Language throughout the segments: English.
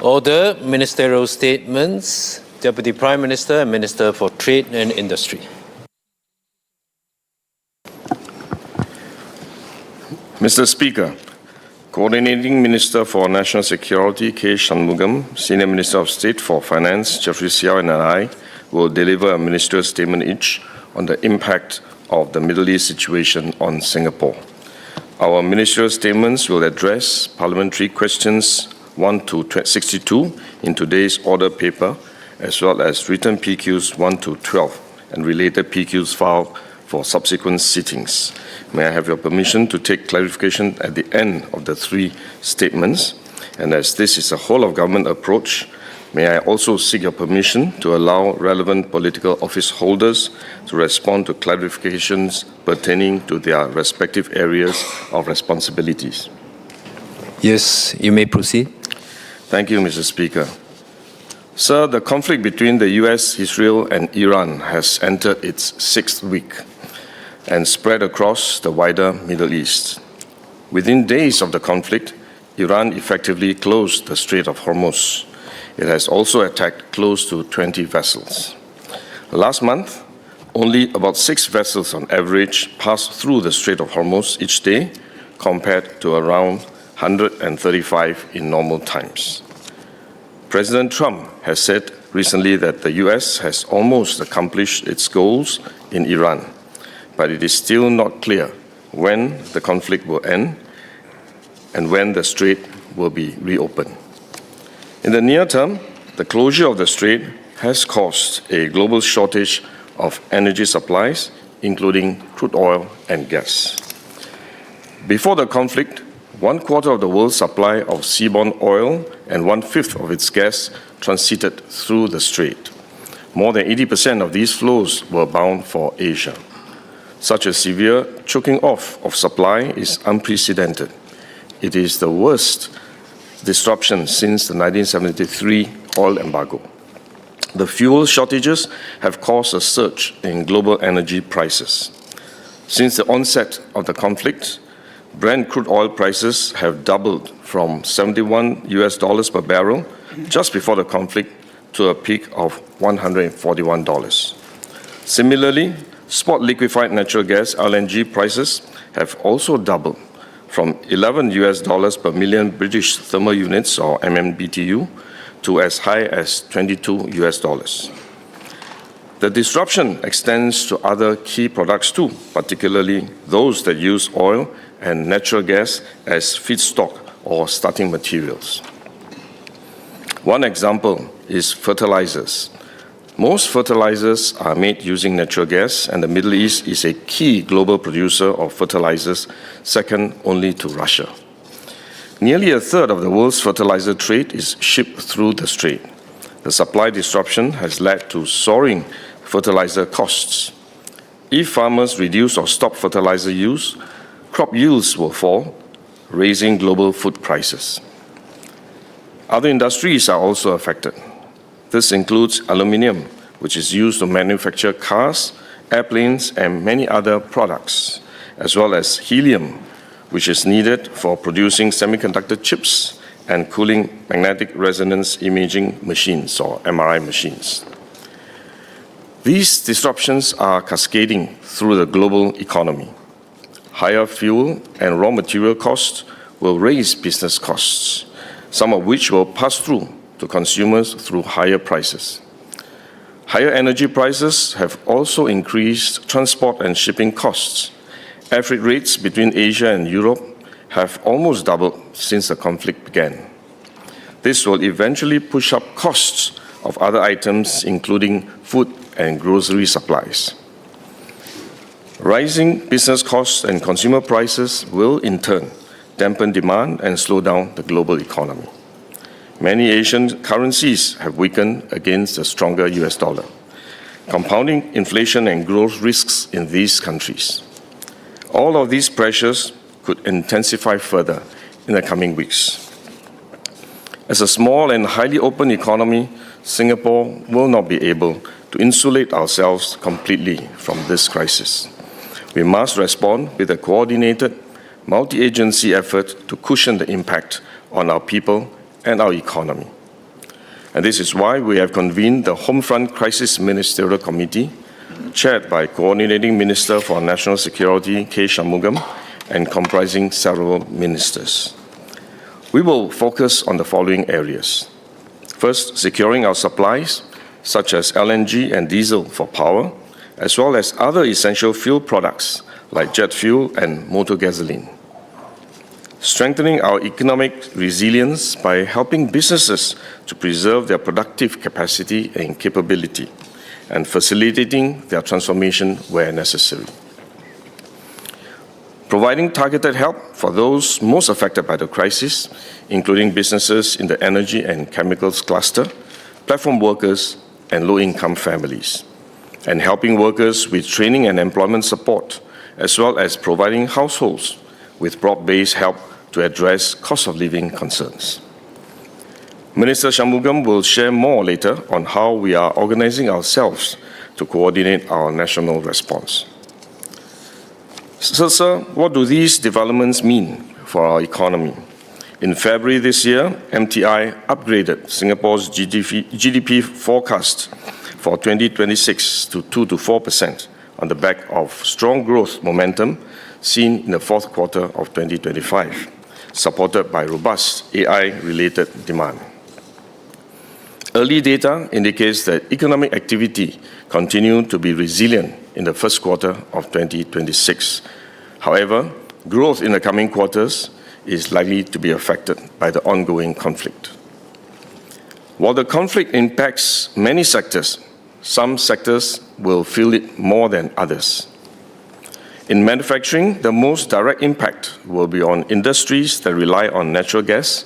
Order. Ministerial statements. Deputy Prime Minister and Minister for Trade and Industry. Mr. Speaker, Coordinating Minister for National Security K. Shanmugam, Senior Minister of State for Finance Jeffrey Siow, and I will deliver a ministerial statement each on the impact of the Middle East situation on Singapore. Our ministerial statements will address parliamentary questions 1 to 62 in today's order paper, as well as written PQs 1 to 12 and related PQs filed for subsequent sittings. May I have your permission to take clarification at the end of the three statements? And as this is a whole-of-government approach, may I also seek your permission to allow relevant political office holders to respond to clarifications pertaining to their respective areas of responsibilities? Yes, you may proceed. Thank you, Mr. Speaker. Sir, the conflict between the US, Israel, and Iran has entered its sixth week and spread across the wider Middle East. Within days of the conflict, Iran effectively closed the Strait of Hormuz. It has also attacked close to 20 vessels. Last month, only about 6 vessels on average passed through the Strait of Hormuz each day, compared to around 135 in normal times. President Trump has said recently that the US has almost accomplished its goals in Iran, but it is still not clear when the conflict will end and when the strait will be reopened. In the near term, the closure of the strait has caused a global shortage of energy supplies, including crude oil and gas. Before the conflict, 1/4 of the world's supply of seaborne oil and 1/5 of its gas transited through the strait. More than 80% of these flows were bound for Asia. Such a severe choking off of supply is unprecedented. It is the worst disruption since the 1973 oil embargo. The fuel shortages have caused a surge in global energy prices. Since the onset of the conflict, Brent crude oil prices have doubled from $71 per barrel just before the conflict to a peak of $141. Similarly, spot liquefied natural gas (LNG) prices have also doubled from $11 per million British thermal units or MMBTU to as high as $22. The disruption extends to other key products too, particularly those that use oil and natural gas as feedstock or starting materials. One example is fertilizers. Most fertilizers are made using natural gas, and the Middle East is a key global producer of fertilizers, second only to Russia. Nearly a third of the world's fertilizer trade is shipped through the strait. The supply disruption has led to soaring fertilizer costs. If farmers reduce or stop fertilizer use, crop yields will fall, raising global food prices. Other industries are also affected. This includes aluminium, which is used to manufacture cars, airplanes, and many other products, as well as helium, which is needed for producing semiconductor chips and cooling magnetic resonance imaging machines, or MRI machines. These disruptions are cascading through the global economy. Higher fuel and raw material costs will raise business costs, some of which will pass through to consumers through higher prices. Higher energy prices have also increased transport and shipping costs. Air freight rates between Asia and Europe have almost doubled since the conflict began. This will eventually push up costs of other items, including food and grocery supplies. Rising business costs and consumer prices will, in turn, dampen demand and slow down the global economy. Many Asian currencies have weakened against the stronger US dollar, compounding inflation and growth risks in these countries. All of these pressures could intensify further in the coming weeks. As a small and highly open economy, Singapore will not be able to insulate ourselves completely from this crisis. We must respond with a coordinated, multi-agency effort to cushion the impact on our people and our economy. And this is why we have convened the Homefront Crisis Ministerial Committee, chaired by Coordinating Minister for National Security, K. Shanmugam, and comprising several ministers. We will focus on the following areas. First, securing our supplies, such as LNG and diesel for power, as well as other essential fuel products like jet fuel and motor gasoline. Strengthening our economic resilience by helping businesses to preserve their productive capacity and capability, and facilitating their transformation where necessary. Providing targeted help for those most affected by the crisis, including businesses in the energy and chemicals cluster, platform workers, and low-income families, and helping workers with training and employment support, as well as providing households with broad-based help to address cost of living concerns. Minister Shanmugam will share more later on how we are organizing ourselves to coordinate our national response. So, sir, what do these developments mean for our economy? In February this year, MTI upgraded Singapore's GDP forecast for 2026 to 2 to 4% on the back of strong growth momentum seen in the fourth quarter of 2025, supported by robust AI-related demand. Early data indicates that economic activity continued to be resilient in the first quarter of 2026. However, growth in the coming quarters is likely to be affected by the ongoing conflict. While the conflict impacts many sectors, some sectors will feel it more than others. In manufacturing, the most direct impact will be on industries that rely on natural gas,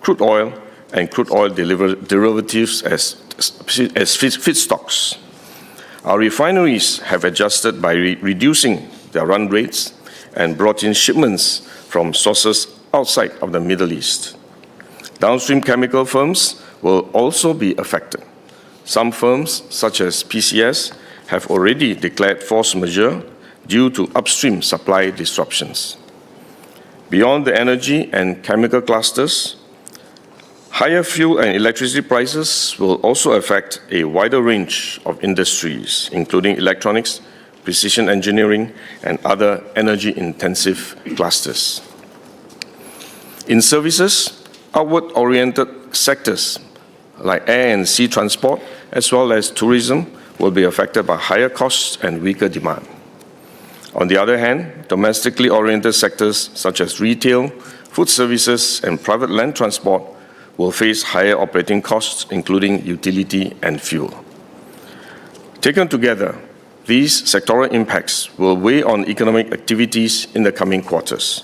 crude oil, and crude oil derivatives as feedstocks. Our refineries have adjusted by reducing their run rates and brought in shipments from sources outside of the Middle East. Downstream chemical firms will also be affected. Some firms, such as PCS, have already declared force majeure due to upstream supply disruptions. Beyond the energy and chemical clusters, higher fuel and electricity prices will also affect a wider range of industries, including electronics, precision engineering, and other energy-intensive clusters. In services, outward-oriented sectors like air and sea transport, as well as tourism, will be affected by higher costs and weaker demand. On the other hand, domestically oriented sectors such as retail, food services, and private land transport will face higher operating costs, including utility and fuel. Taken together, these sectoral impacts will weigh on economic activities in the coming quarters,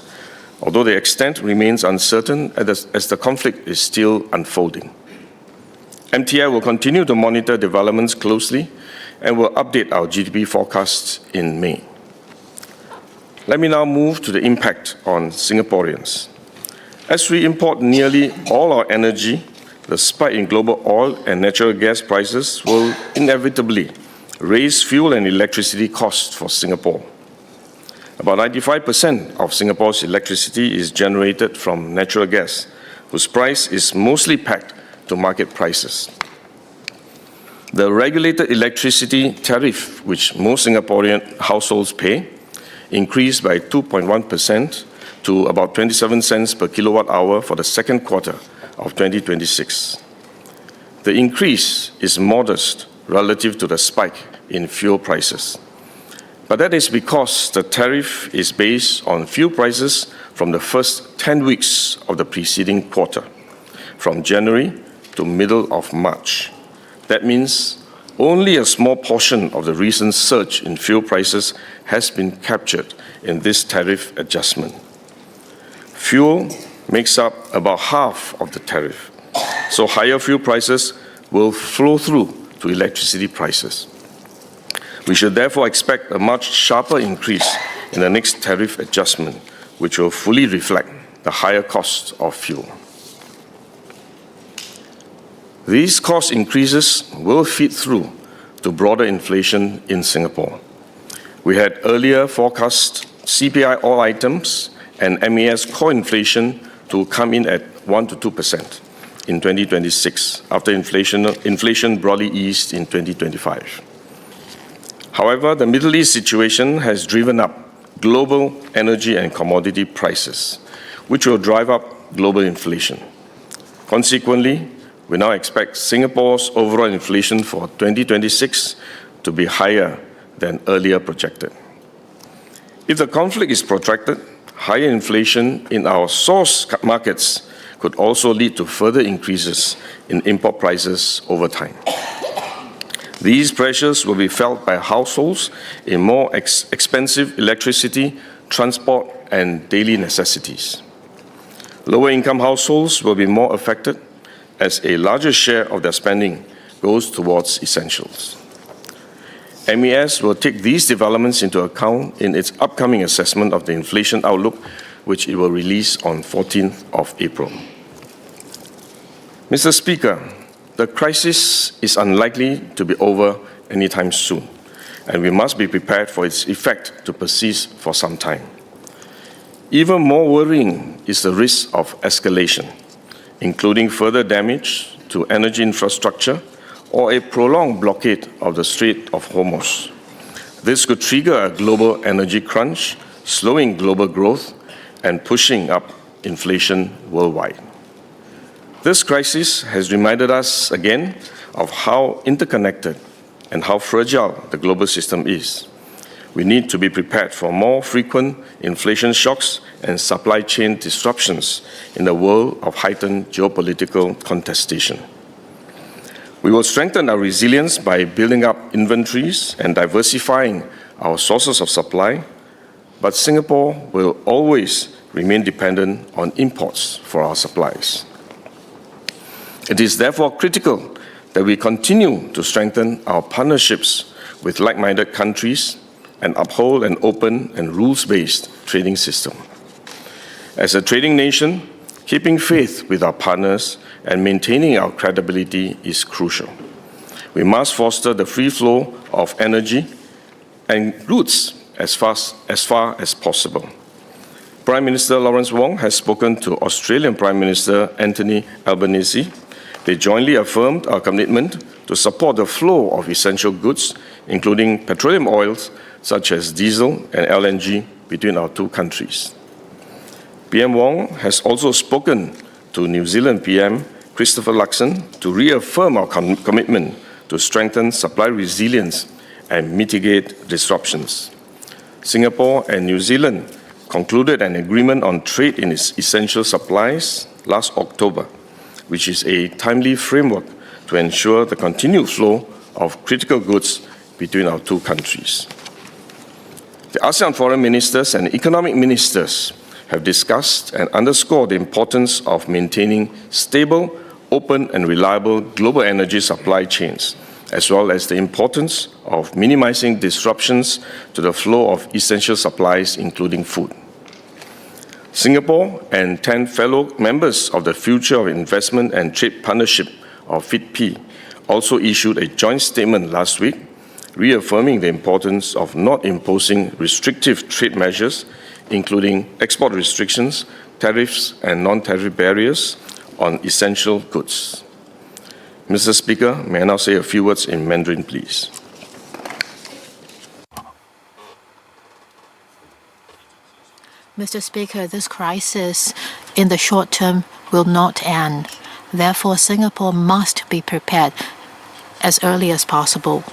although the extent remains uncertain as the conflict is still unfolding. MTI will continue to monitor developments closely and will update our GDP forecasts in May. Let me now move to the impact on Singaporeans. As we import nearly all our energy, the spike in global oil and natural gas prices will inevitably raise fuel and electricity costs for Singapore. About 95% of Singapore's electricity is generated from natural gas, whose price is mostly pegged to market prices. The regulated electricity tariff, which most Singaporean households pay, increased by 2.1% to about 27 cents per kilowatt hour for the second quarter of 2026. The increase is modest relative to the spike in fuel prices. But that is because the tariff is based on fuel prices from the first 10 weeks of the preceding quarter, from January to middle of March. That means only a small portion of the recent surge in fuel prices has been captured in this tariff adjustment. Fuel makes up about half of the tariff, so higher fuel prices will flow through to electricity prices. We should therefore expect a much sharper increase in the next tariff adjustment, which will fully reflect the higher cost of fuel. These cost increases will feed through to broader inflation in Singapore. We had earlier forecast CPI all items and MAS core inflation to come in at 1 to 2%, in 2026 after inflation broadly eased in 2025. However, the Middle East situation has driven up global energy and commodity prices, which will drive up global inflation. Consequently, we now expect Singapore's overall inflation for 2026 to be higher than earlier projected. If the conflict is protracted, higher inflation in our source markets could also lead to further increases in import prices over time. These pressures will be felt by households in more expensive electricity, transport, and daily necessities. Lower-income households will be more affected as a larger share of their spending goes towards essentials. MES will take these developments into account in its upcoming assessment of the inflation outlook, which it will release on 14th of April. Mr. Speaker, the crisis is unlikely to be over anytime soon, and we must be prepared for its effect to persist for some time. Even more worrying is the risk of escalation, including further damage to energy infrastructure or a prolonged blockade of the Strait of Hormuz. This could trigger a global energy crunch, slowing global growth and pushing up inflation worldwide. This crisis has reminded us again of how interconnected and how fragile the global system is. We need to be prepared for more frequent inflation shocks and supply chain disruptions in a world of heightened geopolitical contestation. We will strengthen our resilience by building up inventories and diversifying our sources of supply, but Singapore will always remain dependent on imports for our supplies. It is therefore critical that we continue to strengthen our partnerships with like-minded countries and uphold an open and rules-based trading system. As a trading nation, keeping faith with our partners and maintaining our credibility is crucial. We must foster the free flow of energy and goods as far as possible. Prime Minister Lawrence Wong has spoken to Australian Prime Minister Anthony Albanese. They jointly affirmed our commitment to support the flow of essential goods, including petroleum oils such as diesel and LNG, between our two countries. PM Wong has also spoken to New Zealand PM Christopher Luxon to reaffirm our commitment to strengthen supply resilience and mitigate disruptions. Singapore and New Zealand concluded an agreement on trade in its essential supplies last October, which is a timely framework to ensure the continued flow of critical goods between our two countries. The ASEAN foreign ministers and economic ministers have discussed and underscored the importance of maintaining stable, open and reliable global energy supply chains, as well as the importance of minimizing disruptions to the flow of essential supplies, including food. Singapore and 10 fellow members of the Future of Investment and Trade Partnership, or FITP, also issued a joint statement last week, reaffirming the importance of not imposing restrictive trade measures, including export restrictions, tariffs, and non-tariff barriers on essential goods. Mr. Speaker, may I now say a few words in Mandarin, please? Mr. Speaker, this crisis in the short term will not end. Therefore, Singapore must be prepared as early as possible.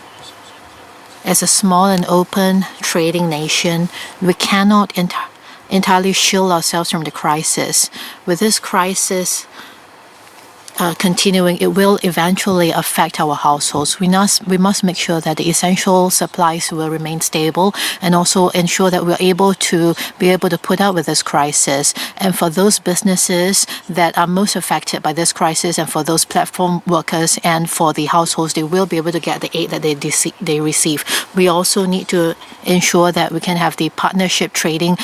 As a small and open trading nation, we cannot entirely shield ourselves from the crisis. With this crisis continuing, it will eventually affect our households. We must make sure that the essential supplies will remain stable and also ensure that we're able to put up with this crisis. And for those businesses that are most affected by this crisis, and for those platform workers and for the households, they will be able to get the aid that they receive. We also need to ensure that we can have the partnership trading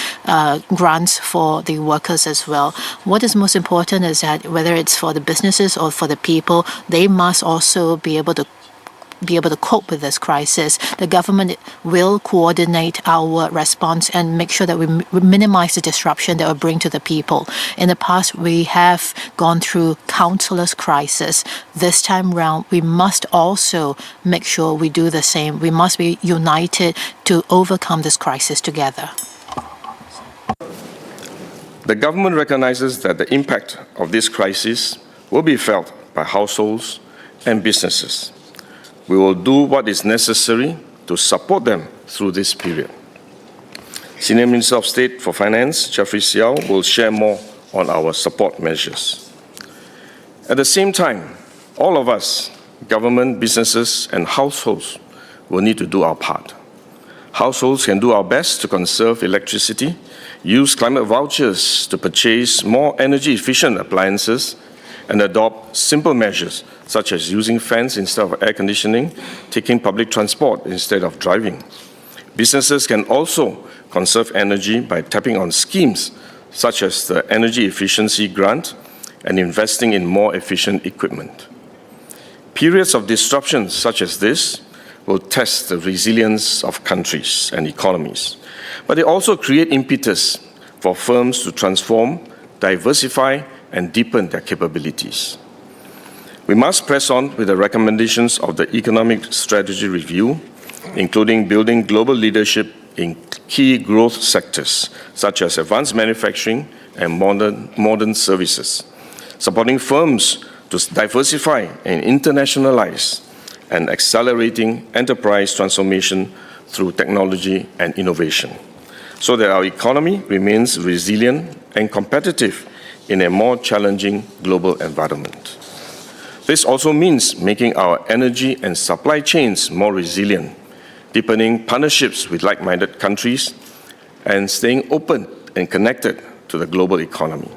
grants for the workers as well. What is most important is that whether it's for the businesses or for the people, they must also be able to be able to cope with this crisis, the government will coordinate our response and make sure that we minimize the disruption that will bring to the people. In the past, we have gone through countless crises. This time round, we must also make sure we do the same. We must be united to overcome this crisis together. The government recognizes that the impact of this crisis will be felt by households and businesses. We will do what is necessary to support them through this period. Senior Minister of State for Finance, Jeffrey Siow, will share more on our support measures. At the same time, all of us, government, businesses, and households, will need to do our part. Households can do our best to conserve electricity, use climate vouchers to purchase more energy-efficient appliances, and adopt simple measures such as using fans instead of air conditioning, taking public transport instead of driving. Businesses can also conserve energy by tapping on schemes such as the Energy Efficiency Grant and investing in more efficient equipment. Periods of disruption such as this will test the resilience of countries and economies, but they also create impetus for firms to transform, diversify, and deepen their capabilities. We must press on with the recommendations of the Economic Strategy Review, including building global leadership in key growth sectors such as advanced manufacturing and modern services, supporting firms to diversify and internationalize, and accelerating enterprise transformation through technology and innovation, so that our economy remains resilient and competitive in a more challenging global environment. This also means making our energy and supply chains more resilient, deepening partnerships with like-minded countries, and staying open and connected to the global economy.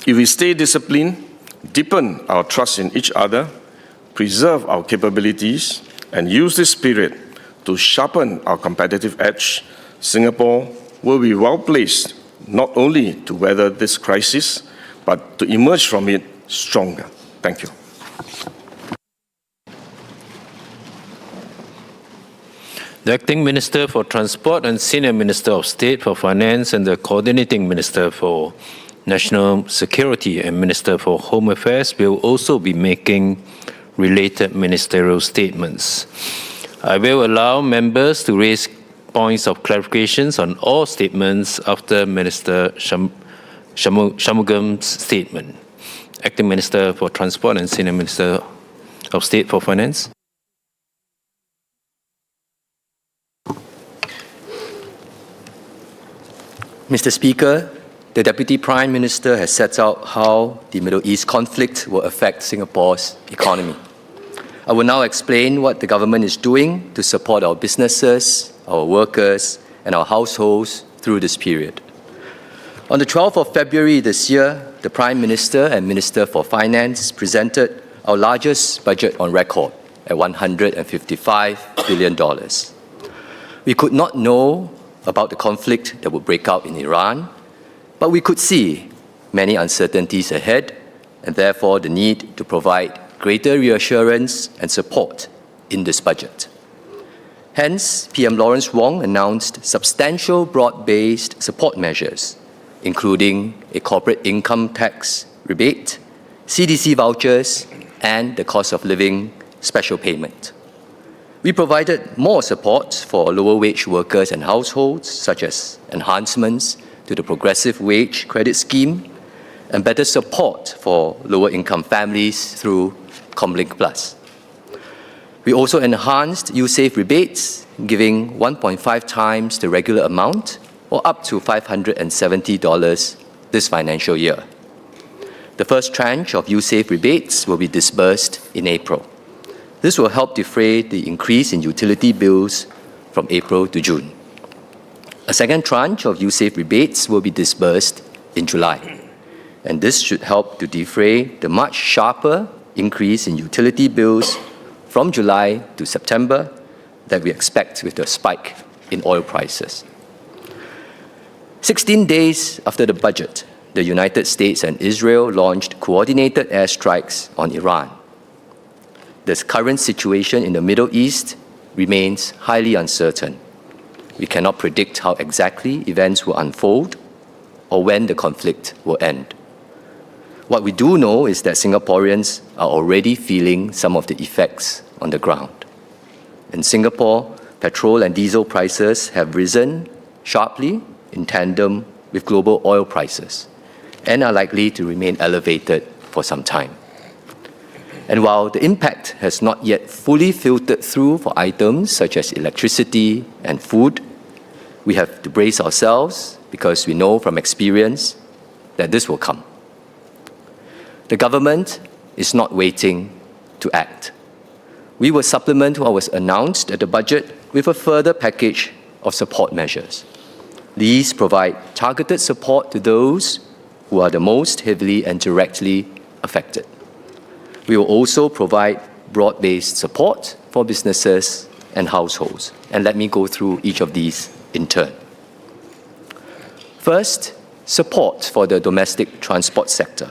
If we stay disciplined, deepen our trust in each other, preserve our capabilities, and use this spirit to sharpen our competitive edge, Singapore will be well placed not only to weather this crisis, but to emerge from it stronger. Thank you. The Acting Minister for Transport and Senior Minister of State for Finance and the Coordinating Minister for National Security and Minister for Home Affairs will also be making related ministerial statements. I will allow members to raise points of clarifications on all statements after Minister Shanmugam's statement. Acting Minister for Transport and Senior Minister of State for Finance. Mr. Speaker, the Deputy Prime Minister has set out how the Middle East conflict will affect Singapore's economy. I will now explain what the government is doing to support our businesses, our workers, and our households through this period. On the 12th of February this year, the Prime Minister and Minister for Finance presented our largest budget on record at $155 billion. We could not know about the conflict that would break out in Iran, but we could see many uncertainties ahead and therefore the need to provide greater reassurance and support in this budget. Hence, PM Lawrence Wong announced substantial broad-based support measures, including a corporate income tax rebate, CDC vouchers, and the cost of living special payment. We provided more support for lower-wage workers and households, such as enhancements to the Progressive Wage Credit Scheme and better support for lower-income families through Comlink Plus. We also enhanced USAVE rebates, giving 1.5 times the regular amount, or up to $570 this financial year. The first tranche of USAVE rebates will be disbursed in April. This will help defray the increase in utility bills from April to June. A second tranche of USAVE rebates will be disbursed in July, and this should help to defray the much sharper increase in utility bills from July to September that we expect with the spike in oil prices. 16 days after the budget, the United States and Israel launched coordinated airstrikes on Iran. the current situation in the Middle East remains highly uncertain. We cannot predict how exactly events will unfold or when the conflict will end. What we do know is that Singaporeans are already feeling some of the effects on the ground. In Singapore, petrol and diesel prices have risen sharply in tandem with global oil prices and are likely to remain elevated for some time. And while the impact has not yet fully filtered through for items such as electricity and food, we have to brace ourselves because we know from experience that this will come. The government is not waiting to act. We will supplement what was announced at the budget with a further package of support measures. These provide targeted support to those who are the most heavily and directly affected. We will also provide broad-based support for businesses and households. And let me go through each of these in turn. First, support for the domestic transport sector.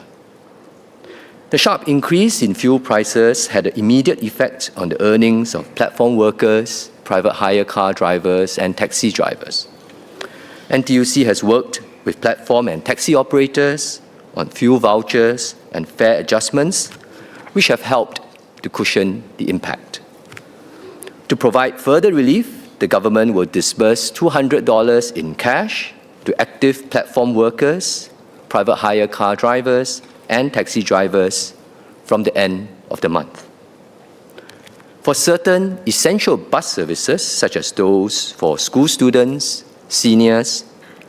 The sharp increase in fuel prices had an immediate effect on the earnings of platform workers, private hire car drivers, and taxi drivers. NTUC has worked with platform and taxi operators on fuel vouchers and fare adjustments, which have helped to cushion the impact. To provide further relief, the government will disburse $200 in cash to active platform workers, private hire car drivers, and taxi drivers from the end of the month. For certain essential bus services, such as those for school students, seniors,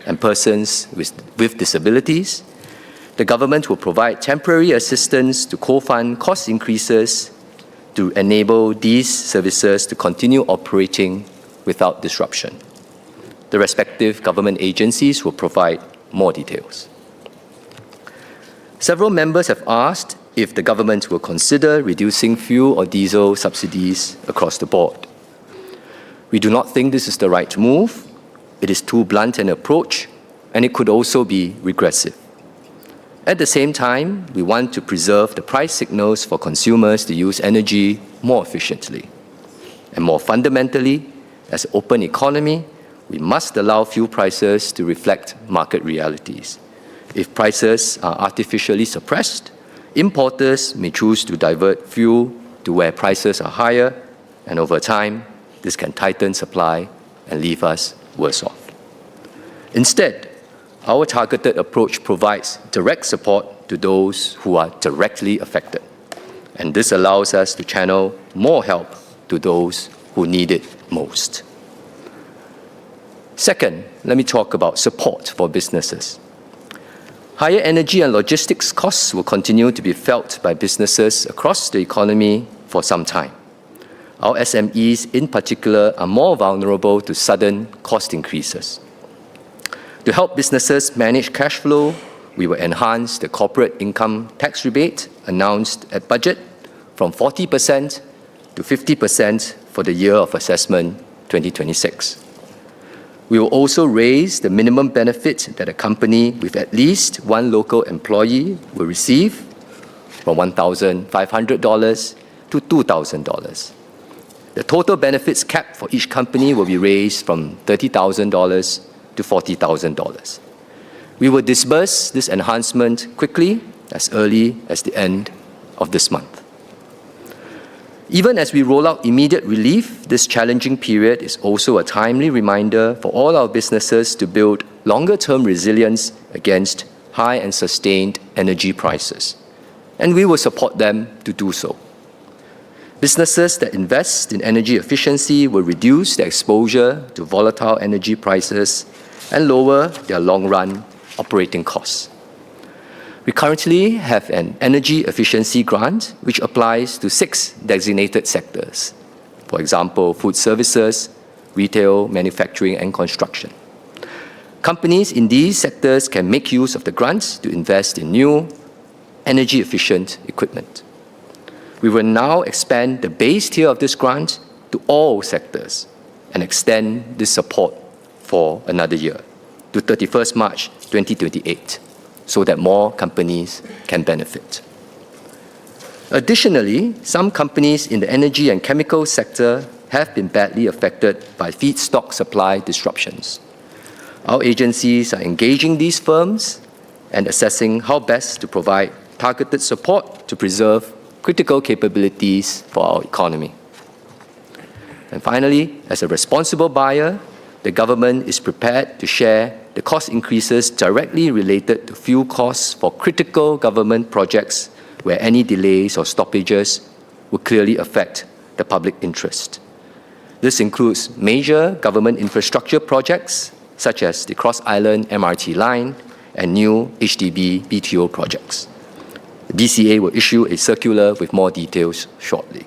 and persons with disabilities, the government will provide temporary assistance to co-fund cost increases to enable these services to continue operating without disruption. The respective government agencies will provide more details. Several members have asked if the government will consider reducing fuel or diesel subsidies across the board. We do not think this is the right move. It is too blunt an approach, and it could also be regressive. At the same time, we want to preserve the price signals for consumers to use energy more efficiently. And more fundamentally, as an open economy, we must allow fuel prices to reflect market realities. If prices are artificially suppressed, importers may choose to divert fuel to where prices are higher, and over time, this can tighten supply and leave us worse off. Instead, our targeted approach provides direct support to those who are directly affected, and this allows us to channel more help to those who need it most. Second, let me talk about support for businesses. Higher energy and logistics costs will continue to be felt by businesses across the economy for some time. Our SMEs, in particular, are more vulnerable to sudden cost increases. To help businesses manage cash flow, we will enhance the corporate income tax rebate announced at budget from 40% to 50% for the year of assessment 2026. We will also raise the minimum benefit that a company with at least one local employee will receive from $1,500 to $2,000. The total benefits cap for each company will be raised from $30,000 to $40,000. We will disburse this enhancement quickly, as early as the end of this month. Even as we roll out immediate relief, this challenging period is also a timely reminder for all our businesses to build longer-term resilience against high and sustained energy prices, and we will support them to do so. Businesses that invest in energy efficiency will reduce their exposure to volatile energy prices and lower their long-run operating costs. We currently have an energy efficiency grant which applies to 6 designated sectors. For example, food services, retail, manufacturing, and construction. Companies in these sectors can make use of the grants to invest in new, energy-efficient equipment. We will now expand the base tier of this grant to all sectors and extend this support for another year to 31st March 2028, so that more companies can benefit. Additionally, some companies in the energy and chemical sector have been badly affected by feedstock supply disruptions. Our agencies are engaging these firms and assessing how best to provide targeted support to preserve critical capabilities for our economy. And finally, as a responsible buyer, the government is prepared to share the cost increases directly related to fuel costs for critical government projects where any delays or stoppages will clearly affect the public interest. This includes major government infrastructure projects such as the Cross Island MRT line and new HDB BTO projects. The BCA will issue a circular with more details shortly.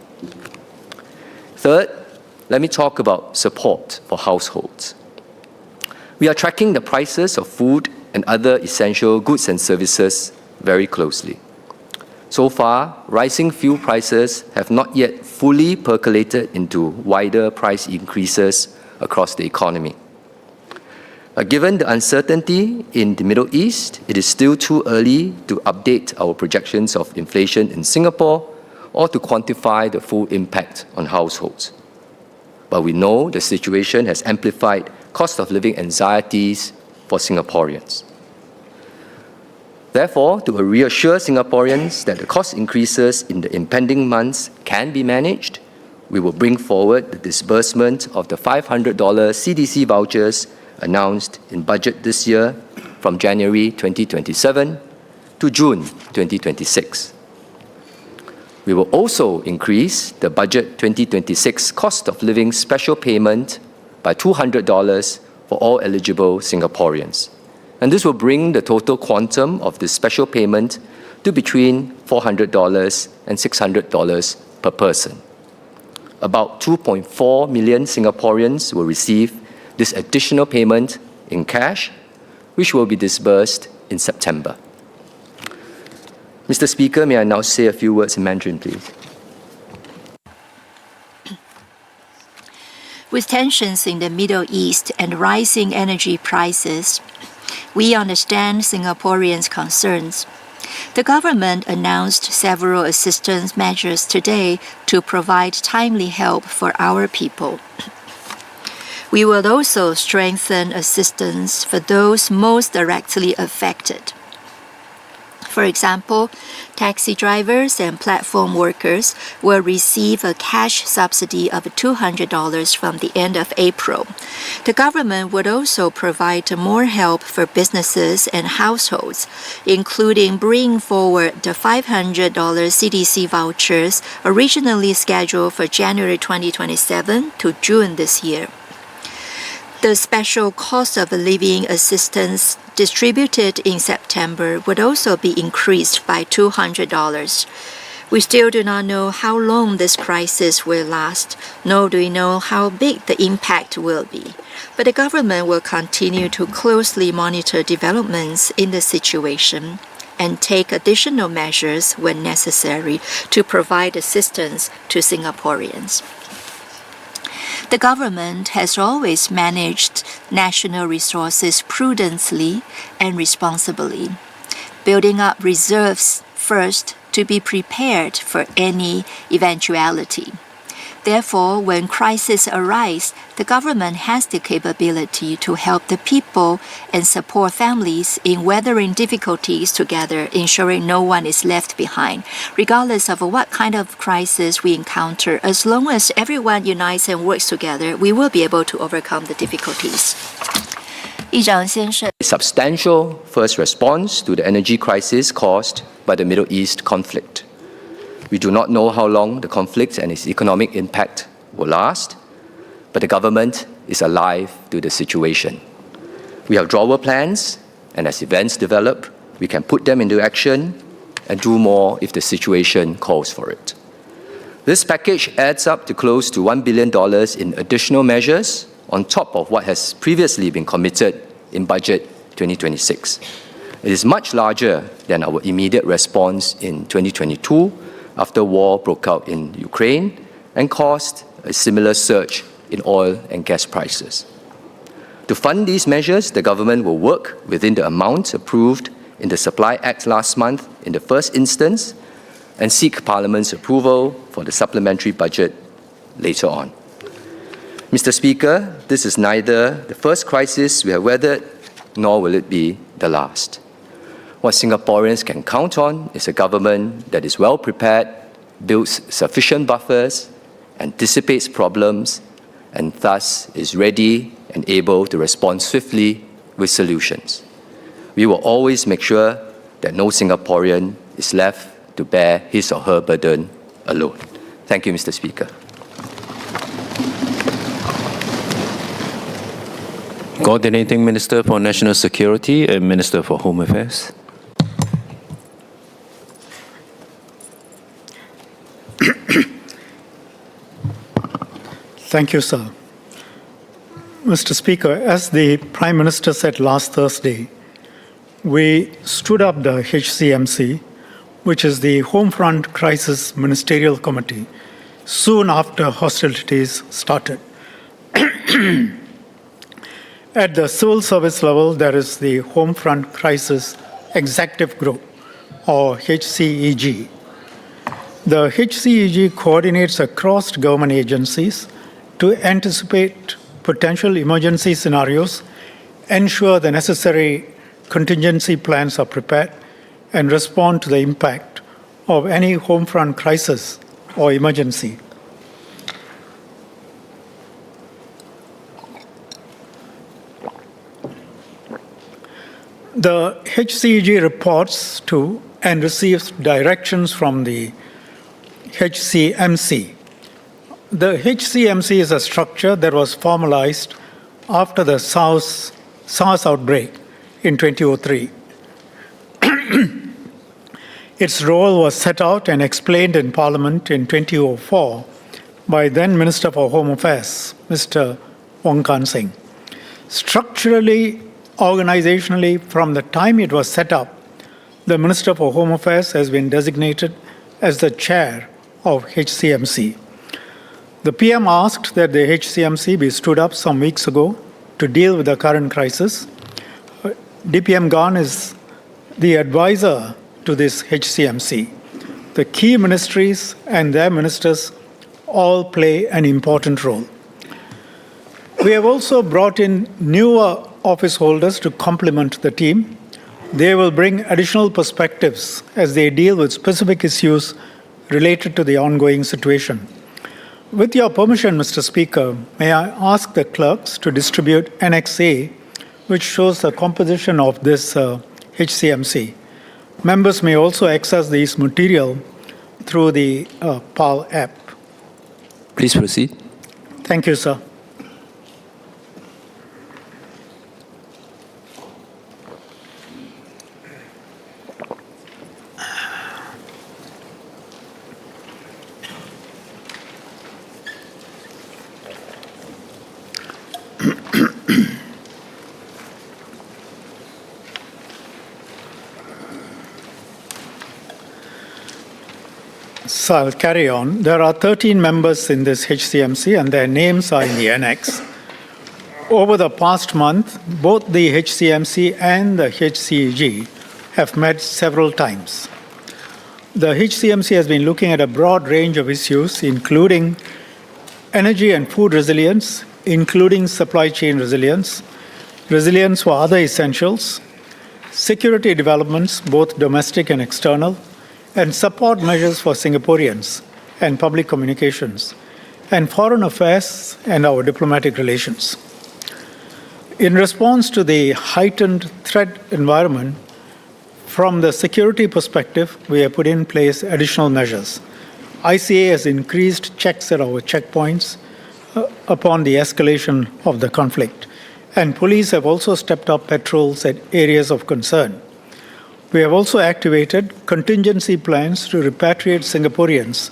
Third, let me talk about support for households. We are tracking the prices of food and other essential goods and services very closely. So far, rising fuel prices have not yet fully percolated into wider price increases across the economy. Given the uncertainty in the Middle East, it is still too early to update our projections of inflation in Singapore or to quantify the full impact on households. But we know the situation has amplified cost of living anxieties for Singaporeans. Therefore, to reassure Singaporeans that the cost increases in the impending months can be managed, we will bring forward the disbursement of the $500 CDC vouchers announced in budget this year from January 2027 to June 2026. We will also increase the budget 2026 cost of living special payment by $200 for all eligible Singaporeans. And this will bring the total quantum of the special payment to between $400 and $600 per person. About 2.4 million Singaporeans will receive this additional payment in cash, which will be disbursed in September. Mr. Speaker, may I now say a few words in Mandarin, please? With tensions in the Middle East and rising energy prices, we understand Singaporeans' concerns. The government announced several assistance measures today to provide timely help for our people. We will also strengthen assistance for those most directly affected. For example, taxi drivers and platform workers will receive a cash subsidy of $200 from the end of April. The government would also provide more help for businesses and households, including bringing forward the $500 CDC vouchers originally scheduled for January 2027 to June this year. The special cost of living assistance distributed in September would also be increased by $200. We still do not know how long this crisis will last, nor do we know how big the impact will be. But the government will continue to closely monitor developments in the situation and take additional measures when necessary to provide assistance to Singaporeans. The government has always managed national resources prudently and responsibly, building up reserves first to be prepared for any eventuality. Therefore, when crises arise, the government has the capability to help the people and support families in weathering difficulties together, ensuring no one is left behind. Regardless of what kind of crisis we encounter, as long as everyone unites and works together, we will be able to overcome the difficulties. 议长先生 A substantial first response to the energy crisis caused by the Middle East conflict. We do not know how long the conflict and its economic impact will last, but the government is alive to the situation. We have drawer plans, and as events develop, we can put them into action and do more if the situation calls for it. This package adds up to close to $1 billion in additional measures on top of what has previously been committed in Budget 2026. It is much larger than our immediate response in 2022 after war broke out in Ukraine and caused a similar surge in oil and gas prices. To fund these measures, the government will work within the amount approved in the Supply Act last month in the first instance and seek Parliament's approval for the supplementary budget later on. Mr. Speaker, this is neither the first crisis we have weathered, nor will it be the last. What Singaporeans can count on is a government that is well prepared, builds sufficient buffers, anticipates problems, and thus is ready and able to respond swiftly with solutions. We will always make sure that no Singaporean is left to bear his or her burden alone. Thank you, Mr. Speaker. Coordinating Minister for National Security and Minister for Home Affairs. Thank you, sir. Mr. Speaker, as the Prime Minister said last Thursday, we stood up the HCMC, which is the Homefront Crisis Ministerial Committee, soon after hostilities started. At the civil service level, there is the Homefront Crisis Executive Group, or HCEG. The HCEG coordinates across government agencies to anticipate potential emergency scenarios, ensure the necessary contingency plans are prepared, and respond to the impact of any homefront crisis or emergency. The HCEG reports to and receives directions from the HCMC. The HCMC is a structure that was formalized after the SARS outbreak in 2003. Its role was set out and explained in Parliament in 2004 by then Minister for Home Affairs, Mr. Yong. Structurally, organizationally, from the time it was set up, the Minister for Home Affairs has been designated as the chair of HCMC. The PM asked that the HCMC be stood up some weeks ago to deal with the current crisis. DPM Gan is the advisor to this HCMC. The key ministries and their ministers all play an important role. We have also brought in newer office holders to complement the team. They will bring additional perspectives as they deal with specific issues related to the ongoing situation. With your permission, Mr. Speaker, may I ask the clerks to distribute Annex A, which shows the composition of this HCMC. Members may also access this material through the PAL app. Please proceed. Thank you, sir. So I'll carry on. There are 13 members in this HCMC, and their names are in the annex. Over the past month, both the HCMC and the HCEG have met several times. The HCMC has been looking at a broad range of issues, including energy and food resilience, including supply chain resilience, resilience for other essentials, security developments, both domestic and external, and support measures for Singaporeans and public communications, and foreign affairs and our diplomatic relations. In response to the heightened threat environment, from the security perspective, we have put in place additional measures. ICA has increased checks at our checkpoints upon the escalation of the conflict, and police have also stepped up patrols at areas of concern. We have also activated contingency plans to repatriate Singaporeans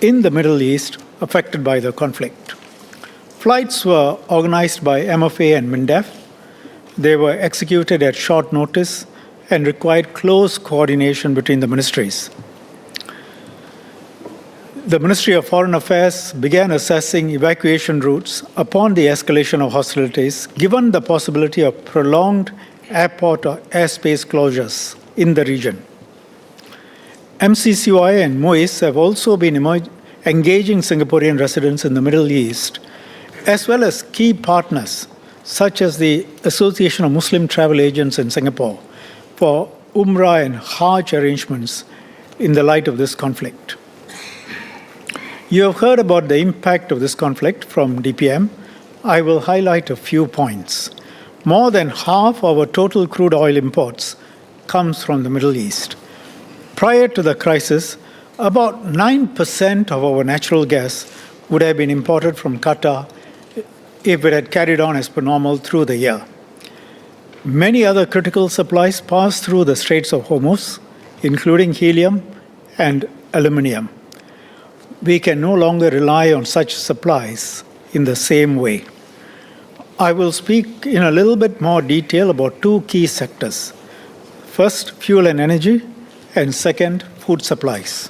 in the Middle East affected by the conflict. Flights were organized by MFA and MINDEF. They were executed at short notice and required close coordination between the ministries. The Ministry of Foreign Affairs began assessing evacuation routes upon the escalation of hostilities, given the possibility of prolonged airport or airspace closures in the region. MCCY and MOIS have also been engaging Singaporean residents in the Middle East, as well as key partners such as the Association of Muslim Travel Agents in Singapore for Umrah and Hajj arrangements in the light of this conflict. You have heard about the impact of this conflict from DPM. I will highlight a few points. More than half our total crude oil imports comes from the Middle East. Prior to the crisis, about 9% of our natural gas would have been imported from Qatar if it had carried on as per normal through the year. Many other critical supplies pass through the Straits of Hormuz, including helium and aluminium. We can no longer rely on such supplies in the same way. I will speak in a little bit more detail about two key sectors. First, fuel and energy, and second, food supplies.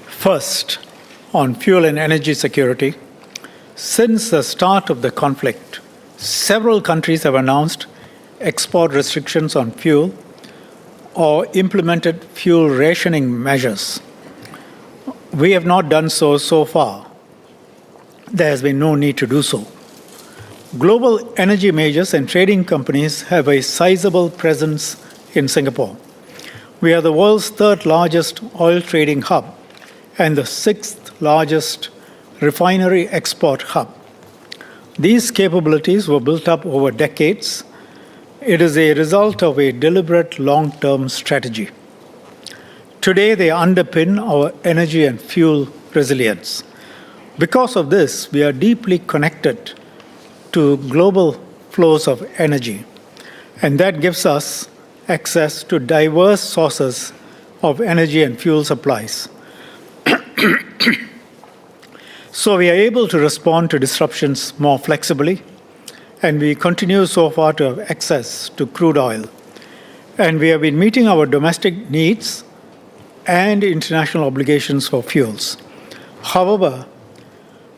First, on fuel and energy security, since the start of the conflict, several countries have announced export restrictions on fuel or implemented fuel rationing measures. We have not done so far. There has been no need to do so. Global energy majors and trading companies have a sizable presence in Singapore. We are the world's third largest oil trading hub and the sixth largest refinery export hub. These capabilities were built up over decades. It is a result of a deliberate long-term strategy. Today, they underpin our energy and fuel resilience. Because of this, we are deeply connected to global flows of energy, and that gives us access to diverse sources of energy and fuel supplies. So we are able to respond to disruptions more flexibly, and we continue so far to have access to crude oil. And we have been meeting our domestic needs and international obligations for fuels. However,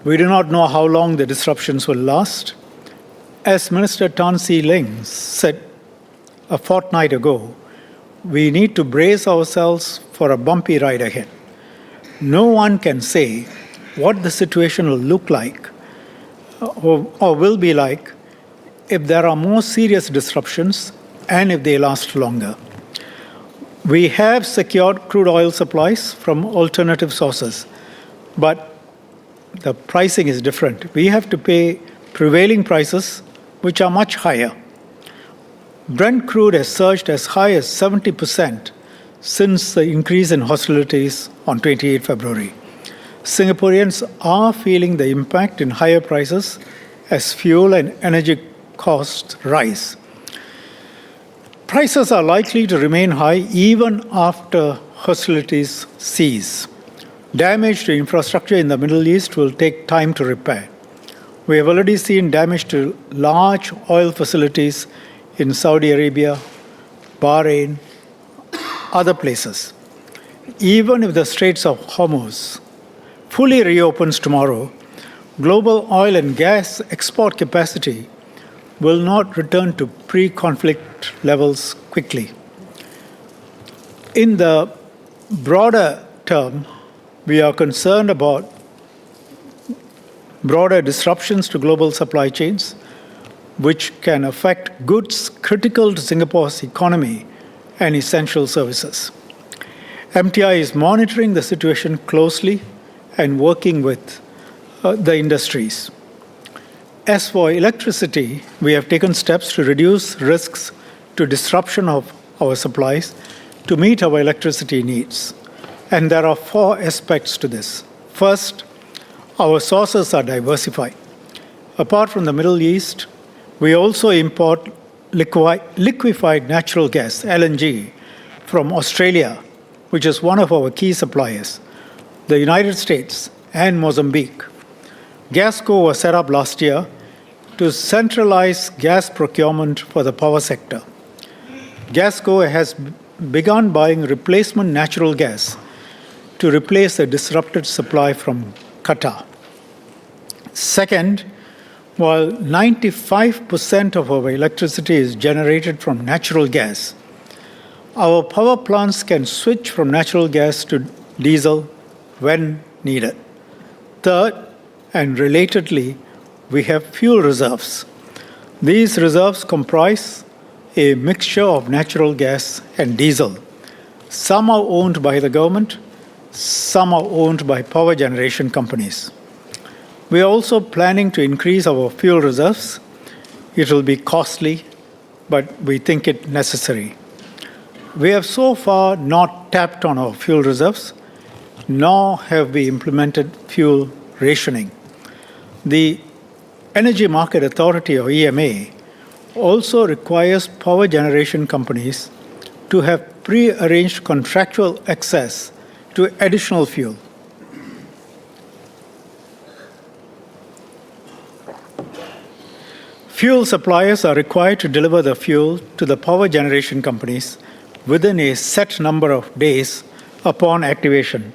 we do not know how long the disruptions will last. As Minister Tan See Leng said a fortnight ago, we need to brace ourselves for a bumpy ride ahead. No one can say what the situation will look like or will be like if there are more serious disruptions and if they last longer. We have secured crude oil supplies from alternative sources, but the pricing is different. We have to pay prevailing prices, which are much higher. Brent crude has surged as high as 70% since the increase in hostilities on 28 February. Singaporeans are feeling the impact in higher prices as fuel and energy costs rise. Prices are likely to remain high even after hostilities cease. Damage to infrastructure in the Middle East will take time to repair. We have already seen damage to large oil facilities in Saudi Arabia, Bahrain, other places. Even if the Straits of Hormuz fully reopens tomorrow, global oil and gas export capacity will not return to pre-conflict levels quickly. In the broader term, we are concerned about broader disruptions to global supply chains, which can affect goods critical to Singapore's economy and essential services. MTI is monitoring the situation closely and working with the industries. As for electricity, we have taken steps to reduce risks to disruption of our supplies to meet our electricity needs. And there are 4 aspects to this. First, our sources are diversified. Apart from the Middle East, we also import liquefied natural gas, LNG, from Australia, which is one of our key suppliers, the United States, and Mozambique. Gasco was set up last year to centralize gas procurement for the power sector. Gasco has begun buying replacement natural gas to replace the disrupted supply from Qatar. Second, While 95% of our electricity is generated from natural gas, our power plants can switch from natural gas to diesel when needed. Third, and relatedly, we have fuel reserves. These reserves comprise a mixture of natural gas and diesel. Some are owned by the government, some are owned by power generation companies. We are also planning to increase our fuel reserves. It will be costly, but we think it necessary. We have so far not tapped on our fuel reserves, nor have we implemented fuel rationing. The Energy Market Authority, or EMA, also requires power generation companies to have pre-arranged contractual access to additional fuel. Fuel suppliers are required to deliver the fuel to the power generation companies within a set number of days upon activation.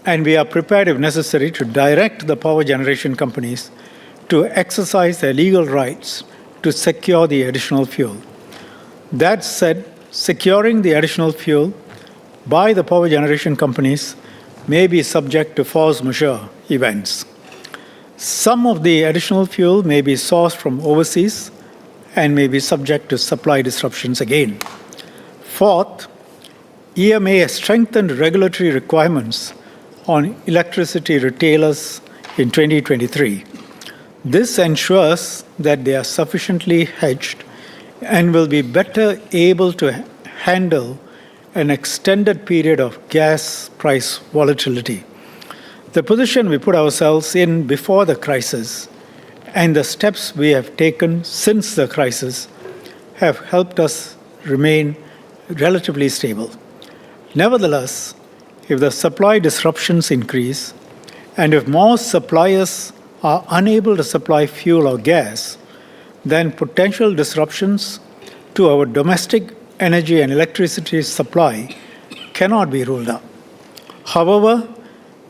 And we are prepared, if necessary, to direct the power generation companies to exercise their legal rights to secure the additional fuel. That said, securing the additional fuel by the power generation companies may be subject to force majeure events. Some of the additional fuel may be sourced from overseas and may be subject to supply disruptions again. Fourth, EMA has strengthened regulatory requirements on electricity retailers in 2023. This ensures that they are sufficiently hedged and will be better able to handle an extended period of gas price volatility. The position we put ourselves in before the crisis and the steps we have taken since the crisis have helped us remain relatively stable. Nevertheless, if the supply disruptions increase and if more suppliers are unable to supply fuel or gas, then potential disruptions to our domestic energy and electricity supply cannot be ruled out. However,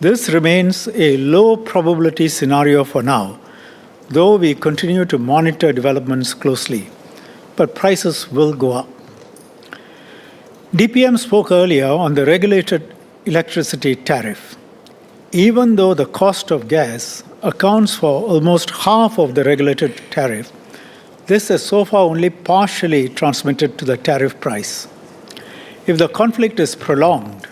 this remains a low probability scenario for now, though we continue to monitor developments closely. But prices will go up. DPM spoke earlier on the regulated electricity tariff. Even though the cost of gas accounts for almost half of the regulated tariff, this has so far only partially transmitted to the tariff price. If the conflict is prolonged,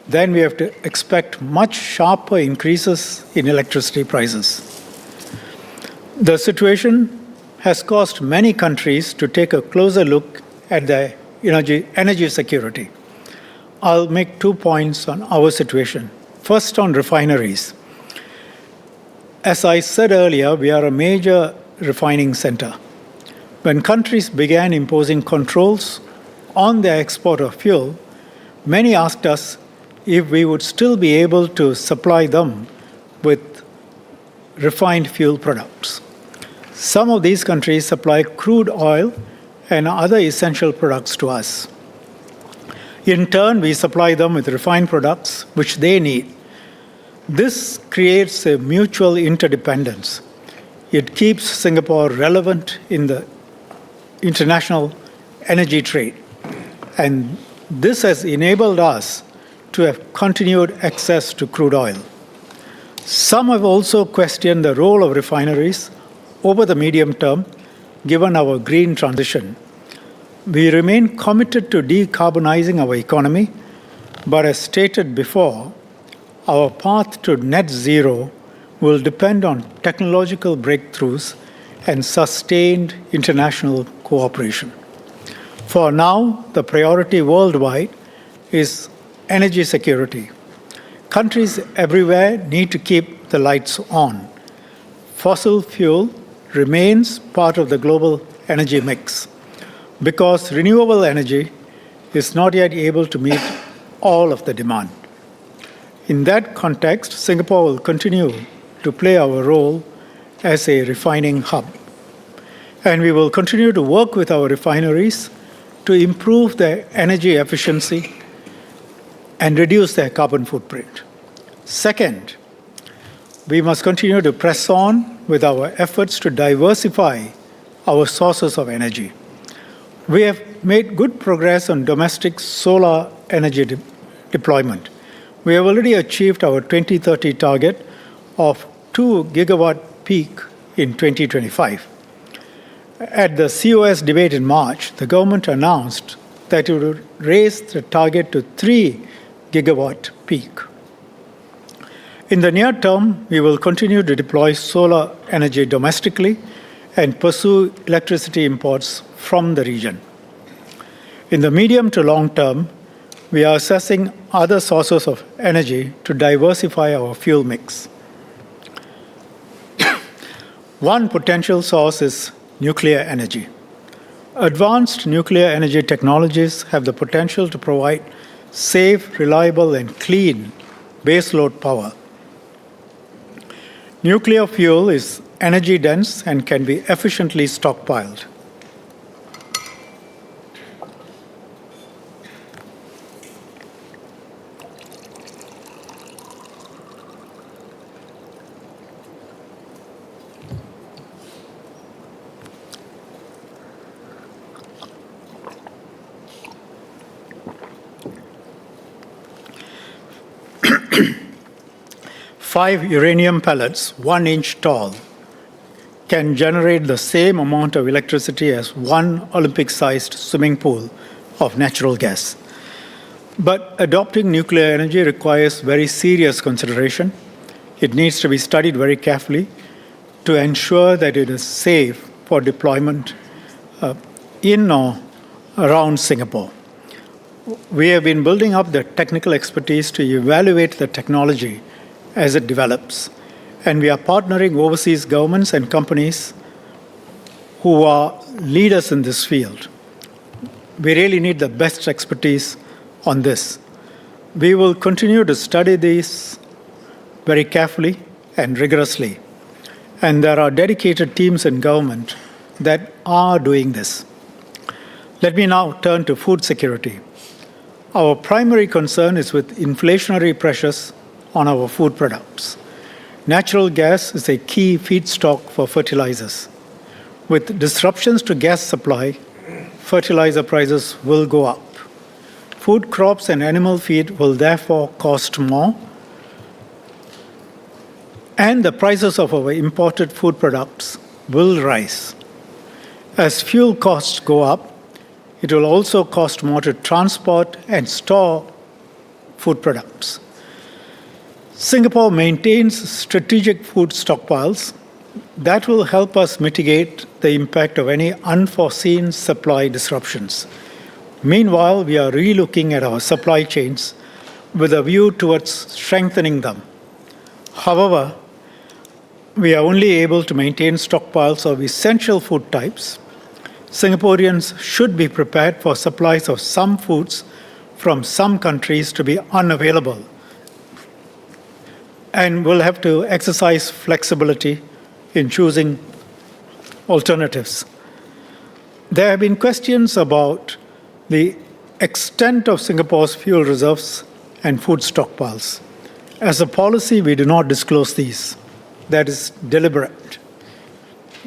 then we have to expect much sharper increases in electricity prices. The situation has caused many countries to take a closer look at their energy security. I'll make 2 points on our situation. First, on refineries. As I said earlier, we are a major refining center. When countries began imposing controls on their export of fuel, many asked us if we would still be able to supply them with refined fuel products. Some of these countries supply crude oil and other essential products to us. In turn, we supply them with refined products which they need. This creates a mutual interdependence. It keeps Singapore relevant in the international energy trade. And this has enabled us to have continued access to crude oil. Some have also questioned the role of refineries over the medium term, given our green transition. We remain committed to decarbonizing our economy, but as stated before, our path to net zero will depend on technological breakthroughs and sustained international cooperation. For now, the priority worldwide is energy security. Countries everywhere need to keep the lights on. Fossil fuel remains part of the global energy mix because renewable energy is not yet able to meet all of the demand. In that context, Singapore will continue to play our role as a refining hub. And we will continue to work with our refineries to improve their energy efficiency and reduce their carbon footprint. Second, we must continue to press on with our efforts to diversify our sources of energy. We have made good progress on domestic solar energy deployment. We have already achieved our 2030 target of 2 gigawatt peak in 2025. At the COS debate in March, the government announced that it would raise the target to 3 gigawatt peak. In the near term, we will continue to deploy solar energy domestically and pursue electricity imports from the region. In the medium to long term, we are assessing other sources of energy to diversify our fuel mix. One potential source is nuclear energy. Advanced nuclear energy technologies have the potential to provide safe, reliable, and clean baseload power. Nuclear fuel is energy dense and can be efficiently stockpiled. Five uranium pellets, 1 inch tall, can generate the same amount of electricity as one Olympic-sized swimming pool of natural gas. But adopting nuclear energy requires very serious consideration. It needs to be studied very carefully to ensure that it is safe for deployment in or around Singapore. We have been building up the technical expertise to evaluate the technology as it develops, and we are partnering overseas governments and companies who are leaders in this field. We really need the best expertise on this. We will continue to study these very carefully and rigorously, and there are dedicated teams in government that are doing this. Let me now turn to food security. Our primary concern is with inflationary pressures on our food products. Natural gas is a key feedstock for fertilizers. With disruptions to gas supply, fertilizer prices will go up. Food crops and animal feed will therefore cost more, and the prices of our imported food products will rise. As fuel costs go up, it will also cost more to transport and store food products. Singapore maintains strategic food stockpiles that will help us mitigate the impact of any unforeseen supply disruptions. Meanwhile, we are relooking at our supply chains with a view towards strengthening them. However, we are only able to maintain stockpiles of essential food types. Singaporeans should be prepared for supplies of some foods from some countries to be unavailable, and will have to exercise flexibility in choosing alternatives. There have been questions about the extent of Singapore's fuel reserves and food stockpiles. As a policy, we do not disclose these. That is deliberate.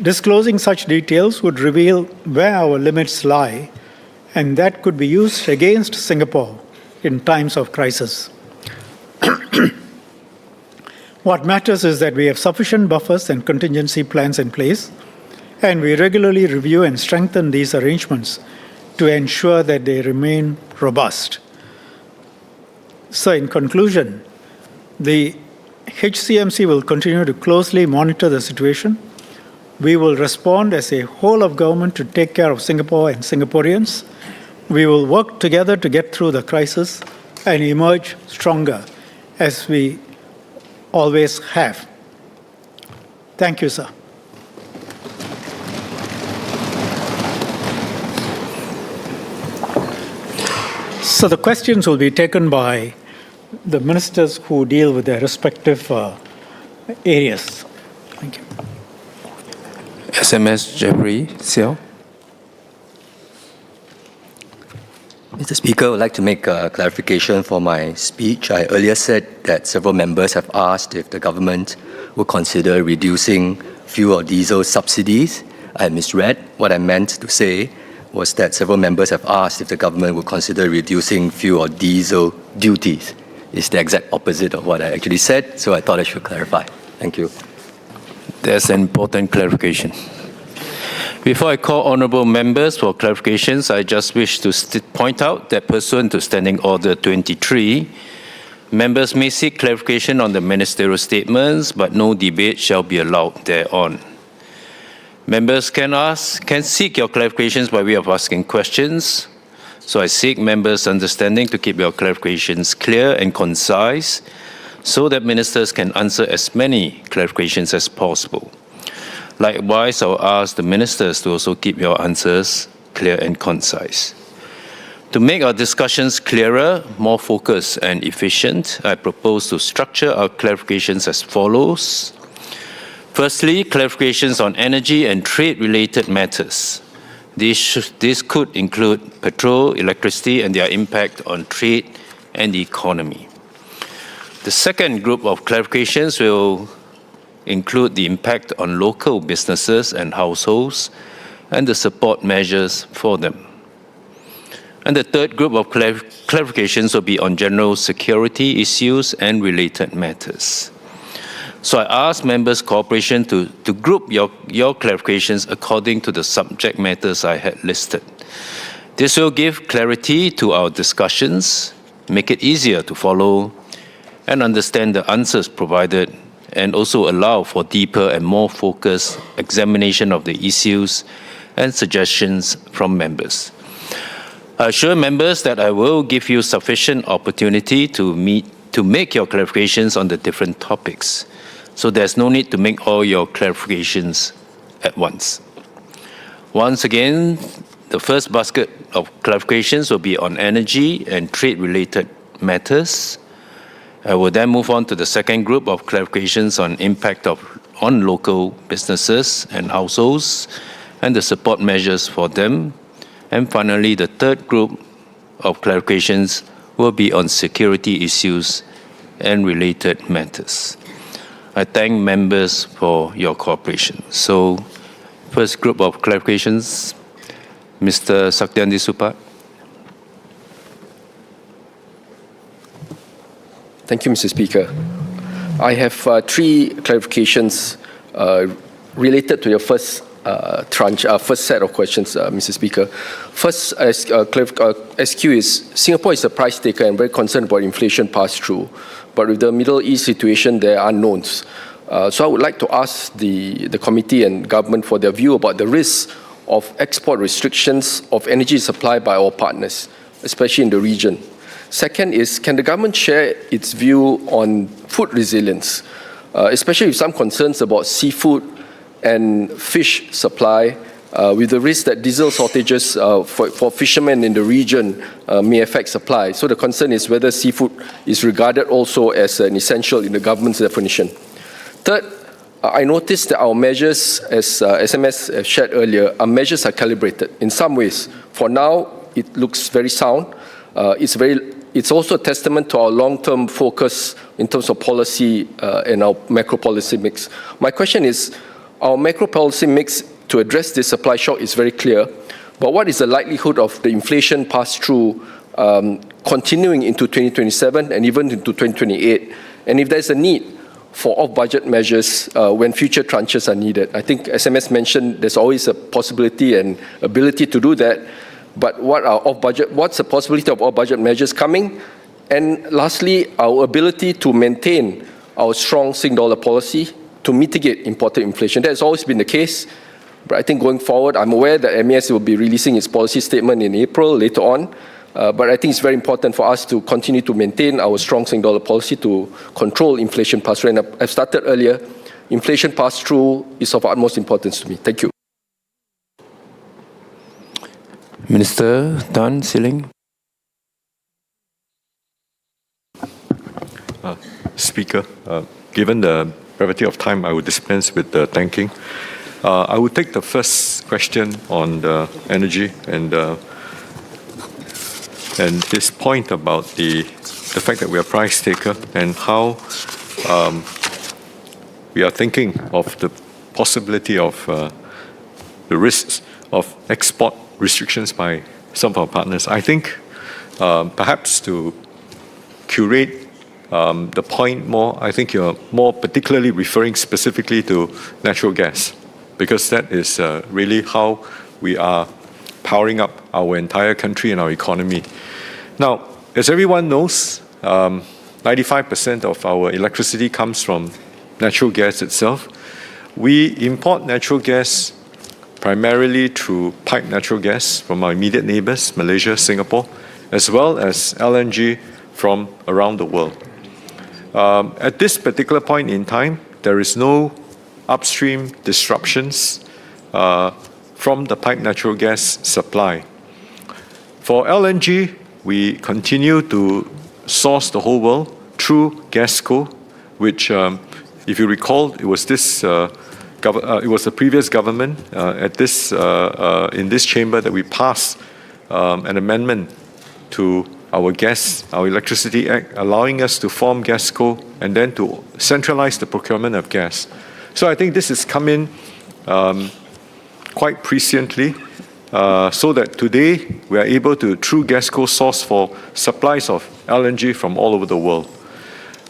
Disclosing such details would reveal where our limits lie, and that could be used against Singapore in times of crisis. What matters is that we have sufficient buffers and contingency plans in place, and we regularly review and strengthen these arrangements to ensure that they remain robust. So, in conclusion, the HCMC will continue to closely monitor the situation. We will respond as a whole of government to take care of Singapore and Singaporeans. We will work together to get through the crisis and emerge stronger, as we always have. Thank you, sir. So the questions will be taken by the ministers who deal with their respective areas. Thank you. SMS Jeffrey Siow. Mr. Speaker, I would like to make a clarification for my speech. I earlier said that several members have asked if the government will consider reducing fuel or diesel subsidies. I misread. What I meant to say was that several members have asked if the government would consider reducing fuel or diesel duties. It's the exact opposite of what I actually said, so I thought I should clarify. Thank you. That's an important clarification. Before I call honourable members for clarifications, I just wish to point out that pursuant to Standing Order 23, members may seek clarification on the ministerial statements, but no debate shall be allowed thereon. Members can seek your clarifications by way of asking questions. So I seek members' understanding to keep your clarifications clear and concise so that ministers can answer as many clarifications as possible. Likewise, I'll ask the ministers to also keep your answers clear and concise. To make our discussions clearer, more focused and efficient, I propose to structure our clarifications as follows. Firstly, clarifications on energy and trade-related matters. This could include petrol, electricity, and their impact on trade and the economy. The second group of clarifications will include the impact on local businesses and households and the support measures for them. And the third group of clarifications will be on general security issues and related matters. So I ask members' cooperation to group your clarifications according to the subject matters I had listed. This will give clarity to our discussions, make it easier to follow and understand the answers provided, and also allow for deeper and more focused examination of the issues and suggestions from members. I assure members that I will give you sufficient opportunity to make your clarifications on the different topics. So there's no need to make all your clarifications at once. Once again, the first basket of clarifications will be on energy and trade-related matters. I will then move on to the second group of clarifications on impact on local businesses and households and the support measures for them. And finally, the third group of clarifications will be on security issues and related matters. I thank members for your cooperation. So, first group of clarifications, Mr. Saktiandi Supat. Thank you, Mr. Speaker. I have three clarifications related to your first first set of questions, Mr. Speaker. First, SQ is Singapore is a price taker and very concerned about inflation pass-through. But with the Middle East situation, there are unknowns. So I would like to ask the committee and government for their view about the risks of export restrictions of energy supply by our partners, especially in the region. Second is, can the government share its view on food resilience, especially with some concerns about seafood and fish supply, with the risk that diesel shortages for fishermen in the region may affect supply. So the concern is whether seafood is regarded also as an essential in the government's definition. Third, I noticed that our measures, as SMS shared earlier, our measures are calibrated. In some ways, for now, it looks very sound. It's also a testament to our long-term focus in terms of policy and our macro policy mix. My question is, our macro policy mix to address this supply shock is very clear, but what is the likelihood of the inflation pass-through continuing into 2027 and even into 2028? And if there's a need for off-budget measures when future tranches are needed. I think SMS mentioned there's always a possibility and ability to do that, but what's the possibility of off-budget measures coming? And lastly, our ability to maintain our strong Sing dollar policy to mitigate imported inflation. That has always been the case, but I think going forward, I'm aware that MAS will be releasing its policy statement in April later on, but I think it's very important for us to continue to maintain our strong Sing dollar policy to control inflation pass-through. And I've started earlier, inflation pass-through is of utmost importance to me. Thank you. Minister Tan See Leng. Speaker, given the brevity of time, I would dispense with the thanking. I would take the first question on the energy and his point about the fact that we are price taker and how we are thinking of the possibility of the risks of export restrictions by some of our partners. I think perhaps to curate the point more, I think you're more particularly referring specifically to natural gas, because that is really how we are powering up our entire country and our economy. Now, as everyone knows, 95% of our electricity comes from natural gas itself. We import natural gas primarily through piped natural gas from our immediate neighbors, Malaysia, Singapore, as well as LNG from around the world. At this particular point in time, there is no upstream disruptions from the piped natural gas supply. For LNG, we continue to source the whole world through GasCo, which, if you recall, it was the previous government in this chamber that we passed an amendment to our Electricity Act, allowing us to form GasCo and then to centralize the procurement of gas. So I think this has come in quite presciently, so that today we are able to, through GasCo, source for supplies of LNG from all over the world.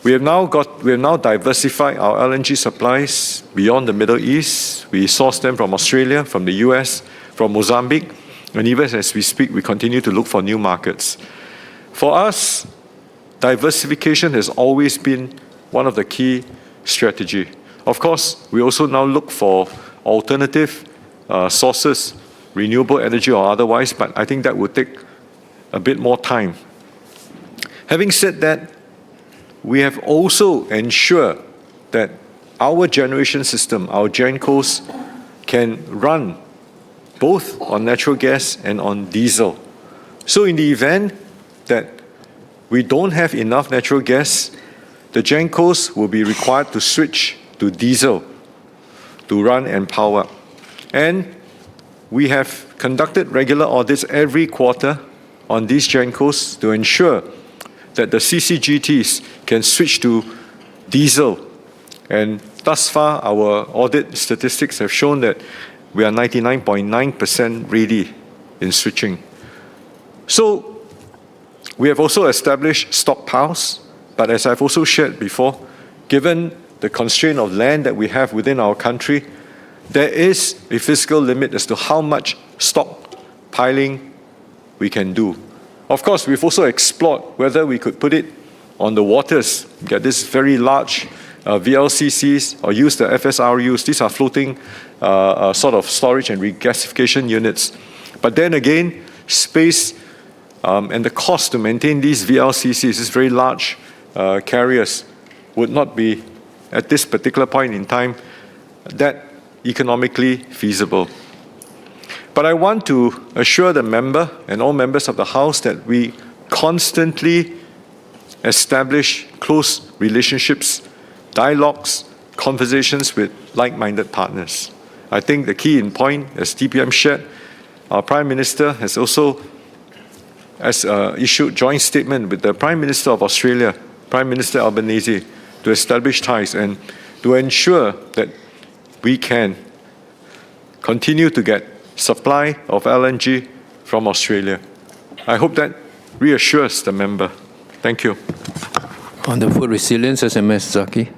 We have now diversified our LNG supplies beyond the Middle East. We source them from Australia, from the US, from Mozambique, and even as we speak, we continue to look for new markets. For us, diversification has always been one of the key strategies. Of course, we also now look for alternative sources, renewable energy or otherwise, but I think that would take a bit more time. Having said that, we have also ensured that our generation system, our GenCos, can run both on natural gas and on diesel. So in the event that we don't have enough natural gas, the GenCos will be required to switch to diesel to run and power. And we have conducted regular audits every quarter on these GenCos to ensure that the CCGTs can switch to diesel. And thus far, our audit statistics have shown that we are 99.9% ready in switching. So we have also established stockpiles, but as I've also shared before, given the constraint of land that we have within our country, there is a physical limit as to how much stockpiling we can do. Of course, we've also explored whether we could put it on the waters, get this very large VLCCs, or use the FSRUs. These are floating sort of storage and regasification units. But then again, space and the cost to maintain these VLCCs, these very large carriers, would not be, at this particular point in time, that economically feasible. But I want to assure the member and all members of the House that we constantly establish close relationships, dialogues, conversations with like-minded partners. I think the key in point, as TPM shared, our Prime Minister has also issued joint statement with the Prime Minister of Australia, Prime Minister Albanese, to establish ties and to ensure that we can continue to get supply of LNG from Australia. I hope that reassures the member. Thank you. On the food resilience, SMS Zaki.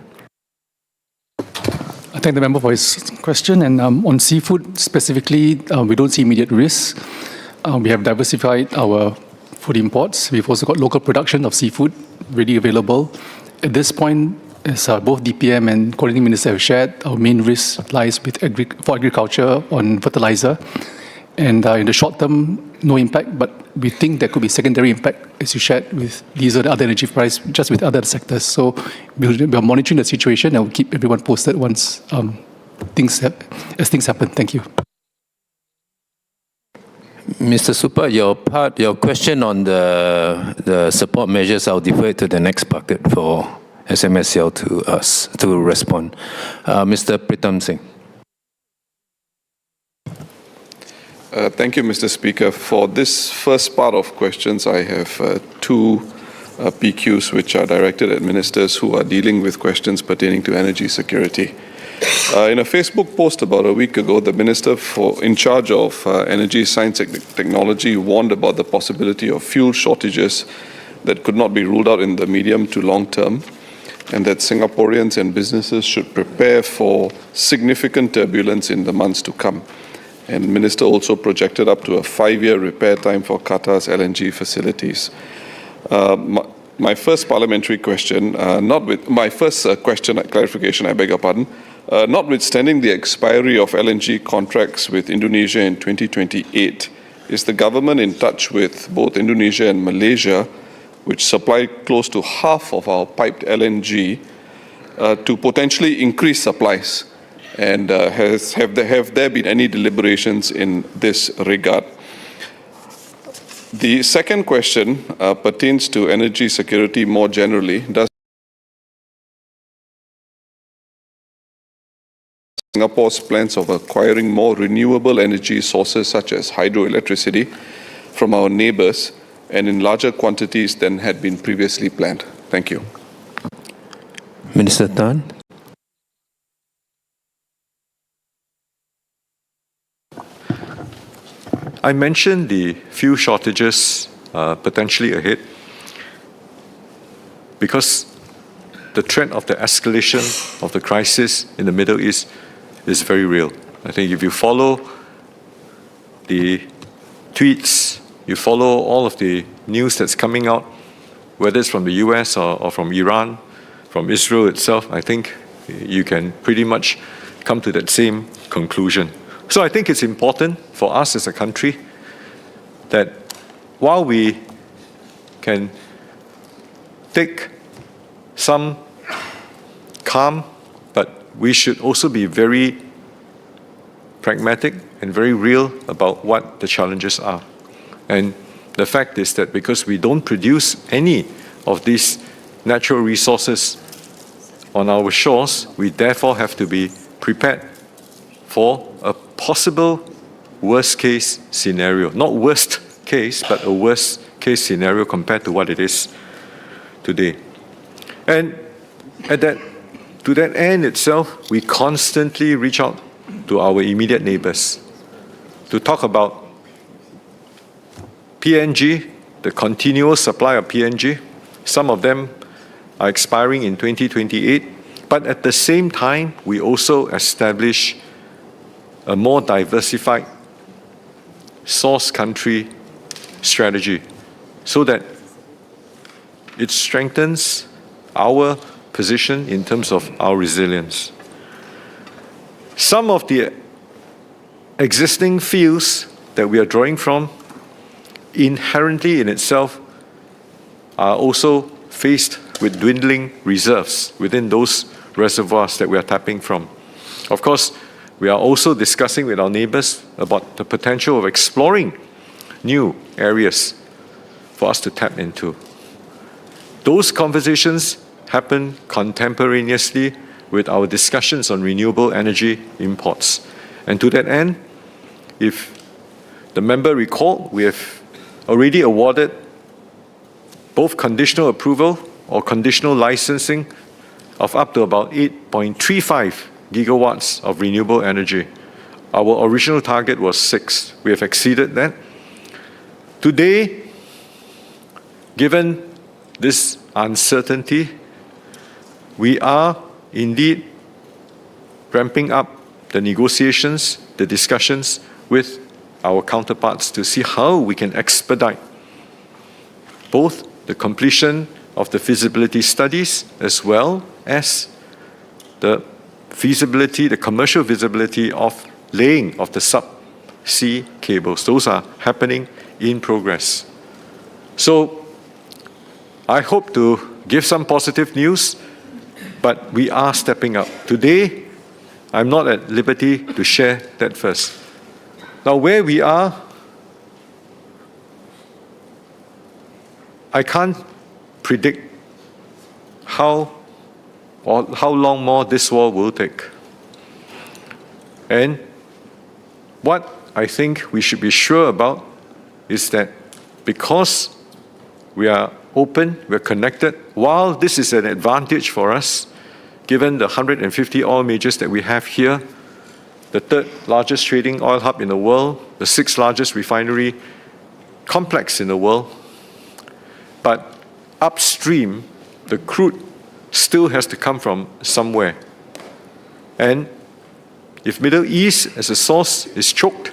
I thank the member for his question. And on seafood specifically, we don't see immediate risks. We have diversified our food imports. We've also got local production of seafood ready available. At this point, as both DPM and Coordinating Minister have shared, our main risk lies with for agriculture on fertilizer. And in the short term, no impact, but we think there could be secondary impact, as you shared, with diesel and other energy price, just with other sectors. So we're monitoring the situation and we'll keep everyone posted once things happen. Thank you. Mr. Super, your question on the support measures, I'll defer it to the next bucket for SMS Siow to respond. Mr. Pritam Singh. Thank you, Mr. Speaker. For this first part of questions, I have two PQs which are directed at ministers who are dealing with questions pertaining to energy security. In a Facebook post about a week ago, the minister in charge of energy, science and technology warned about the possibility of fuel shortages that could not be ruled out in the medium to long term, and that Singaporeans and businesses should prepare for significant turbulence in the months to come. And the minister also projected up to a 5-year repair time for Qatar's LNG facilities. My first parliamentary question, clarification, I beg your pardon, notwithstanding the expiry of LNG contracts with Indonesia in 2028, is the government in touch with both Indonesia and Malaysia, which supply close to half of our piped LNG, to potentially increase supplies? And have there been any deliberations in this regard? The second question pertains to energy security more generally. Does Singapore's plans of acquiring more renewable energy sources such as hydroelectricity from our neighbours and in larger quantities than had been previously planned? Thank you. Minister Tan. I mentioned the fuel shortages potentially ahead because the trend of the escalation of the crisis in the Middle East is very real. I think if you follow the tweets, you follow all of the news that's coming out, whether it's from the US or from Iran, from Israel itself, I think you can pretty much come to that same conclusion. So I think it's important for us as a country that while we can take some calm, but we should also be very pragmatic and very real about what the challenges are. And the fact is that because we don't produce any of these natural resources on our shores, we therefore have to be prepared for a possible worst case scenario. Not worst case, but a worst case scenario compared to what it is today. And to that end itself, we constantly reach out to our immediate neighbors to talk about PNG, the continuous supply of PNG. Some of them are expiring in 2028, but at the same time, we also establish a more diversified source country strategy so that it strengthens our position in terms of our resilience. Some of the existing fields that we are drawing from inherently in itself are also faced with dwindling reserves within those reservoirs that we are tapping from. Of course, we are also discussing with our neighbors about the potential of exploring new areas for us to tap into. Those conversations happen contemporaneously with our discussions on renewable energy imports. And to that end, if the member recall, we have already awarded both conditional approval or conditional licensing of up to about 8.35 gigawatts of renewable energy. Our original target was 6. We have exceeded that. Today, given this uncertainty, we are indeed ramping up the negotiations, the discussions with our counterparts to see how we can expedite both the completion of the feasibility studies as well as the feasibility, the commercial feasibility of laying of the sub-sea cables. Those are happening in progress. So I hope to give some positive news, but we are stepping up. Today, I'm not at liberty to share that first. Now, where we are, I can't predict how long more this war will take. And what I think we should be sure about is that because we are open, we're connected. While this is an advantage for us, given the 150 oil majors that we have here, the third largest trading oil hub in the world, the sixth largest refinery complex in the world, but upstream, the crude still has to come from somewhere. And if Middle East as a source is choked,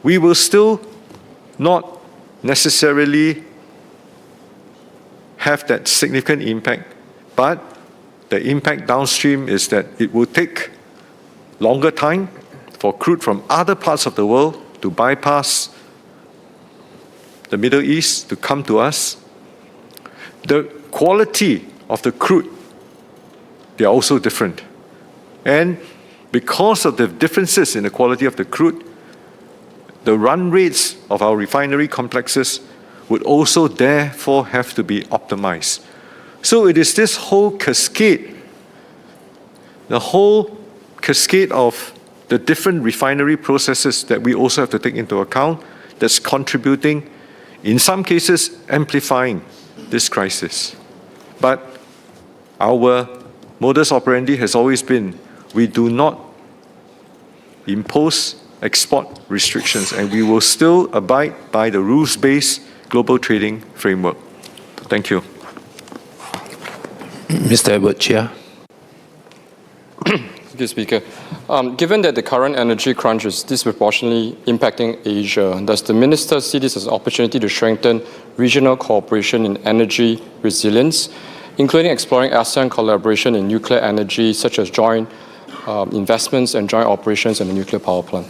we will still not necessarily have that significant impact, but the impact downstream is that it will take longer time for crude from other parts of the world to bypass the Middle East to come to us. The quality of the crude, they are also different. And because of the differences in the quality of the crude, the run rates of our refinery complexes would also therefore have to be optimized. So it is this whole cascade, the whole cascade of the different refinery processes that we also have to take into account that's contributing, in some cases, amplifying this crisis. But our modus operandi has always been, we do not impose export restrictions, and we will still abide by the rules-based global trading framework. Thank you. Mr. Edward Chia. Thank you, Speaker. Given that the current energy crunch is disproportionately impacting Asia, does the Minister see this as an opportunity to strengthen regional cooperation in energy resilience, including exploring ASEAN collaboration in nuclear energy, such as joint investments and joint operations in the nuclear power plant?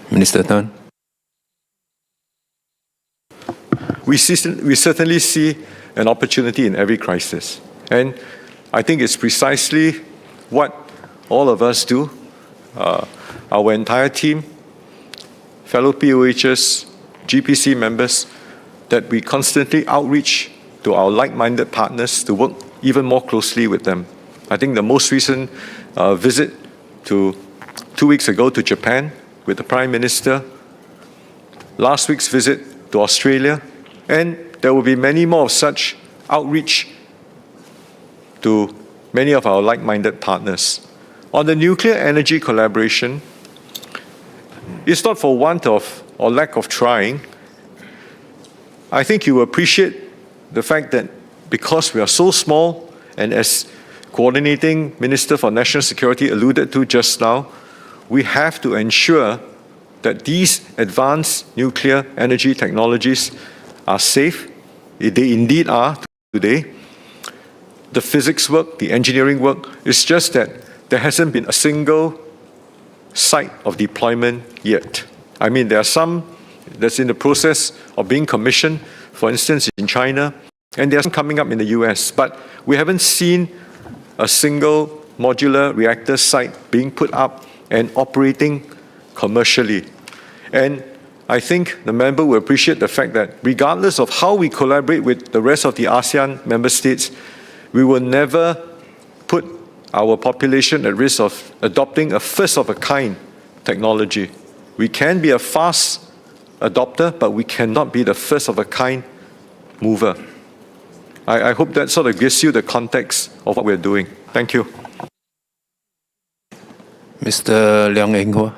Minister Tan. We certainly see an opportunity in every crisis. And I think it's precisely what all of us do, our entire team, fellow POHs, GPC members, that we constantly outreach to our like-minded partners to work even more closely with them. I think the most recent visit 2 weeks ago to Japan with the Prime Minister, last week's visit to Australia, and there will be many more of such outreach to many of our like-minded partners. On the nuclear energy collaboration, it's not for want of or lack of trying. I think you appreciate the fact that because we are so small, and as Coordinating Minister for National Security alluded to just now, we have to ensure that these advanced nuclear energy technologies are safe. They indeed are today. The physics work, the engineering work, it's just that there hasn't been a single site of deployment yet. I mean, there are some that's in the process of being commissioned, for instance, in China, and there's some coming up in the US, but we haven't seen a single modular reactor site being put up and operating commercially. And I think the member will appreciate the fact that regardless of how we collaborate with the rest of the ASEAN member states, we will never put our population at risk of adopting a first-of-a-kind technology. We can be a fast adopter, but we cannot be the first-of-a-kind mover. I hope that sort of gives you the context of what we're doing. Thank you. Mr. Leong Eng Hwa.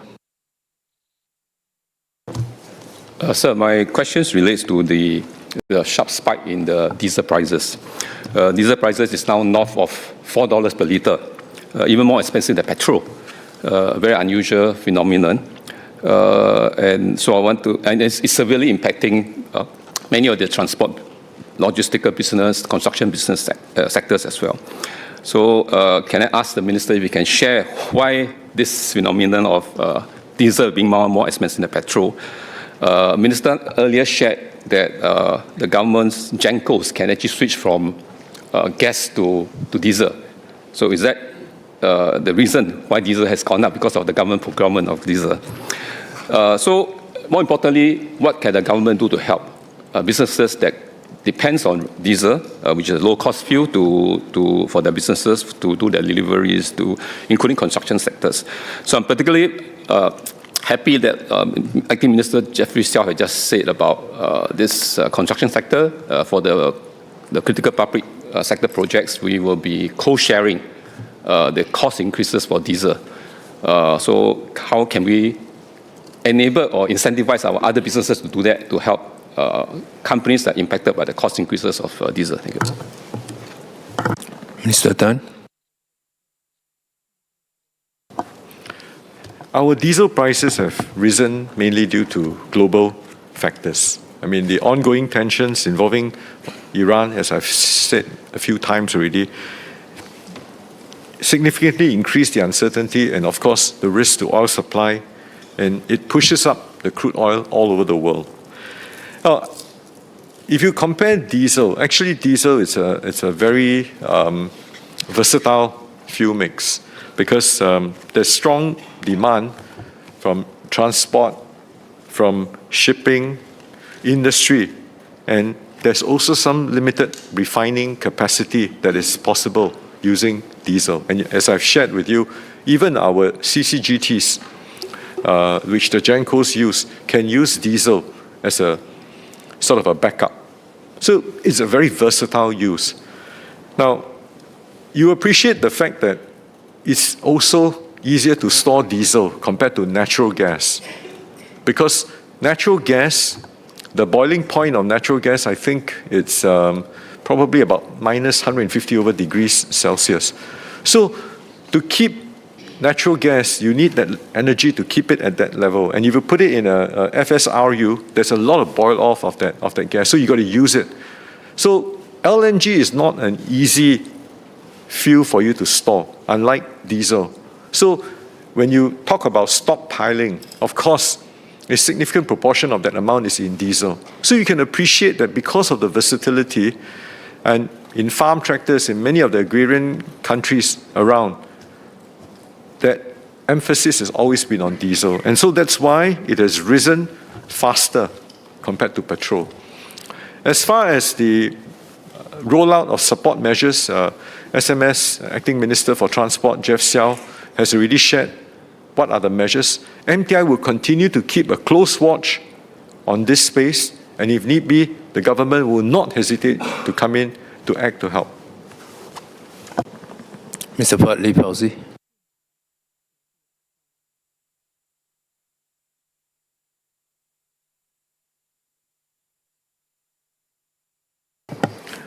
Sir, my question relates to the sharp spike in the diesel prices. Diesel prices is now north of $4 per litre, even more expensive than petrol. A very unusual phenomenon. And so I want to, and it's severely impacting many of the transport, logistical business, construction business sectors as well. So can I ask the Minister if he can share why this phenomenon of diesel being more and more expensive than petrol? Minister earlier shared that the government's gencos can actually switch from gas to diesel. So is that the reason why diesel has gone up, because of the government procurement of diesel? So more importantly, what can the government do to help businesses that depends on diesel, which is a low-cost fuel for their businesses to do their deliveries, including construction sectors? So I'm particularly happy that Acting Minister Jeffrey Siow had just said about this construction sector for the critical public sector projects. We will be co-sharing the cost increases for diesel. So how can we enable or incentivize our other businesses to do that to help companies that are impacted by the cost increases of diesel? Thank you. Minister Tan. Our diesel prices have risen mainly due to global factors. I mean, the ongoing tensions involving Iran, as I've said a few times already, significantly increase the uncertainty and, of course, the risk to oil supply, and it pushes up the crude oil all over the world. Now, if you compare diesel, actually diesel is a very versatile fuel mix because there's strong demand from transport, from shipping, industry, and there's also some limited refining capacity that is possible using diesel. And as I've shared with you, even our CCGTs, which the Gencos use, can use diesel as a sort of a backup. So it's a very versatile use. Now, you appreciate the fact that it's also easier to store diesel compared to natural gas. Because natural gas, the boiling point of natural gas, I think it's probably about minus 150 over degrees Celsius. So to keep natural gas, you need that energy to keep it at that level. And if you put it in a FSRU, there's a lot of boil off of that gas, so you got to use it. So LNG is not an easy fuel for you to store, unlike diesel. So when you talk about stockpiling, of course, a significant proportion of that amount is in diesel. So you can appreciate that because of the versatility, and in farm tractors in many of the agrarian countries around, that emphasis has always been on diesel. And so that's why it has risen faster compared to petrol. As far as the rollout of support measures, SMS, Acting Minister for Transport, Jeff Siow, has already shared what are the measures. MTI will continue to keep a close watch on this space, and if need be, the government will not hesitate to come in to act to help. Mr. Pham Lee Pauzi.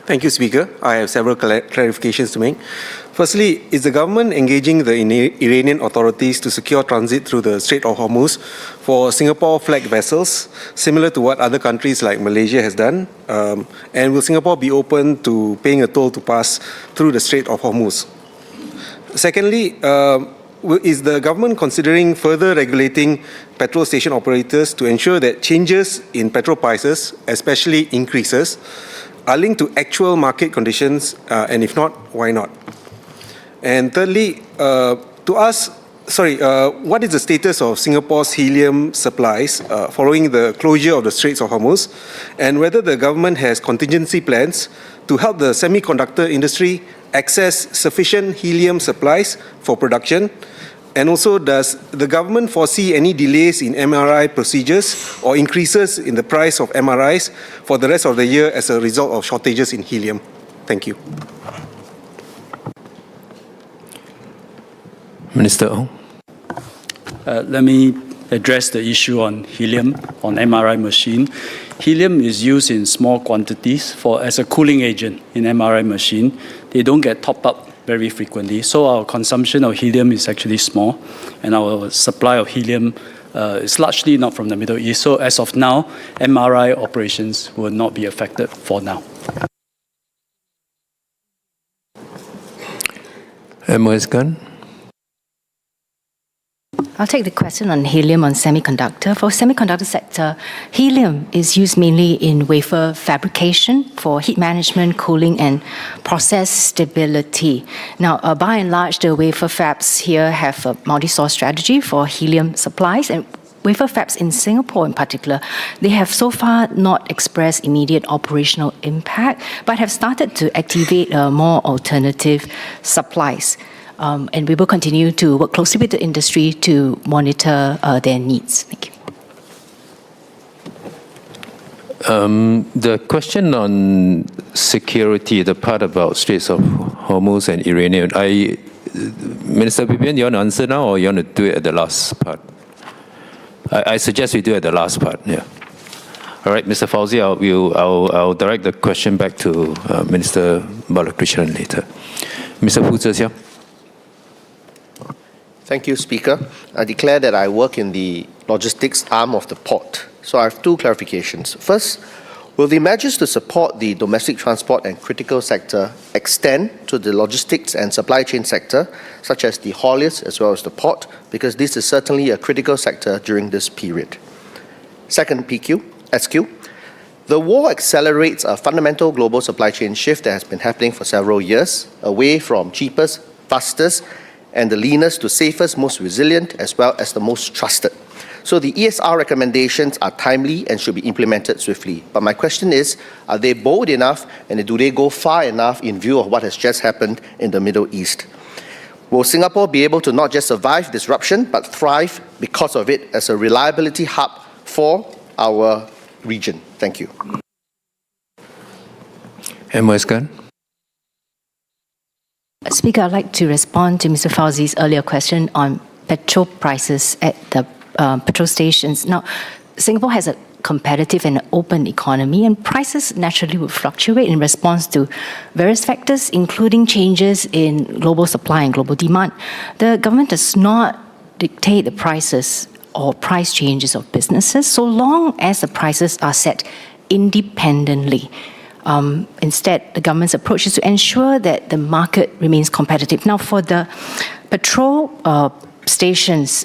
Thank you, Speaker. I have several clarifications to make. Firstly, is the government engaging the Iranian authorities to secure transit through the Strait of Hormuz for Singapore-flagged vessels, similar to what other countries like Malaysia has done? And will Singapore be open to paying a toll to pass through the Strait of Hormuz? Secondly, is the government considering further regulating petrol station operators to ensure that changes in petrol prices, especially increases, are linked to actual market conditions, and if not, why not? And thirdly, what is the status of Singapore's helium supplies following the closure of the Straits of Hormuz, and whether the government has contingency plans to help the semiconductor industry access sufficient helium supplies for production? And also, does the government foresee any delays in MRI procedures or increases in the price of MRIs for the rest of the year as a result of shortages in helium? Thank you. Minister Ong. Let me address the issue on helium, on MRI machine. Helium is used in small quantities as a cooling agent in MRI machine. They don't get topped up very frequently. So our consumption of helium is actually small, and our supply of helium is largely not from the Middle East. So as of now, MRI operations will not be affected for now. M.O.S. Gunn. I'll take the question on helium on semiconductor. For semiconductor sector, helium is used mainly in wafer fabrication for heat management, cooling, and process stability. Now, by and large, the wafer fabs here have a multi-source strategy for helium supplies, and wafer fabs in Singapore in particular, they have so far not expressed immediate operational impact, but have started to activate more alternative supplies. And we will continue to work closely with the industry to monitor their needs. Thank you. The question on security, the part about Straits of Hormuz and Iranian, Minister Vivian, you want to answer now or you want to do it at the last part? I suggest we do it at the last part, yeah. All right, Mr. Fauzi, I'll direct the question back to Minister Balakrishnan later. Mr. Fu Zhexiang. Thank you, Speaker. I declare that I work in the logistics arm of the port. So I have two clarifications. First, will the measures to support the domestic transport and critical sector extend to the logistics and supply chain sector, such as the hauliers as well as the port, because this is certainly a critical sector during this period? Second, SQ. The war accelerates a fundamental global supply chain shift that has been happening for several years, away from cheapest, fastest, and the leanest to safest, most resilient, as well as the most trusted. So the ESR recommendations are timely and should be implemented swiftly. But my question is, are they bold enough and do they go far enough in view of what has just happened in the Middle East? Will Singapore be able to not just survive disruption, but thrive because of it as a reliability hub for our region? Thank you. M.Y. Skan. Speaker, I'd like to respond to Mr. Fauzi's earlier question on petrol prices at the petrol stations. Now, Singapore has a competitive and open economy, and prices naturally will fluctuate in response to various factors, including changes in global supply and global demand. The government does not dictate the prices or price changes of businesses so long as the prices are set independently. Instead, the government's approach is to ensure that the market remains competitive. Now, for the petrol stations,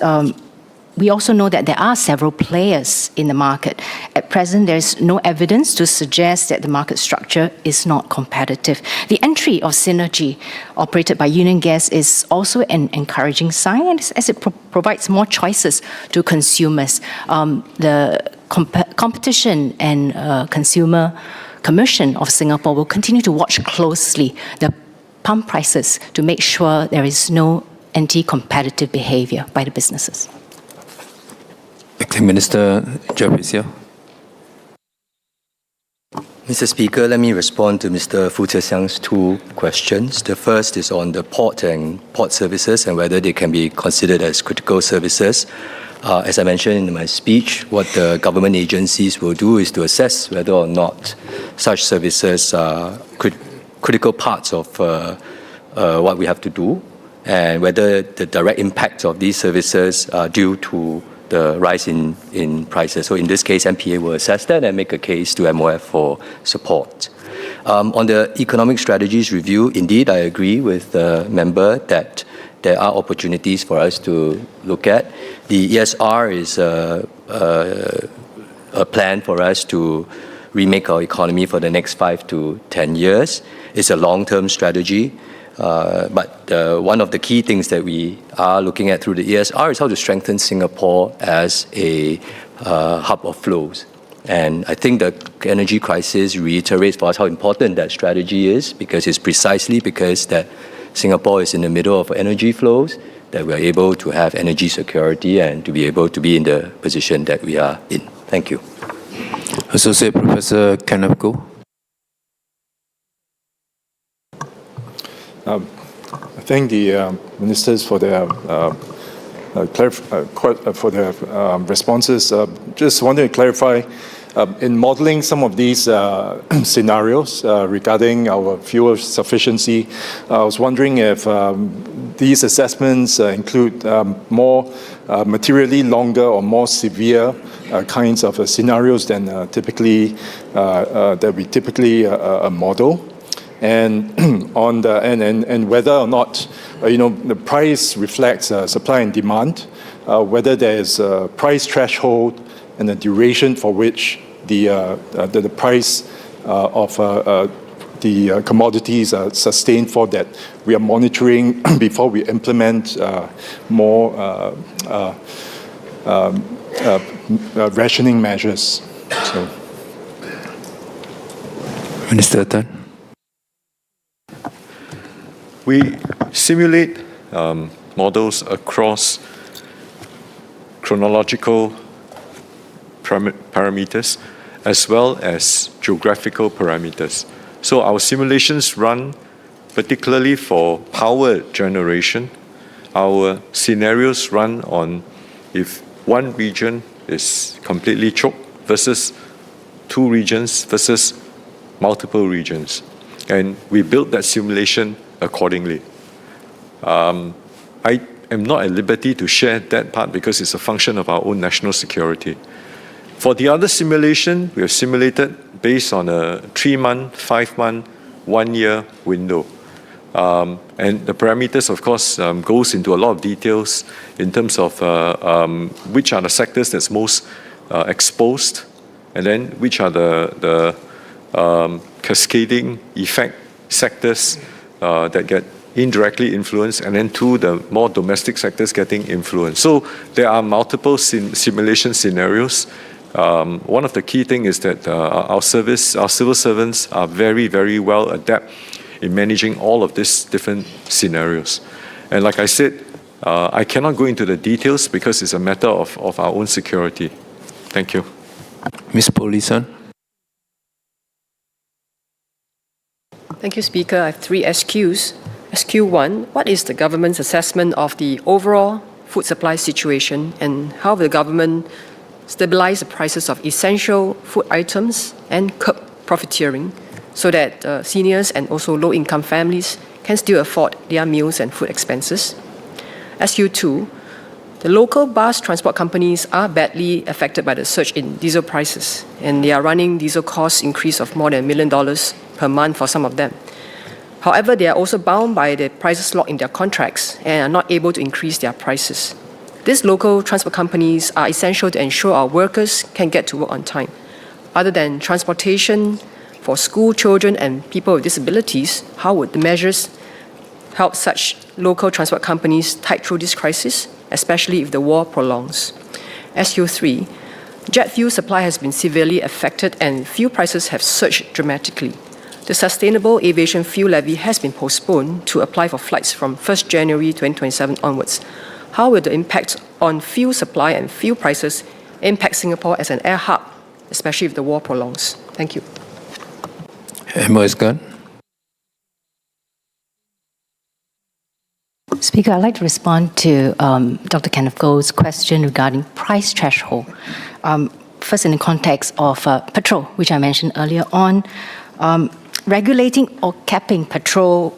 we also know that there are several players in the market. At present, there's no evidence to suggest that the market structure is not competitive. The entry of Synergy, operated by Union Gas, is also an encouraging sign as it provides more choices to consumers. The Competition and Consumer Commission of Singapore will continue to watch closely the pump prices to make sure there is no anti-competitive behavior by the businesses. Acting Minister Jeffrey Siow. Mr. Speaker, let me respond to Mr. Fu Zhexiang's two questions. The first is on the port and port services and whether they can be considered as critical services. As I mentioned in my speech, what the government agencies will do is to assess whether or not such services are critical parts of what we have to do, and whether the direct impact of these services are due to the rise in prices. So in this case, MPA will assess that and make a case to MOF for support. On the economic strategies review, indeed, I agree with the member that there are opportunities for us to look at. The ESR is a plan for us to remake our economy for the next 5 to 10 years. It's a long-term strategy. But one of the key things that we are looking at through the ESR is how to strengthen Singapore as a hub of flows. And I think the energy crisis reiterates for us how important that strategy is, because it's precisely because that Singapore is in the middle of energy flows that we are able to have energy security and to be able to be in the position that we are in. Thank you. Associate Professor Kenneth Goh. I thank the ministers for their responses. Just wanted to clarify, in modeling some of these scenarios regarding our fuel sufficiency, I was wondering if these assessments include more materially longer or more severe kinds of scenarios than that we typically model. And on the and whether or not the price reflects supply and demand, whether there is a price threshold and the duration for which the price of the commodities are sustained for, that we are monitoring before we implement more rationing measures. So. Minister Tan. We simulate models across chronological parameters as well as geographical parameters. So our simulations run particularly for power generation. Our scenarios run on if one region is completely choked versus two regions versus multiple regions. And we built that simulation accordingly. I am not at liberty to share that part because it's a function of our own national security. For the other simulation, we have simulated based on a 3-month, 5-month, 1-year window. And the parameters, of course, goes into a lot of details in terms of which are the sectors that's most exposed, and then which are the cascading effect sectors that get indirectly influenced, and then the more domestic sectors getting influenced. So there are multiple simulation scenarios. One of the key things is that our civil servants are very, very well adept in managing all of these different scenarios. And like I said, I cannot go into the details because it's a matter of our own security. Thank you. Ms. Polisan. Thank you, Speaker. I have 3 SQs. SQ1, what is the government's assessment of the overall food supply situation, and how will the government stabilize the prices of essential food items and curb profiteering so that seniors and also low-income families can still afford their meals and food expenses? SQ2, the local bus transport companies are badly affected by the surge in diesel prices, and they are running diesel cost increase of more than $1 million per month for some of them. However, they are also bound by the prices locked in their contracts and are not able to increase their prices. These local transport companies are essential to ensure our workers can get to work on time. Other than transportation for school children and people with disabilities, how would the measures help such local transport companies tide through this crisis, especially if the war prolongs? SQ3, jet fuel supply has been severely affected and fuel prices have surged dramatically. The Sustainable Aviation Fuel Levy has been postponed to apply for flights from 1st January 2027 onwards. How will the impact on fuel supply and fuel prices impact Singapore as an air hub, especially if the war prolongs? Thank you. MOS Gun. Speaker, I'd like to respond to Dr. Kenneth Goh's question regarding price threshold. First, in the context of petrol, which I mentioned earlier on, regulating or capping petrol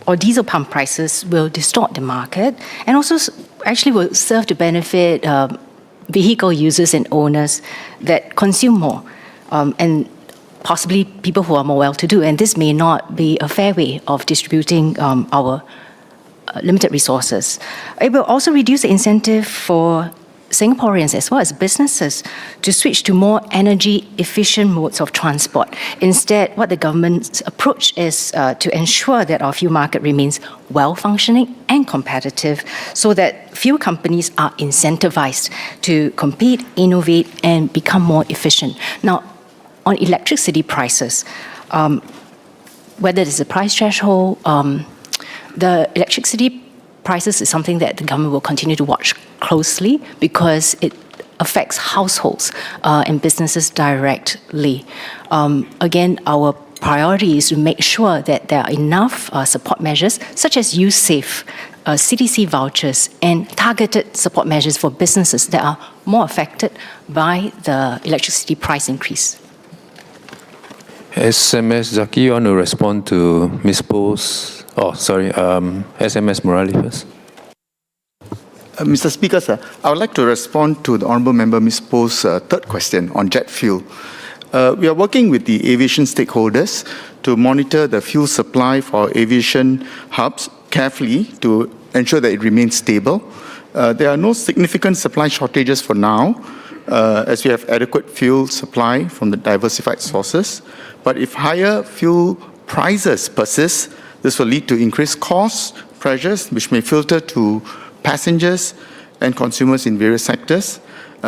or diesel pump prices will distort the market and also actually will serve to benefit vehicle users and owners that consume more and possibly people who are more well-to-do. And this may not be a fair way of distributing our limited resources. It will also reduce the incentive for Singaporeans as well as businesses to switch to more energy-efficient modes of transport. Instead, what the government's approach is to ensure that our fuel market remains well-functioning and competitive so that fuel companies are incentivized to compete, innovate, and become more efficient. Now, on electricity prices, whether there's a price threshold, the electricity prices is something that the government will continue to watch closely because it affects households and businesses directly. Again, our priority is to make sure that there are enough support measures, such as Use Safe, CDC vouchers, and targeted support measures for businesses that are more affected by the electricity price increase. SMS Zaki, you want to respond to Ms. Po's? SMS Murali first. Mr. Speaker, sir, I would like to respond to the Honourable Member Ms. Po's third question on jet fuel. We are working with the aviation stakeholders to monitor the fuel supply for aviation hubs carefully to ensure that it remains stable. There are no significant supply shortages for now, as we have adequate fuel supply from the diversified sources. But if higher fuel prices persist, this will lead to increased cost pressures, which may filter to passengers and consumers in various sectors.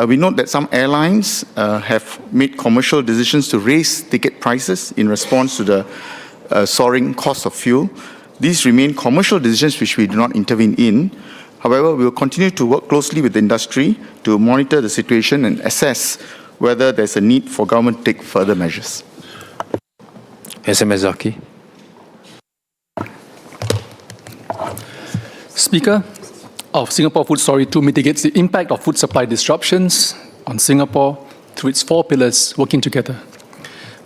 We note that some airlines have made commercial decisions to raise ticket prices in response to the soaring cost of fuel. These remain commercial decisions which we do not intervene in. However, we will continue to work closely with the industry to monitor the situation and assess whether there's a need for government to take further measures. SMS Zaki. Speaker, our Singapore Food Story 2 mitigates the impact of food supply disruptions on Singapore through its 4 pillars working together,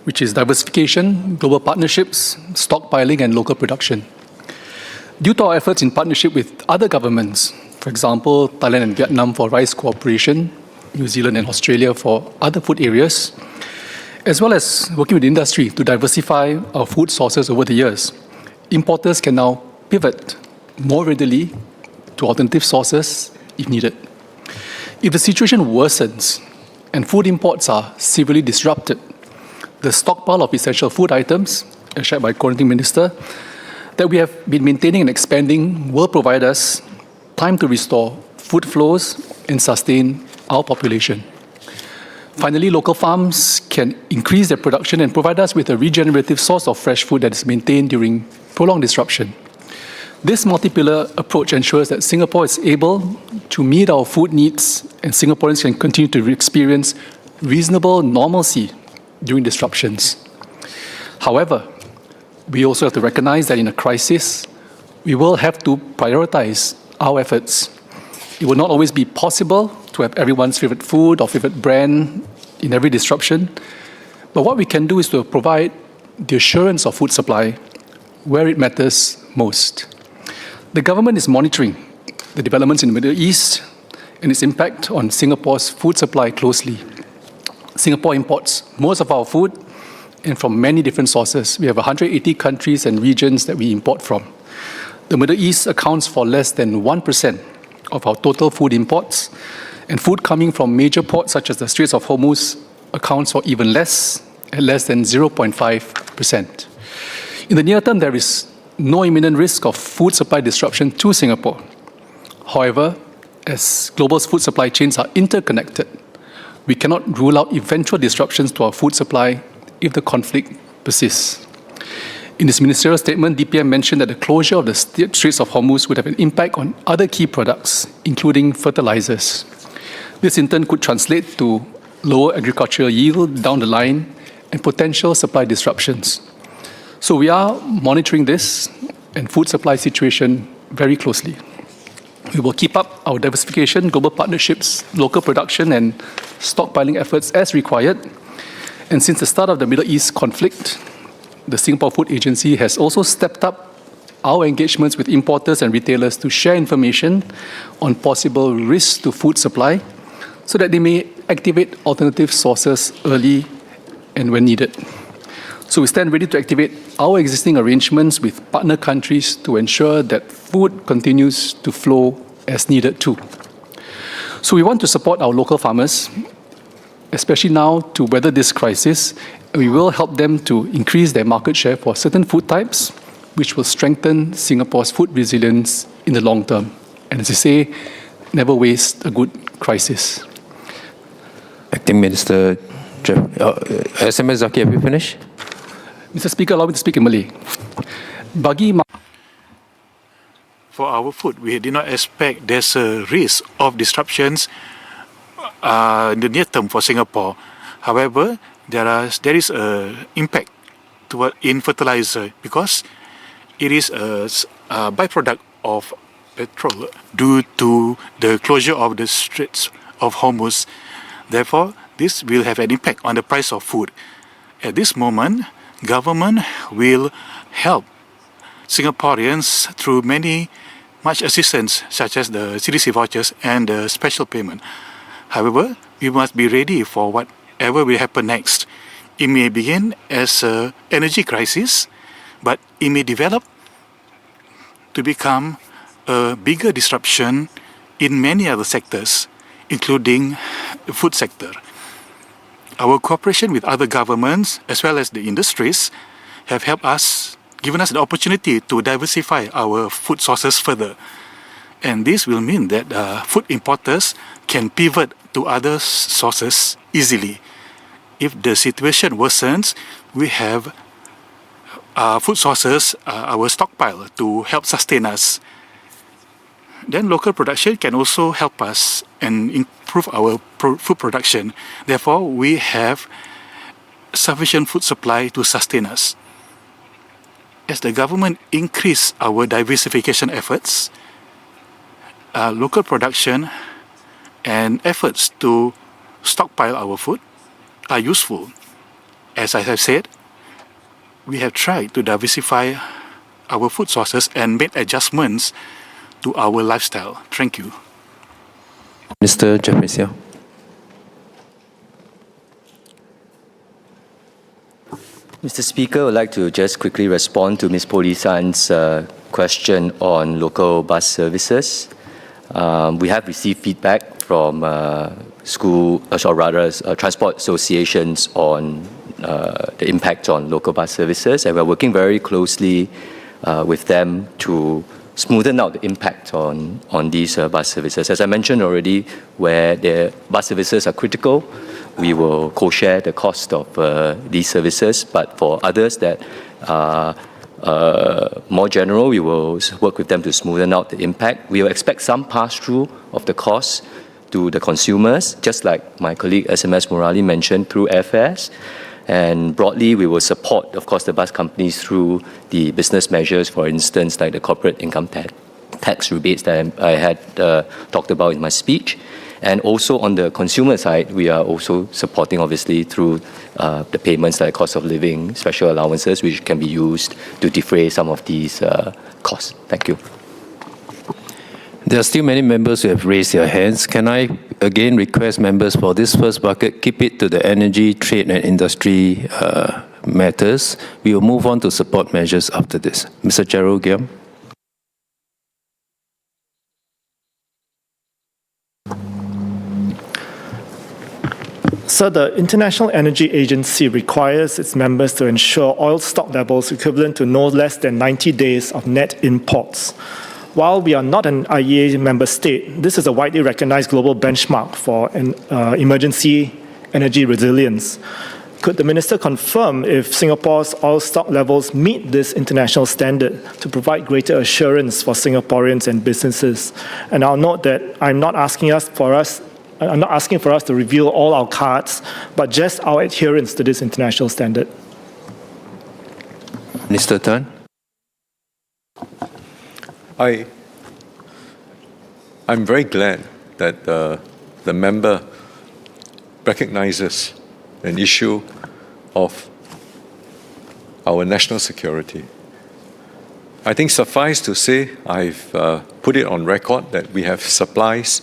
which is diversification, global partnerships, stockpiling, and local production. Due to our efforts in partnership with other governments, for example, Thailand and Vietnam for rice cooperation, New Zealand and Australia for other food areas, as well as working with the industry to diversify our food sources over the years, importers can now pivot more readily to alternative sources if needed. If the situation worsens and food imports are severely disrupted, the stockpile of essential food items, as shared by Coordinating Minister, that we have been maintaining and expanding will provide us time to restore food flows and sustain our population. Finally, local farms can increase their production and provide us with a regenerative source of fresh food that is maintained during prolonged disruption. This multi-pillar approach ensures that Singapore is able to meet our food needs and Singaporeans can continue to experience reasonable normalcy during disruptions. However, we also have to recognize that in a crisis, we will have to prioritize our efforts. It will not always be possible to have everyone's favorite food or favorite brand in every disruption, but what we can do is to provide the assurance of food supply where it matters most. The government is monitoring the developments in the Middle East and its impact on Singapore's food supply closely. Singapore imports most of our food and from many different sources. We have 180 countries and regions that we import from. The Middle East accounts for less than 1% of our total food imports, and food coming from major ports such as the Straits of Hormuz accounts for even less, at less than 0.5%. In the near term, there is no imminent risk of food supply disruption to Singapore. However, as global food supply chains are interconnected, we cannot rule out eventual disruptions to our food supply if the conflict persists. In his ministerial statement, DPM mentioned that the closure of the Straits of Hormuz would have an impact on other key products, including fertilizers. This in turn could translate to lower agricultural yield down the line and potential supply disruptions. So we are monitoring this and food supply situation very closely. We will keep up our diversification, global partnerships, local production, and stockpiling efforts as required. And since the start of the Middle East conflict, the Singapore Food Agency has also stepped up our engagements with importers and retailers to share information on possible risks to food supply so that they may activate alternative sources early and when needed. So we stand ready to activate our existing arrangements with partner countries to ensure that food continues to flow as needed too. So we want to support our local farmers, especially now to weather this crisis. We will help them to increase their market share for certain food types, which will strengthen Singapore's food resilience in the long term. And as I say, never waste a good crisis. Acting Minister Jeff, SMS Zaki, have you finished? Mr. Speaker, allow me to speak in Malay. For our food, we did not expect there's a risk of disruptions in the near term for Singapore. However, there is a impact in fertilizer because it is a byproduct of petrol due to the closure of the Straits of Hormuz. Therefore, this will have an impact on the price of food. At this moment, government will help Singaporeans through much assistance such as the CDC vouchers and the special payment. However, we must be ready for whatever will happen next. It may begin as an energy crisis, but it may develop to become a bigger disruption in many other sectors, including the food sector. Our cooperation with other governments as well as the industries have given us the opportunity to diversify our food sources further. And this will mean that food importers can pivot to other sources easily. If the situation worsens, we have food sources, our stockpile, to help sustain us. Then local production can also help us and improve our food production. Therefore, we have sufficient food supply to sustain us. As the government increase our diversification efforts, local production and efforts to stockpile our food are useful. As I have said, we have tried to diversify our food sources and made adjustments to our lifestyle. Thank you. Minister Jeffrey Siow. Mr. Speaker, I would like to just quickly respond to Ms. Polisan's question on local bus services. We have received feedback from transport associations on the impact on local bus services, and we're working very closely with them to smoothen out the impact on these bus services. As I mentioned already, where the bus services are critical, we will co-share the cost of these services, but for others that are more general, we will work with them to smoothen out the impact. We will expect some pass-through of the costs to the consumers, just like my colleague SMS Murali mentioned, through airfares. And broadly, we will support, of course, the bus companies through the business measures, for instance, like the corporate income tax rebates that I had talked about in my speech. And also on the consumer side, we are also supporting, obviously, through the payments like cost of living, special allowances, which can be used to defray some of these costs. Thank you. There are still many members who have raised their hands. Can I again request members for this first bucket, keep it to the energy, trade and industry matters. We will move on to support measures after this. Mr. Gerald Giam. Sir, the International Energy Agency requires its members to ensure oil stock levels equivalent to no less than 90 days of net imports. While we are not an IEA member state, this is a widely recognized global benchmark for emergency energy resilience. Could the Minister confirm if Singapore's oil stock levels meet this international standard to provide greater assurance for Singaporeans and businesses? And I'll note that I'm not asking for us to reveal all our cards, but just our adherence to this international standard. Minister Tan. I'm very glad that the member recognizes an issue of our national security. I think suffice to say, I've put it on record that we have supplies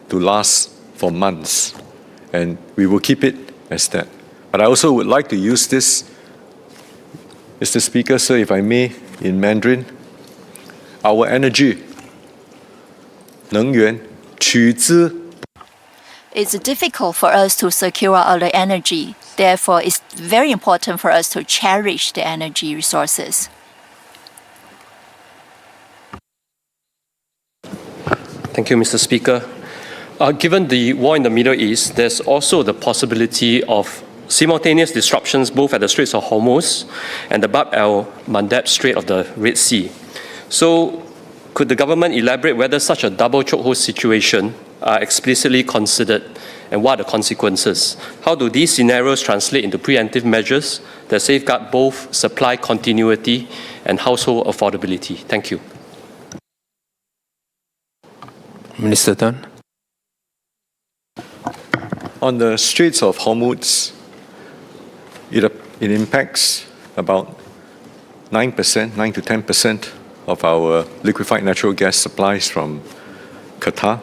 to last for months, and we will keep it as that. But I also would like to use this, Mr. Speaker, sir, if I may, in Mandarin. Our energy, 能源取之. It's difficult for us to secure our energy. Therefore, it's very important for us to cherish the energy resources. Thank you, Mr. Speaker. Given the war in the Middle East, there's also the possibility of simultaneous disruptions both at the Straits of Hormuz and the Bab el-Mandeb Strait of the Red Sea. So, could the government elaborate whether such a double chokehold situation are explicitly considered and what are the consequences? How do these scenarios translate into preemptive measures that safeguard both supply continuity and household affordability? Thank you. Minister Tan. On the Straits of Hormuz, it impacts about 9% to 10% of our liquefied natural gas supplies from Qatar.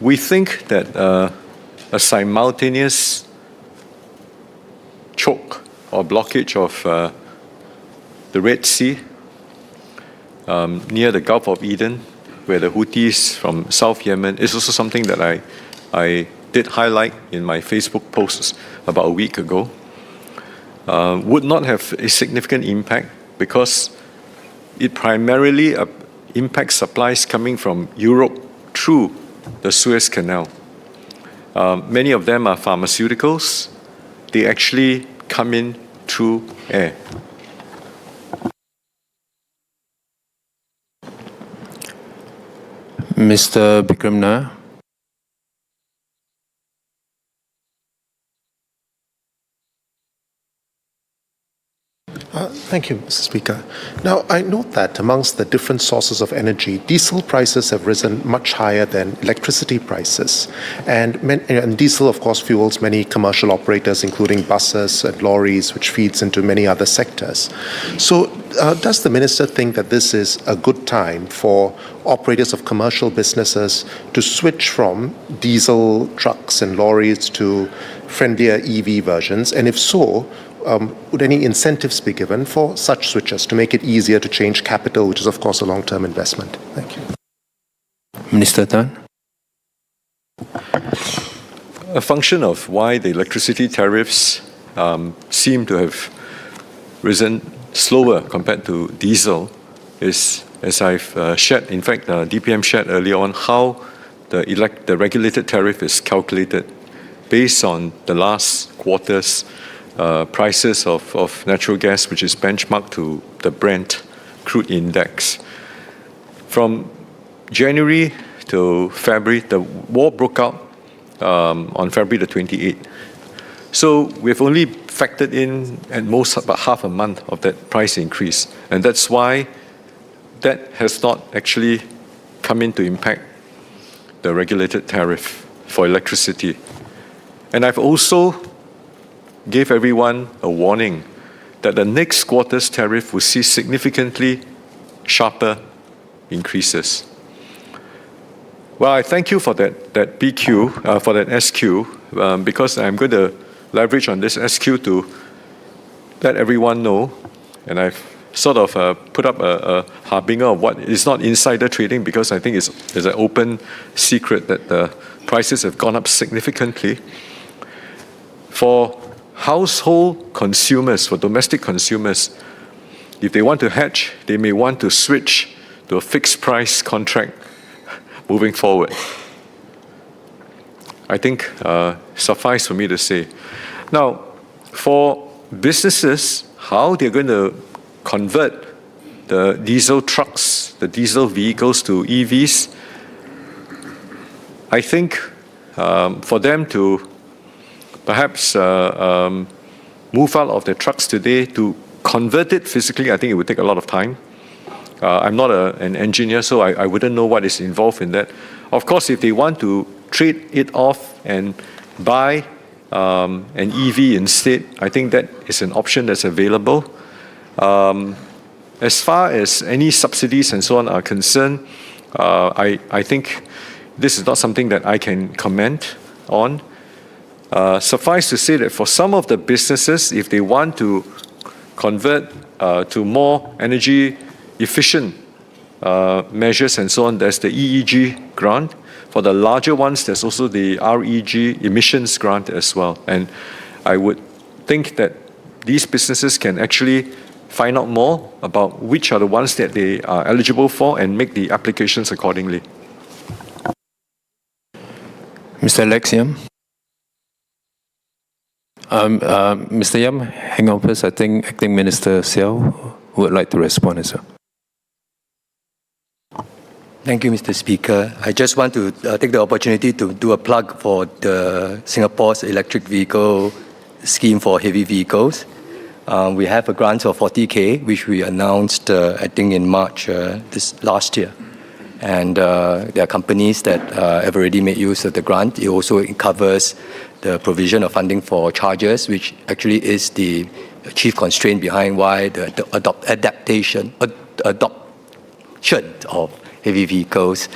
We think that a simultaneous choke or blockage of the Red Sea near the Gulf of Eden, where the Houthis from South Yemen, is also something that I did highlight in my Facebook posts about a week ago, would not have a significant impact because it primarily impacts supplies coming from Europe through the Suez Canal. Many of them are pharmaceuticals. They actually come in through air. Mr. Bikram Nair. Thank you, Mr. Speaker. Now, I note that amongst the different sources of energy, diesel prices have risen much higher than electricity prices. And diesel, of course, fuels many commercial operators, including buses and lorries, which feeds into many other sectors. So, does the minister think that this is a good time for operators of commercial businesses to switch from diesel trucks and lorries to friendlier EV versions? And if so, would any incentives be given for such switches to make it easier to change capital, which is, of course, a long-term investment? Thank you. Minister Tan. A function of why the electricity tariffs seem to have risen slower compared to diesel is, as I've shared, in fact, DPM shared earlier on, how the regulated tariff is calculated based on the last quarter's prices of natural gas, which is benchmarked to the Brent crude index. From January to February, the war broke out on February the 28th. So we've only factored in at most about half a month of that price increase. And that's why that has not actually come in to impact the regulated tariff for electricity. And I've also gave everyone a warning that the next quarter's tariff will see significantly sharper increases. Well, I thank you for that BQ, for that SQ, because I'm going to leverage on this SQ to let everyone know, and I've sort of put up a harbinger of what is not insider trading, because I think it's an open secret that the prices have gone up significantly. For household consumers, for domestic consumers, if they want to hedge, they may want to switch to a fixed price contract moving forward. I think suffice for me to say. Now, for businesses, how they're going to convert the diesel trucks, the diesel vehicles to EVs, I think for them to perhaps move out of their trucks today to convert it physically, I think it would take a lot of time. I'm not an engineer, so I wouldn't know what is involved in that. Of course, if they want to trade it off and buy an EV instead, I think that is an option that's available. As far as any subsidies and so on are concerned, I think this is not something that I can comment on. Suffice to say that for some of the businesses, if they want to convert to more energy efficient measures and so on, there's the EEG grant. For the larger ones, there's also the REG emissions grant as well. And I would think that these businesses can actually find out more about which are the ones that they are eligible for and make the applications accordingly. Mr. Lex Yam. Mr. Yam, hang on first. I think Acting Minister Siow would like to respond as well. Thank you, Mr. Speaker. I just want to take the opportunity to do a plug for the Singapore's electric vehicle scheme for heavy vehicles. We have a grant of 40K, which we announced, I think, in March this last year. And there are companies that have already made use of the grant. It also covers the provision of funding for chargers, which actually is the chief constraint behind why the adoption of heavy vehicles,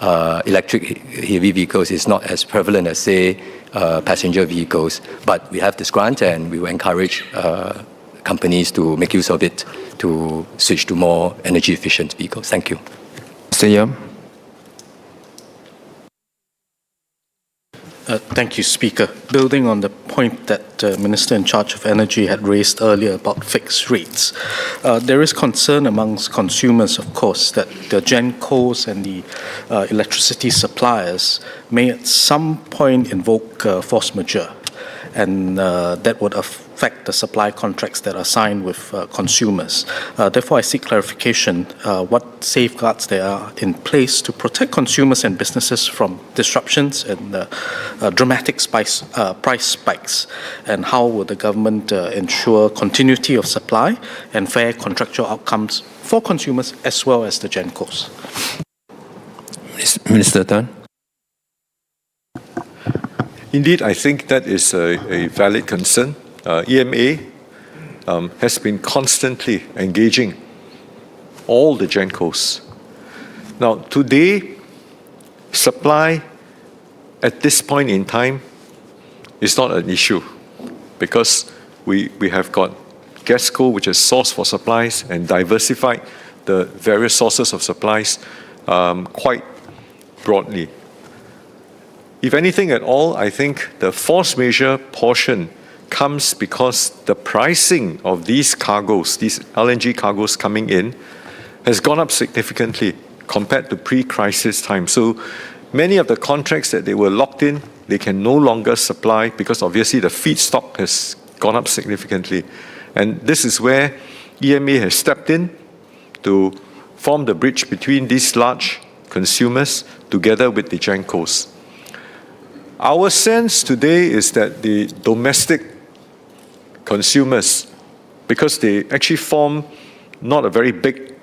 electric heavy vehicles, is not as prevalent as, say, passenger vehicles. But we have this grant, and we will encourage companies to make use of it to switch to more energy efficient vehicles. Thank you. Mr. Yam. Thank you, Speaker. Building on the point that the Minister in charge of energy had raised earlier about fixed rates, there is concern amongst consumers, of course, that the GenCos and the electricity suppliers may at some point invoke force majeure. and that would affect the supply contracts that are signed with consumers. Therefore, I seek clarification what safeguards there are in place to protect consumers and businesses from disruptions and dramatic price spikes, and how will the government ensure continuity of supply and fair contractual outcomes for consumers as well as the GenCos. Minister Tan. Indeed, I think that is a valid concern. EMA has been constantly engaging all the GenCos. Now, today, supply at this point in time is not an issue because we have got GESCO, which is source for supplies, and diversified the various sources of supplies quite broadly. If anything at all, I think the force majeure portion comes because the pricing of these cargoes, these LNG cargoes coming in, has gone up significantly compared to pre-crisis time. So many of the contracts that they were locked in, they can no longer supply because obviously the feedstock has gone up significantly. And this is where EMA has stepped in to form the bridge between these large consumers together with the GenCos. Our sense today is that the domestic consumers, because they actually form not a very big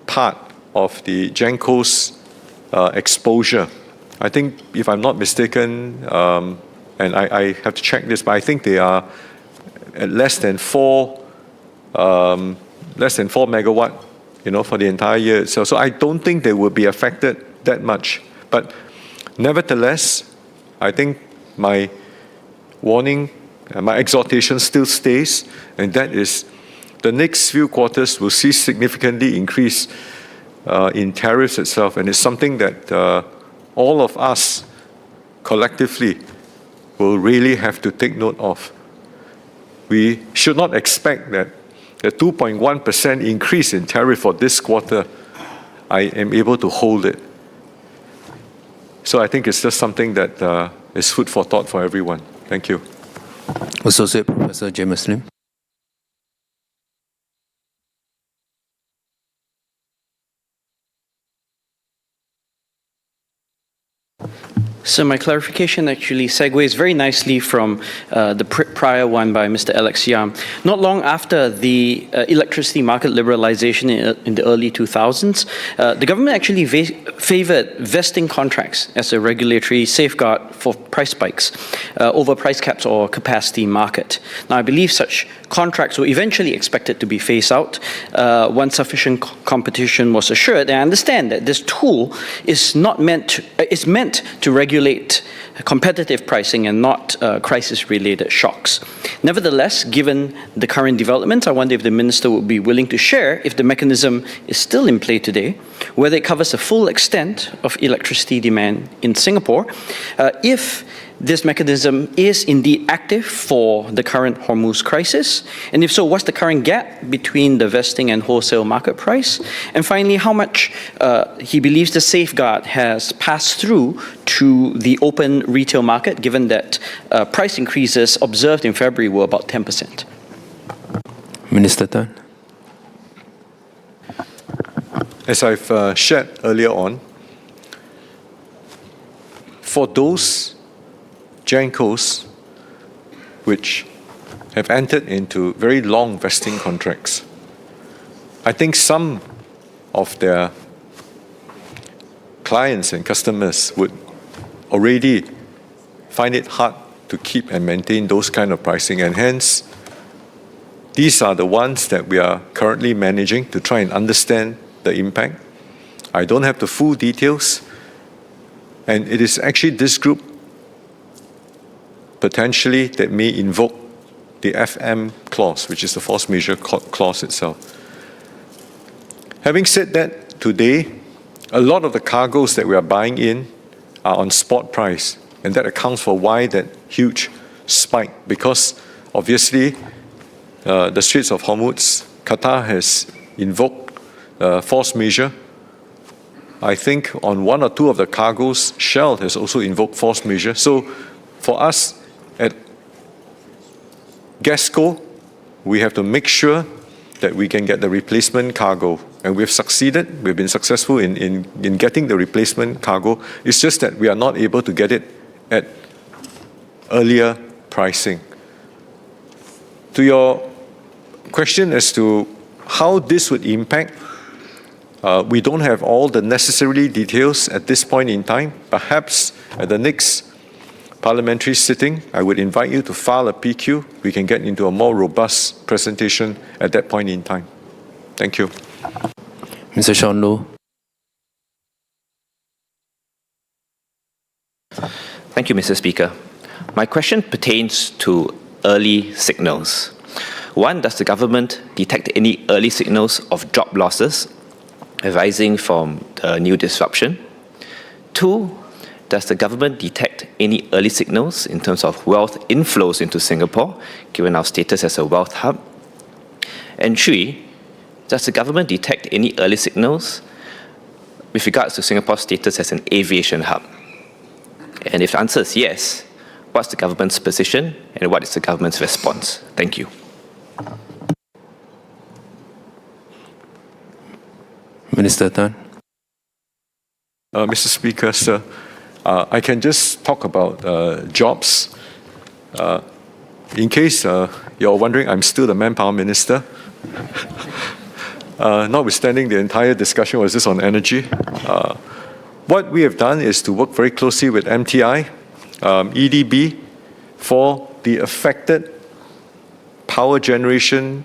part of the GenCos exposure. I think, if I'm not mistaken, and I have to check this, but I think they are at less than 4 megawatt, for the entire year itself. So I don't think they will be affected that much. But nevertheless, I think my warning, my exhortation still stays, and that is the next few quarters will see significantly increase in tariffs itself, and it's something that all of us collectively will really have to take note of. We should not expect that the 2.1% increase in tariff for this quarter, I am able to hold it. So I think it's just something that is food for thought for everyone. Thank you. Associate Professor James Lim. So my clarification actually segues very nicely from the prior one by Mr. Alex Yam. Not long after the electricity market liberalization in the early 2000s, the government actually favored vesting contracts as a regulatory safeguard for price spikes over price caps or capacity market. Now, I believe such contracts were eventually expected to be phased out once sufficient competition was assured. And I understand that this tool is meant to regulate competitive pricing and not crisis-related shocks. Nevertheless, given the current developments, I wonder if the Minister would be willing to share if the mechanism is still in play today, whether it covers the full extent of electricity demand in Singapore, if this mechanism is indeed active for the current Hormuz crisis, and if so, what's the current gap between the vesting and wholesale market price? And finally, how much he believes the safeguard has passed through to the open retail market, given that price increases observed in February were about 10%. Minister Tan. As I've shared earlier on, for those GenCos which have entered into very long vesting contracts, I think some of their clients and customers would already find it hard to keep and maintain those kind of pricing, and hence these are the ones that we are currently managing to try and understand the impact. I don't have the full details, and it is actually this group potentially that may invoke the FM clause, which is the force majeure clause itself. Having said that, today, a lot of the cargoes that we are buying in are on spot price, and that accounts for why that huge spike, because obviously the Straits of Hormuz, Qatar has invoked force majeure. I think on one or two of the cargoes, Shell has also invoked force majeure. So for us, GESCO, we have to make sure that we can get the replacement cargo. And we've succeeded, we've been successful in getting the replacement cargo. It's just that we are not able to get it at earlier pricing. To your question as to how this would impact, we don't have all the necessary details at this point in time. Perhaps at the next parliamentary sitting, I would invite you to file a PQ. We can get into a more robust presentation at that point in time. Thank you. Mr. Sean Low. Thank you, Mr. Speaker. My question pertains to early signals. One, does the government detect any early signals of job losses arising from the new disruption? Two, does the government detect any early signals in terms of wealth inflows into Singapore, given our status as a wealth hub? And three, does the government detect any early signals with regards to Singapore's status as an aviation hub? And if the answer is yes, what's the government's position and what is the government's response? Thank you. Minister Tan. Mr. Speaker, sir, I can just talk about jobs. In case you're wondering, I'm still the Manpower Minister. Notwithstanding the entire discussion was just on energy. What we have done is to work very closely with MTI, EDB, for the affected power generation,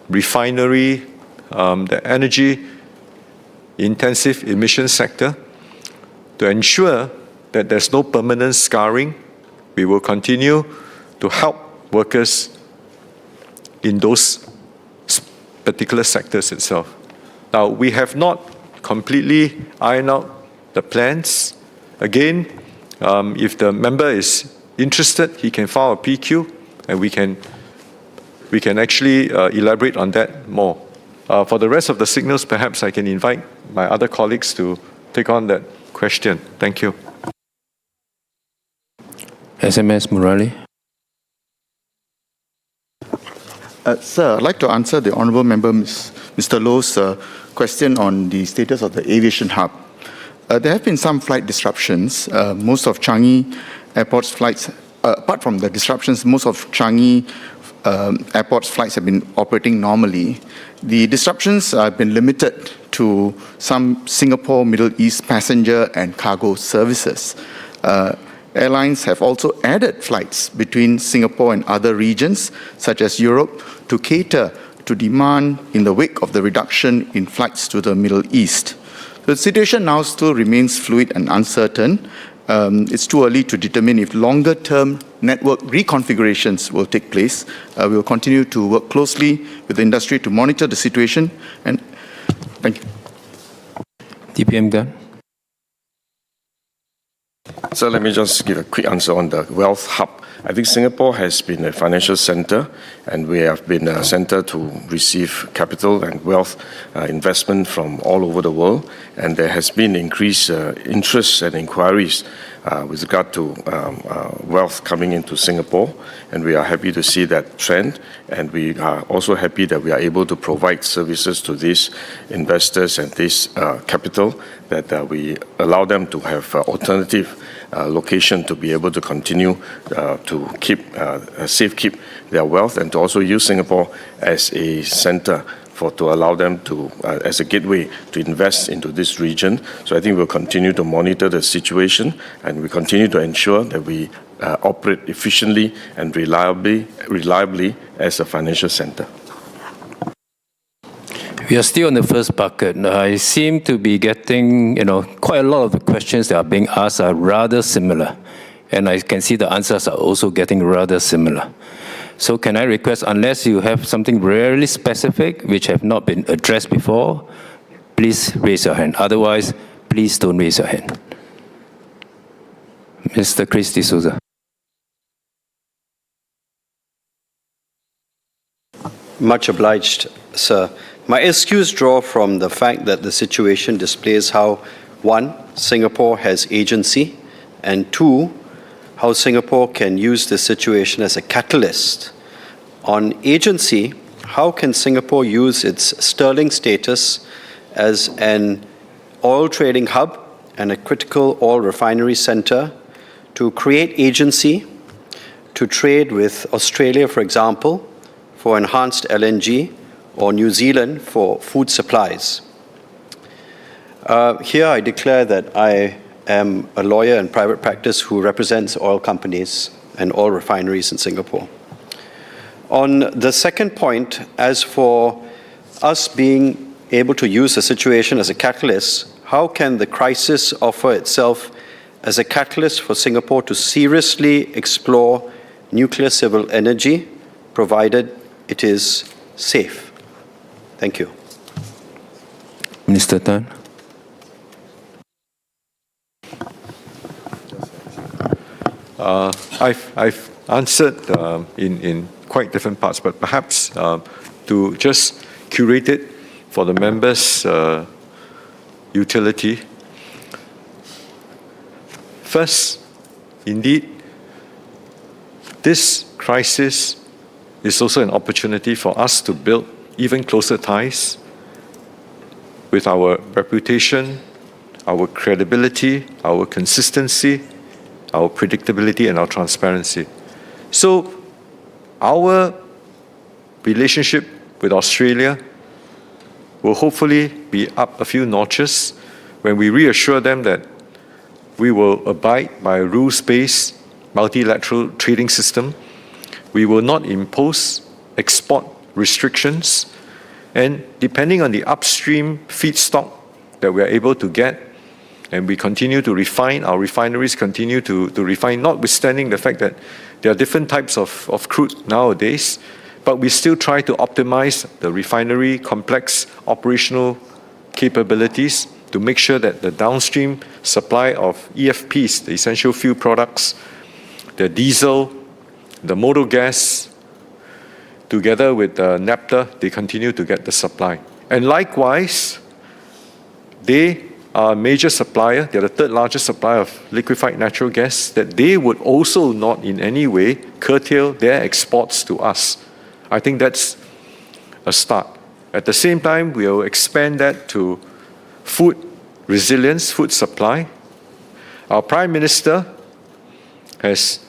refinery, the energy-intensive emission sector, to ensure that there's no permanent scarring. We will continue to help workers in those particular sectors itself. Now, we have not completely ironed out the plans. Again, if the member is interested, he can file a PQ, and we can actually elaborate on that more. For the rest of the signals, perhaps I can invite my other colleagues to take on that question. Thank you. SMS Murali. Sir, I'd like to answer the Honourable Member Mr. Low's question on the status of the aviation hub. There have been some flight disruptions. Most of Changi Airport's flights, apart from the disruptions, most of Changi Airport's flights have been operating normally. The disruptions have been limited to some Singapore Middle East passenger and cargo services. Airlines have also added flights between Singapore and other regions, such as Europe, to cater to demand in the wake of the reduction in flights to the Middle East. The situation now still remains fluid and uncertain. It's too early to determine if longer-term network reconfigurations will take place. We will continue to work closely with the industry to monitor the situation. And thank you. DPM Gun. So let me just give a quick answer on the wealth hub. I think Singapore has been a financial center, and we have been a center to receive capital and wealth investment from all over the world. And there has been increased interest and inquiries with regard to wealth coming into Singapore. And we are happy to see that trend. And we are also happy that we are able to provide services to these investors and this capital, that we allow them to have alternative location to be able to continue to safekeep their wealth, and to also use Singapore as a center to allow them to, as a gateway to invest into this region. So I think we'll continue to monitor the situation, and we continue to ensure that we operate efficiently and reliably as a financial center. We are still on the first bucket. I seem to be getting, quite a lot of the questions that are being asked are rather similar. And I can see the answers are also getting rather similar. So can I request, unless you have something really specific which have not been addressed before, please raise your hand. Otherwise, please don't raise your hand. Mr. Chris D'Souza. Much obliged, sir. My excuse draw from the fact that the situation displays how, one, Singapore has agency, and two, how Singapore can use this situation as a catalyst On agency, how can Singapore use its sterling status as an oil trading hub and a critical oil refinery center to create agency to trade with Australia, for example, for enhanced LNG, or New Zealand for food supplies? Here I declare that I am a lawyer in private practice who represents oil companies and oil refineries in Singapore. On the second point, as for us being able to use the situation as a catalyst, how can the crisis offer itself as a catalyst for Singapore to seriously explore nuclear civil energy, provided it is safe? Thank you. Minister Tan. I've answered in quite different parts, but perhaps to just curate it for the members' utility. First, indeed, this crisis is also an opportunity for us to build even closer ties with our reputation, our credibility, our consistency, our predictability, and our transparency. So our relationship with Australia will hopefully be up a few notches when we reassure them that we will abide by a rules-based multilateral trading system. We will not impose export restrictions, and depending on the upstream feedstock that we are able to get, and we continue to refine, our refineries continue to refine, notwithstanding the fact that there are different types of crude nowadays, but we still try to optimize the refinery complex operational capabilities to make sure that the downstream supply of EFPs, the essential fuel products, the diesel, the motor gas, together with naphtha, they continue to get the supply. And likewise, they are a major supplier, they're the third largest supplier of liquefied natural gas, that they would also not in any way curtail their exports to us. I think that's a start. At the same time, we will expand that to food resilience, food supply. Our Prime Minister has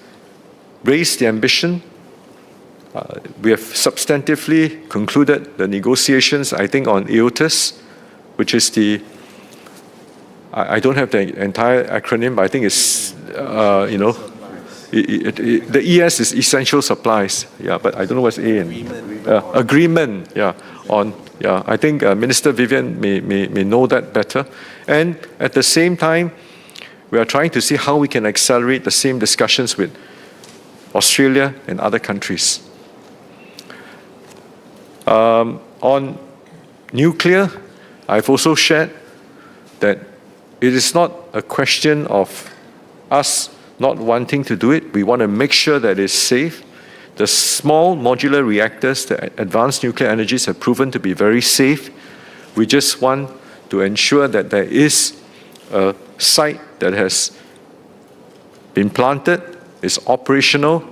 raised the ambition. We have substantively concluded the negotiations, I think, on AOTUS, which is the, I don't have the entire acronym, but I think it's, the ES is essential supplies, yeah, but I don't know what's A and agreement, yeah, on, yeah, I think Minister Vivian may know that better. And at the same time, we are trying to see how we can accelerate the same discussions with Australia and other countries. On nuclear, I've also shared that it is not a question of us not wanting to do it. We want to make sure that it's safe. The small modular reactors, the advanced nuclear energies have proven to be very safe. We just want to ensure that there is a site that has been planted, is operational,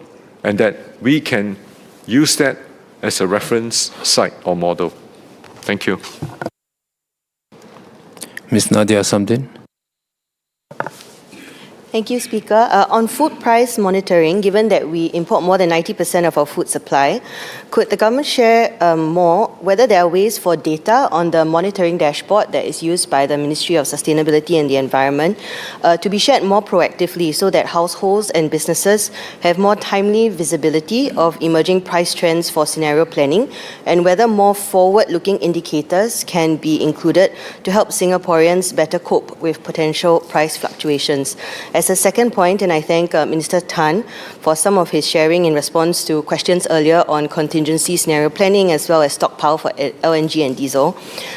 and that we can use that as a reference site or model. Thank you. Ms. Nadia Samdin. Thank you, Speaker. On food price monitoring, given that we import more than 90% of our food supply, could the government share more whether there are ways for data on the monitoring dashboard that is used by the Ministry of Sustainability and the Environment to be shared more proactively so that households and businesses have more timely visibility of emerging price trends for scenario planning, and whether more forward-looking indicators can be included to help Singaporeans better cope with potential price fluctuations. As a second point, and I thank Minister Tan for some of his sharing in response to questions earlier on contingency scenario planning as well as stockpile for LNG and diesel.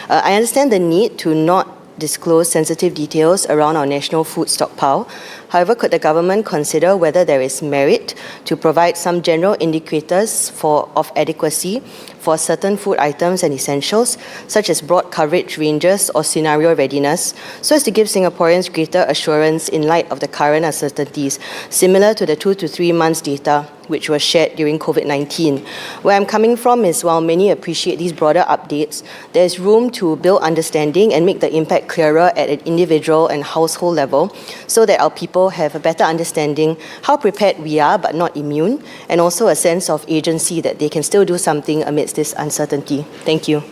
I understand the need to not disclose sensitive details around our national food stockpile, However, could the government consider whether there is merit to provide some general indicators of adequacy for certain food items and essentials, such as broad coverage ranges or scenario readiness, so as to give Singaporeans greater assurance in light of the current uncertainties, similar to the 2 to 3 months data which was shared during COVID-19. Where I'm coming from is, while many appreciate these broader updates, there is room to build understanding and make the impact clearer at an individual and household level, so that our people have a better understanding how prepared we are but not immune, and also a sense of agency that they can still do something amidst this uncertainty. Thank you.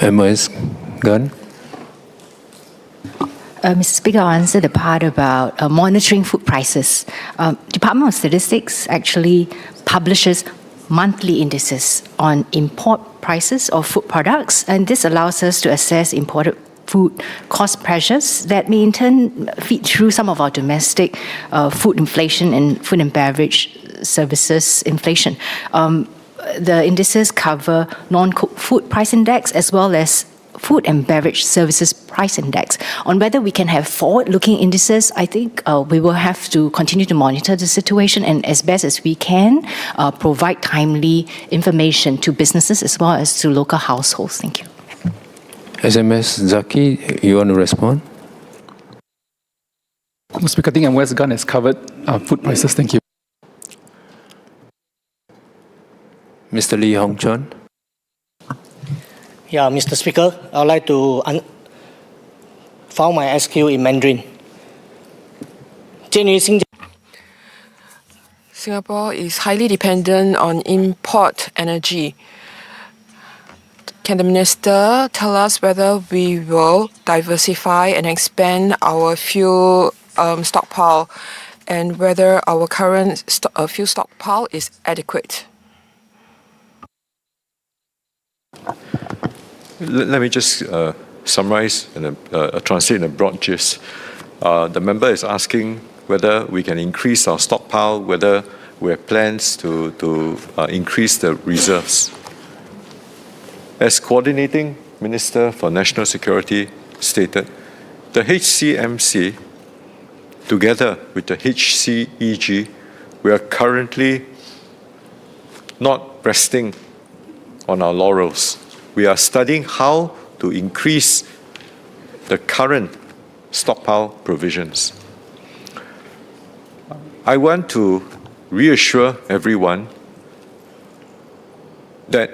Ms. Gunn. Mr. Speaker, I'll answer the part about monitoring food prices. Department of Statistics actually publishes monthly indices on import prices of food products, and this allows us to assess imported food cost pressures that may in turn feed through some of our domestic food inflation and food and beverage services inflation. The indices cover non-cooked food price index as well as food and beverage services price index. On whether we can have forward-looking indices, I think we will have to continue to monitor the situation and, as best as we can, provide timely information to businesses as well as to local households. Thank you. SMS Zaki, you want to respond? Mr. Speaker, I think West Gun has covered food prices. Thank you. Mr. Lee Hong Chun. Yeah, Mr. Speaker, I would like to file my SQ in Mandarin. Singapore is highly dependent on import energy. Can the Minister tell us whether we will diversify and expand our fuel stockpile, and whether our current fuel stockpile is adequate? Let me just summarize and translate in a broad gist. The member is asking whether we can increase our stockpile, whether we have plans to increase the reserves. As Coordinating Minister for National Security stated, the HCMC, together with the HCEG, we are currently not resting on our laurels. We are studying how to increase the current stockpile provisions. I want to reassure everyone that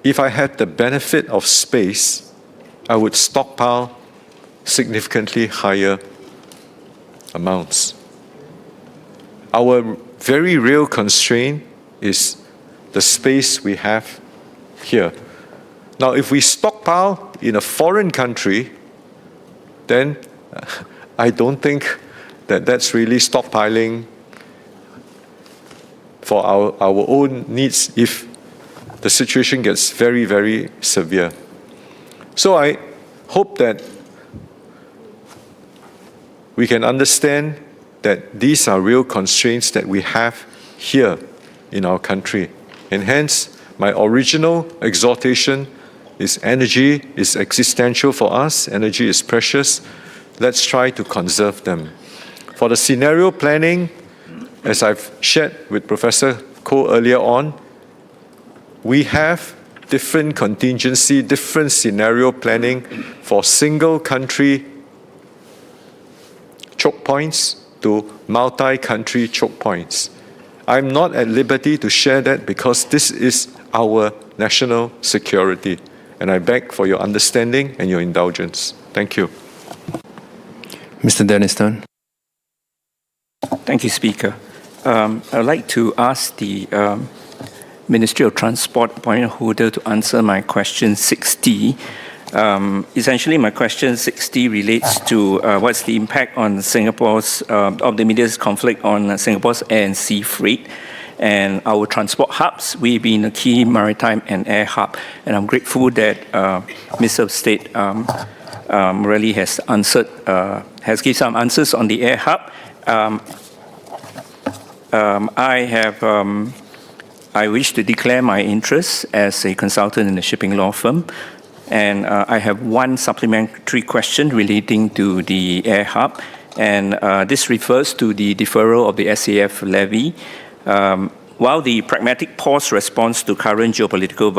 if I had the benefit of space, I would stockpile significantly higher amounts. Our very real constraint is the space we have here. Now, if we stockpile in a foreign country, then I don't think that that's really stockpiling for our own needs if the situation gets very, very severe. So I hope that we can understand that these are real constraints that we have here in our country. And hence, my original exhortation is energy is existential for us, energy is precious. Let's try to conserve them. For the scenario planning, as I've shared with Professor Koh earlier on, we have different contingency, different scenario planning for single country choke points to multi-country choke points. I'm not at liberty to share that because this is our national security, and I beg for your understanding and your indulgence. Thank you. Mr. Dennis Tan. Thank you, Speaker. I'd like to ask the Ministry of Transport appointment holder to answer my question 60. Essentially, my question 60 relates to what's the impact on Singapore's, of the media's conflict on Singapore's air and sea freight and our transport hubs. We've been a key maritime and air hub, and I'm grateful that Minister of State really has answered, has given some answers on the air hub. I wish to declare my interest as a consultant in a shipping law firm, And I have one supplementary question relating to the air hub, and this refers to the deferral of the SAF levy. While the pragmatic pause responds to current geopolitical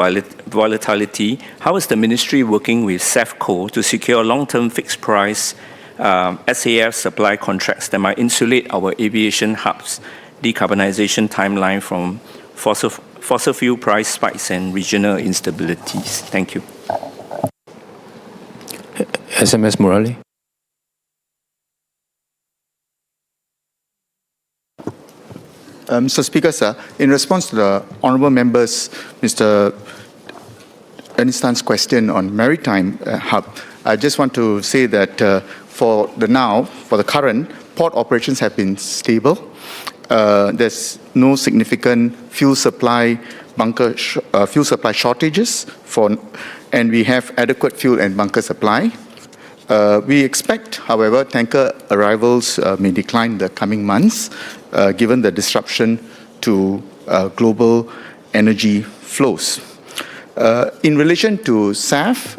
volatility, how is the ministry working with SAFCO to secure long-term fixed price SAF supply contracts that might insulate our aviation hubs decarbonization timeline from fossil fuel price spikes and regional instabilities? Thank you. SMS Murali. Mr. Speaker, sir, in response to the honourable members, Mr. Ernest's question on maritime hub, I just want to say that for the current, port operations have been stable. There's no significant fuel supply shortages and we have adequate fuel and bunker supply. We expect, however, tanker arrivals may decline in the coming months, given the disruption to global energy flows. In relation to SAF,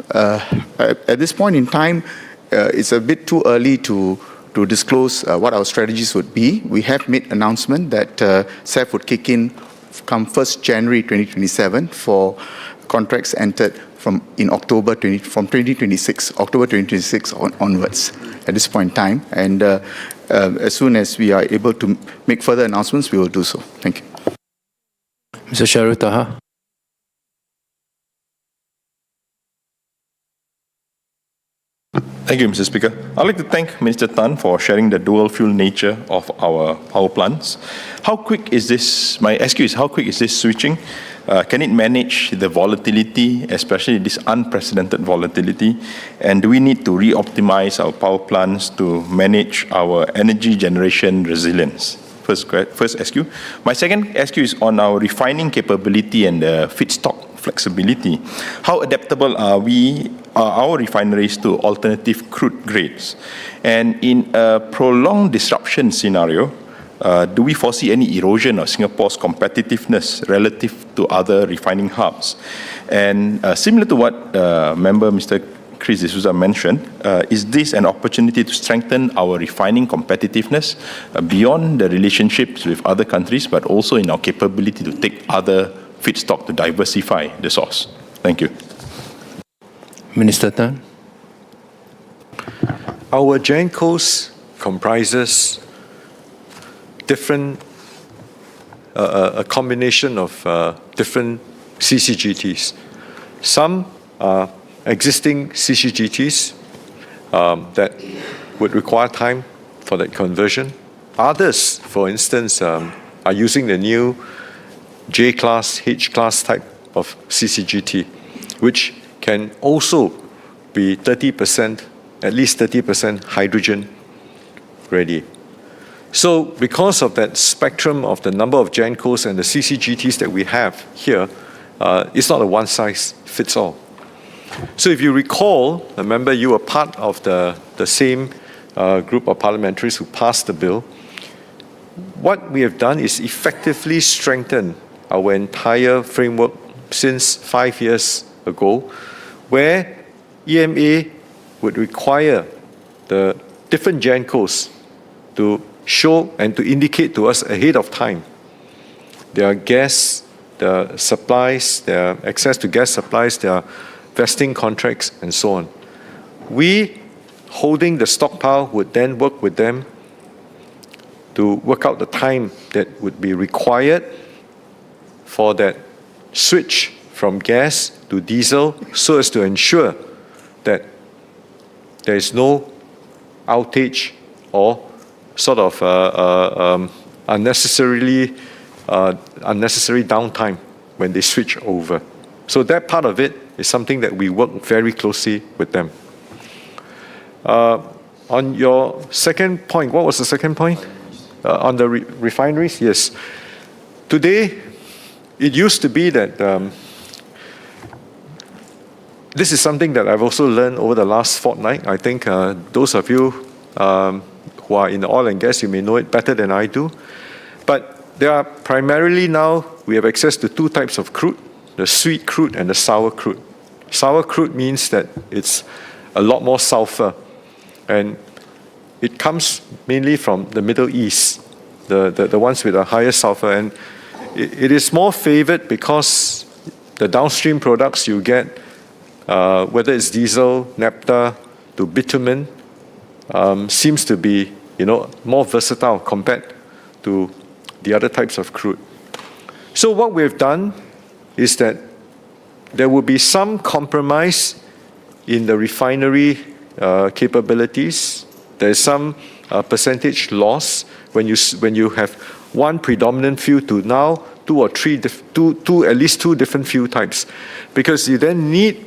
at this point in time, it's a bit too early to disclose what our strategies would be. We have made announcement that SAF would kick in come 1st January 2027 for contracts entered from 2026 onwards at this point in time. And as soon as we are able to make further announcements, we will do so. Thank you. Mr. Sharif Taha. Thank you, Mr. Speaker. I'd like to thank Minister Tan for sharing the dual fuel nature of our power plants. How quick is this? My SQ is, how quick is this switching? Can it manage the volatility, especially this unprecedented volatility? And do we need to re-optimize our power plants to manage our energy generation resilience? First SQ. My second SQ is on our refining capability and feedstock flexibility. How adaptable are our refineries to alternative crude grades? And in a prolonged disruption scenario, do we foresee any erosion of Singapore's competitiveness relative to other refining hubs? And similar to what Member Mr. Chris D'Souza mentioned, is this an opportunity to strengthen our refining competitiveness beyond the relationships with other countries, but also in our capability to take other feedstock to diversify the source? Thank you. Minister Tan. Our GenCos comprises a combination of different CCGTs. Some are existing CCGTs that would require time for that conversion. Others, for instance, are using the new J-class, H-class type of CCGT, which can also be 30%, at least 30% hydrogen ready. So because of that spectrum of the number of GenCos and the CCGTs that we have here, it's not a one-size-fits-all. So if you recall, remember you were part of the same group of parliamentaries who passed the bill. What we have done is effectively strengthen our entire framework since 5 years ago, where EMA would require the different GenCos to show and to indicate to us ahead of time their gas, their supplies, their access to gas supplies, their vesting contracts, and so on. We, holding the stockpile, would then work with them to work out the time that would be required for that switch from gas to diesel, so as to ensure that there is no outage or sort of unnecessary downtime when they switch over. So that part of it is something that we work very closely with them. On your second point, what was the second point? On the refineries, yes. Today, it used to be that this is something that I've also learned over the last fortnight. I think those of you who are in the oil and gas, you may know it better than I do. But there are primarily now, we have access to two types of crude, the sweet crude and the sour crude. Sour crude means that it's a lot more sulfur, and it comes mainly from the Middle East, the ones with a higher sulfur, and it is more favored because the downstream products you get, whether it's diesel, naphtha, to bitumen, seems to be, more versatile compared to the other types of crude. So what we've done is that there will be some compromise in the refinery capabilities. There's some percentage loss when you have one predominant fuel to now at least two different fuel types, because you then need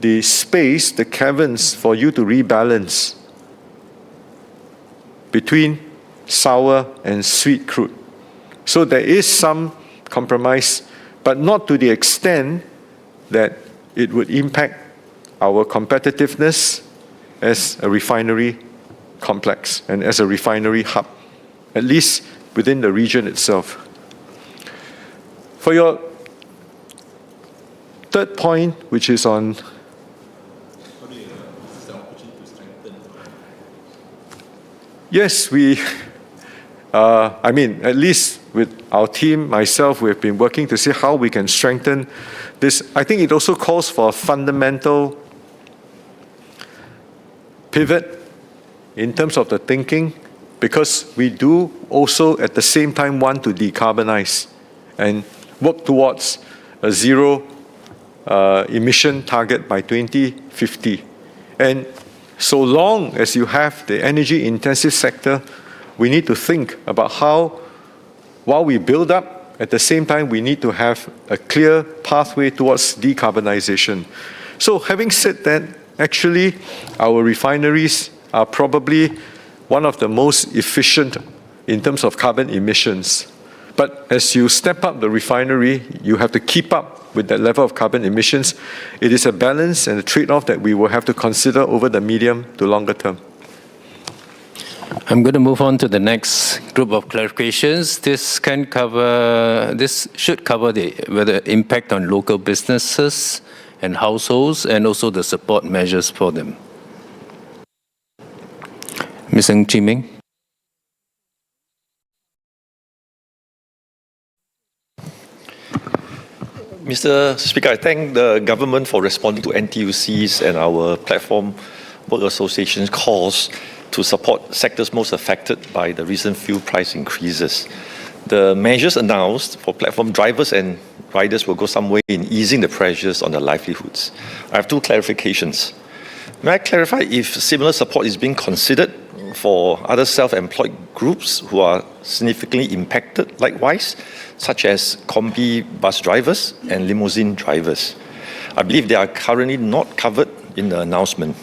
the space, the caverns, for you to rebalance between sour and sweet crude. So there is some compromise, but not to the extent that it would impact our competitiveness as a refinery complex and as a refinery hub, at least within the region itself. For your third point, which is on yes, at least with our team, myself, we've been working to see how we can strengthen this. I think it also calls for a fundamental pivot in terms of the thinking, because we do also at the same time want to decarbonize and work towards a zero emission target by 2050. And so long as you have the energy intensive sector, we need to think about how, while we build up, at the same time we need to have a clear pathway towards decarbonization. So having said that, actually our refineries are probably one of the most efficient in terms of carbon emissions. But as you step up the refinery, you have to keep up with that level of carbon emissions. It is a balance and a trade-off that we will have to consider over the medium to longer term. I'm going to move on to the next group of clarifications. This should cover the impact on local businesses and households, and also the support measures for them. Ms. Ng Chee Meng. Mr. Speaker, I thank the government for responding to NTUC's and our platform work association's calls to support sectors most affected by the recent fuel price increases. The measures announced for platform drivers and riders will go some way in easing the pressures on their livelihoods. I have two clarifications. May I clarify if similar support is being considered for other self-employed groups who are significantly impacted likewise, such as combi bus drivers and limousine drivers? I believe they are currently not covered in the announcement.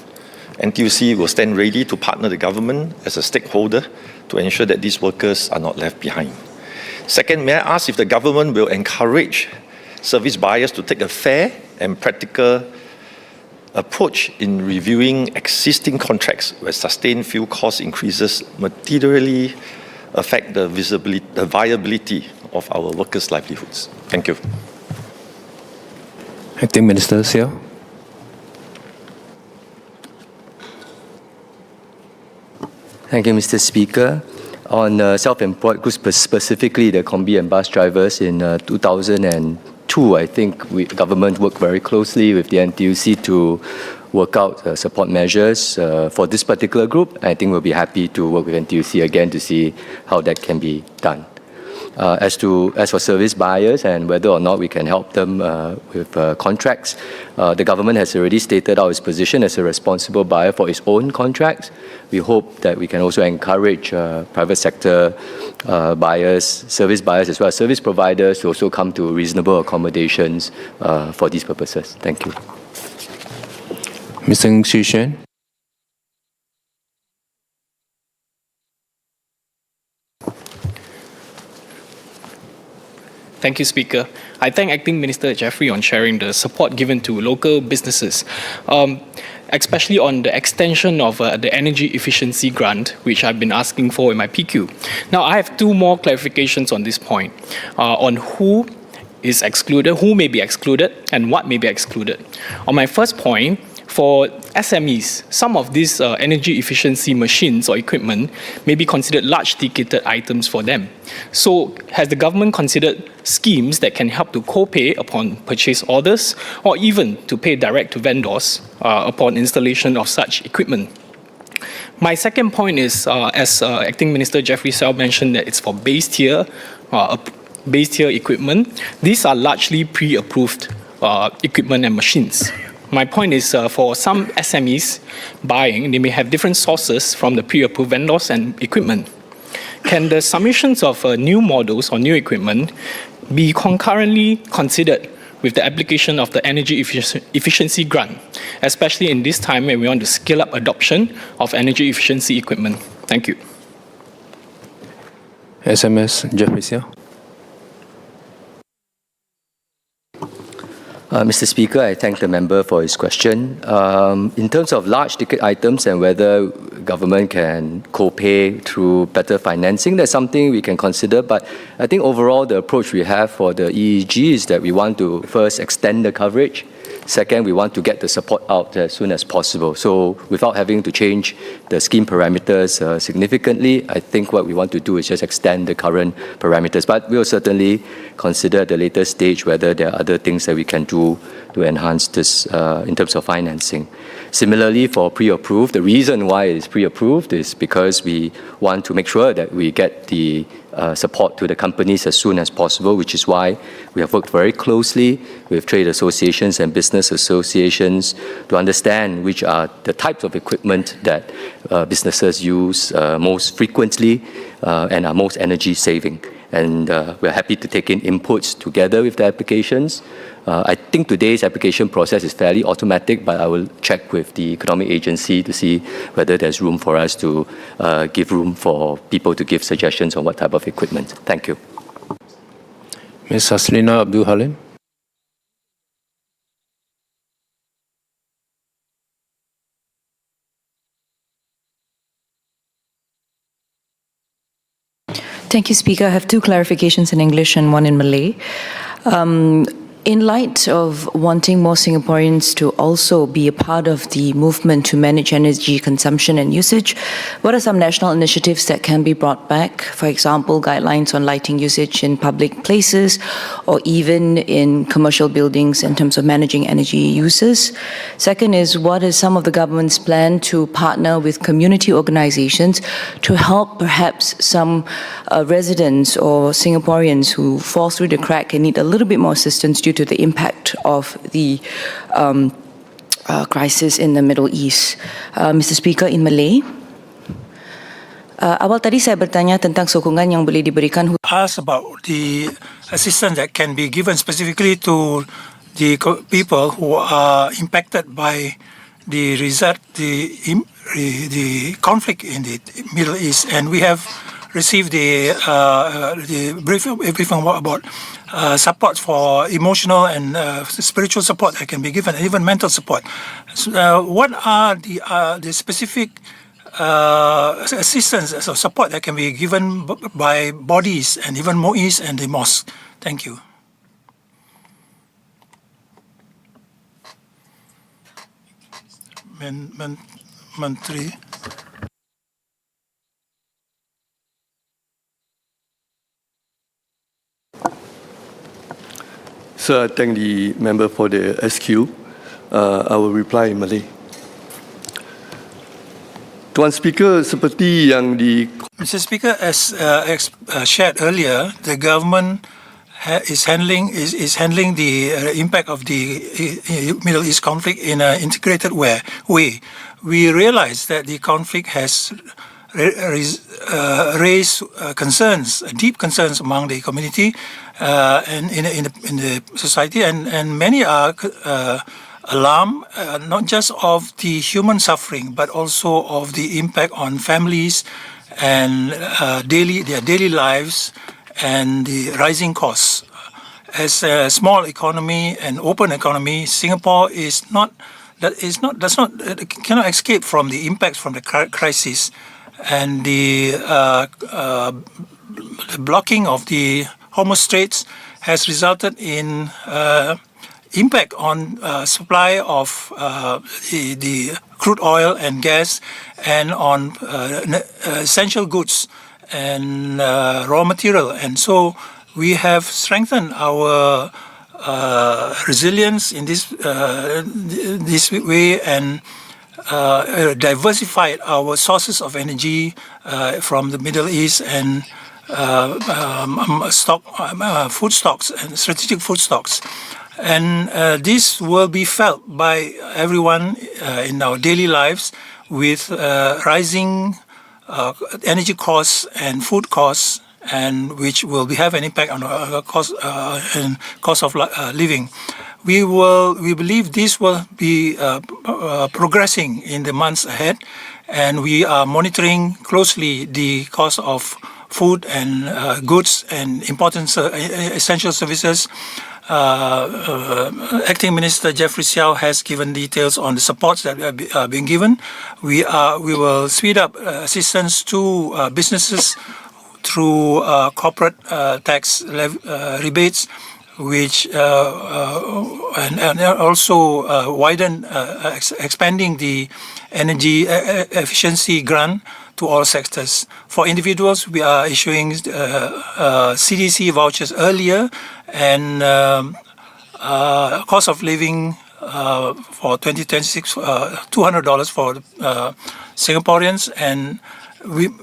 NTUC will stand ready to partner the government as a stakeholder to ensure that these workers are not left behind. Second, may I ask if the government will encourage service buyers to take a fair and practical approach in reviewing existing contracts where sustained fuel cost increases materially affect the viability of our workers' livelihoods? Thank you. Acting Minister Siow. Thank you, Mr. Speaker. On self-employed groups, specifically the combi and bus drivers, in 2002, I think government worked very closely with the NTUC to work out support measures for this particular group. I think we'll be happy to work with NTUC again to see how that can be done. As for service buyers and whether or not we can help them with contracts, the government has already stated out its position as a responsible buyer for its own contracts. We hope that we can also encourage private sector buyers, service buyers, as well as service providers to also come to reasonable accommodations for these purposes. Thank you. Ms. Ng Chee Shen. Thank you, Speaker. I thank Acting Minister Jeffrey on sharing the support given to local businesses, especially on the extension of the energy efficiency grant, which I've been asking for in my PQ. Now, I have two more clarifications on this point, on who is excluded, who may be excluded, and what may be excluded. On my first point, for SMEs, some of these energy efficiency machines or equipment may be considered large ticketed items for them. So has the government considered schemes that can help to co-pay upon purchase orders or even to pay direct to vendors upon installation of such equipment? My second point is, as Acting Minister Jeffrey Siow mentioned, that it's for base tier equipment. These are largely pre-approved equipment and machines. My point is, for some SMEs buying, they may have different sources from the pre-approved vendors and equipment. Can the submissions of new models or new equipment be concurrently considered with the application of the energy efficiency grant, especially in this time when we want to scale up adoption of energy efficiency equipment? Thank you. SMS, Jeffrey Siow. Mr. Speaker, I thank the member for his question. In terms of large ticket items and whether government can co-pay through better financing, that's something we can consider. But I think overall the approach we have for the EEG is that we want to first extend the coverage. Second, we want to get the support out as soon as possible. So without having to change the scheme parameters significantly, I think what we want to do is just extend the current parameters. But we'll certainly consider at the later stage whether there are other things that we can do to enhance this in terms of financing. Similarly, for pre-approved, the reason why it is pre-approved is because we want to make sure that we get the support to the companies as soon as possible, which is why we have worked very closely with trade associations and business associations to understand which are the types of equipment that businesses use most frequently and are most energy saving. And we're happy to take in inputs together with the applications. I think today's application process is fairly automatic, but I will check with the economic agency to see whether there's room for us to give room for people to give suggestions on what type of equipment. Thank you. Ms. Haslina Abdul Halim. Thank you, Speaker. I have two clarifications in English and one in Malay. In light of wanting more Singaporeans to also be a part of the movement to manage energy consumption and usage, what are some national initiatives that can be brought back? For example, guidelines on lighting usage in public places or even in commercial buildings in terms of managing energy uses. Second is, what is some of the government's plan to partner with community organizations to help perhaps some residents or Singaporeans who fall through the crack and need a little bit more assistance due to the impact of the crisis in the Middle East. Mr. Speaker, in Malay, awal tadi saya bertanya tentang sokongan yang boleh diberikan. Ask about the assistance that can be given specifically to the people who are impacted by the conflict in the Middle East, and we have received the briefing about support for emotional and spiritual support that can be given, and even mental support. So, what are the specific assistance or support that can be given by bodies and even MOIs and the mosque? Thank you. Menteri. So I thank the member for the SQ. I will reply in Malay. Tuan Speaker, seperti yang Mr. Speaker, as shared earlier, the government is handling the impact of the Middle East conflict in an integrated way. We realize that the conflict has raised concerns, deep concerns among the community and in the society, and many are alarmed not just of the human suffering but also of the impact on families and their daily lives and the rising costs. As a small economy and open economy, Singapore cannot escape from the impacts from the crisis, and the blocking of the Hormuz Straits has resulted in impact on supply of the crude oil and gas and on essential goods and raw material. And so we have strengthened our resilience in this way and diversified our sources of energy from the Middle East and food stocks and strategic food stocks. And this will be felt by everyone in our daily lives with rising energy costs and food costs, and which will have an impact on cost of living. We believe this will be progressing in the months ahead, and we are monitoring closely the cost of food and goods and important essential services. Acting Minister Jeffrey Siow has given details on the supports that are being given. We will speed up assistance to businesses through corporate tax rebates, which and also expanding the energy efficiency grant to all sectors. For individuals, we are issuing CDC vouchers earlier, and cost of living for 2026, $200 for Singaporeans, and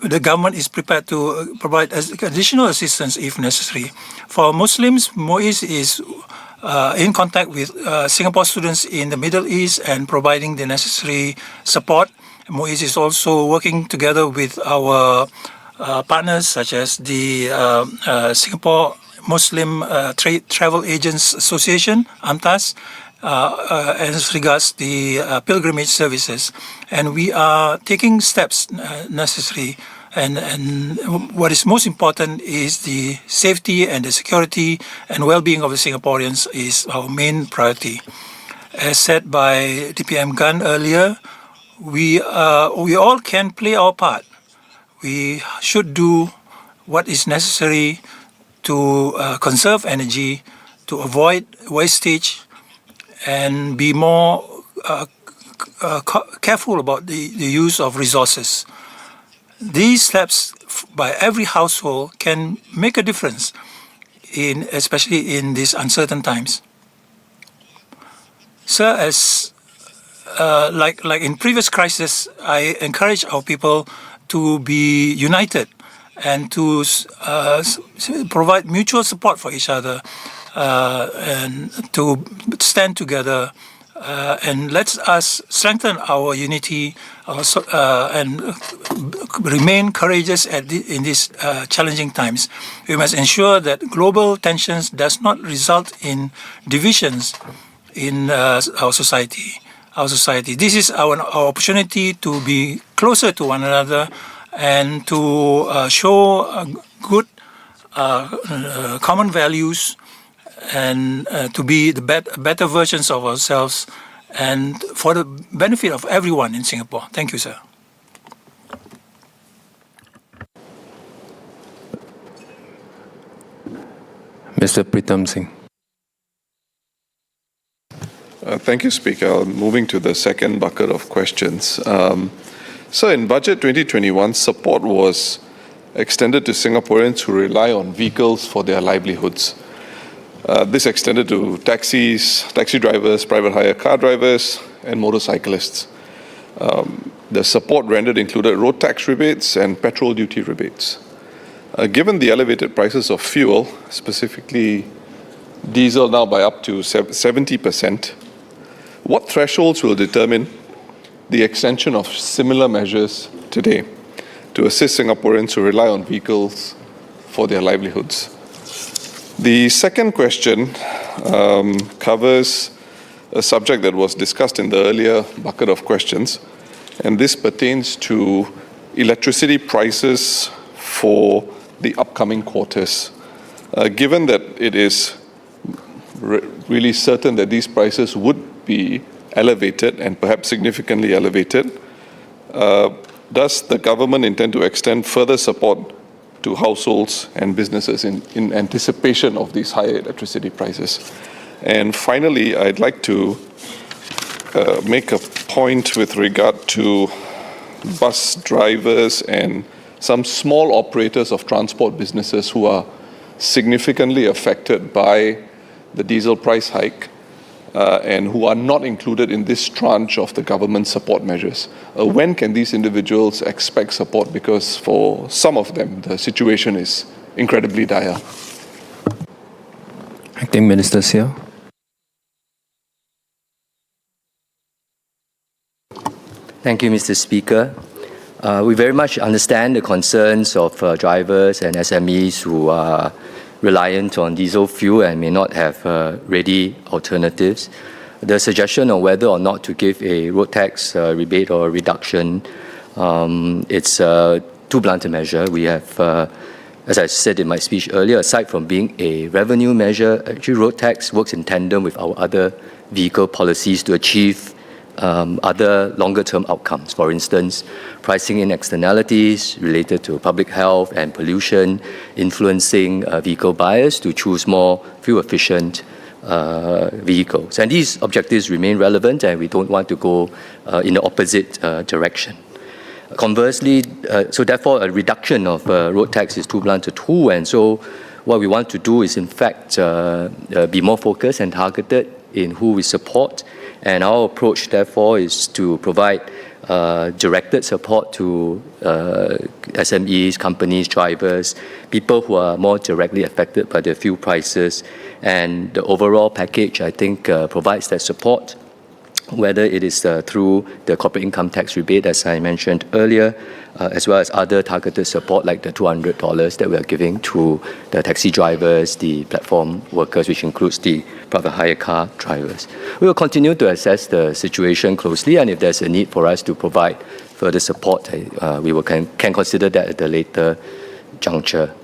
the government is prepared to provide additional assistance if necessary. For Muslims, MOIS is in contact with Singapore students in the Middle East and providing the necessary support. MOIS is also working together with our partners such as the Singapore Muslim Travel Agents Association, AMTAS, as regards the pilgrimage services. And we are taking steps necessary. And what is most important is the safety and the security and well-being of the Singaporeans is our main priority. As said by DPM Gunn earlier, we all can play our part. We should do what is necessary to conserve energy, to avoid wastage, and be more careful about the use of resources. These steps by every household can make a difference, especially in these uncertain times. Sir, as like in previous crises, I encourage our people to be united and to provide mutual support for each other and to stand together. And let us strengthen our unity and remain courageous in these challenging times. We must ensure that global tensions does not result in divisions in our society. This is our opportunity to be closer to one another and to show good common values and to be the better versions of ourselves and for the benefit of everyone in Singapore. Thank you, sir. Mr. Pritam Singh. Thank you, Speaker. Moving to the second bucket of questions. So in Budget 2021, support was extended to Singaporeans who rely on vehicles for their livelihoods. This extended to taxis, taxi drivers, private hire car drivers, and motorcyclists. The support rendered included road tax rebates and petrol duty rebates. Given the elevated prices of fuel, specifically diesel now by up to 70%, what thresholds will determine the extension of similar measures today to assist Singaporeans who rely on vehicles for their livelihoods? The second question covers a subject that was discussed in the earlier bucket of questions, and this pertains to electricity prices for the upcoming quarters. Given that it is really certain that these prices would be elevated and perhaps significantly elevated, does the government intend to extend further support to households and businesses in anticipation of these higher electricity prices. And finally, I'd like to make a point with regard to bus drivers and some small operators of transport businesses who are significantly affected by the diesel price hike and who are not included in this tranche of the government support measures. When can these individuals expect support? Because for some of them, the situation is incredibly dire. Acting Minister Siow. Thank you, Mr. Speaker. We very much understand the concerns of drivers and SMEs who are reliant on diesel fuel and may not have ready alternatives. The suggestion on whether or not to give a road tax rebate or reduction, it's too blunt a measure. We have, as I said in my speech earlier, aside from being a revenue measure, actually road tax works in tandem with our other vehicle policies to achieve other longer-term outcomes. For instance, pricing in externalities related to public health and pollution, influencing vehicle buyers to choose more fuel-efficient vehicles. And these objectives remain relevant, and we don't want to go in the opposite direction. Conversely, so therefore, a reduction of road tax is too blunt a tool, and so what we want to do is, in fact, be more focused and targeted in who we support. And our approach, therefore, is to provide directed support to SMEs, companies, drivers, people who are more directly affected by the fuel prices. And the overall package, I think, provides that support, whether it is through the corporate income tax rebate, as I mentioned earlier, as well as other targeted support like the $200 that we are giving to the taxi drivers, the platform workers, which includes the private hire car drivers. We will continue to assess the situation closely, and if there's a need for us to provide further support, we can consider that at a later juncture.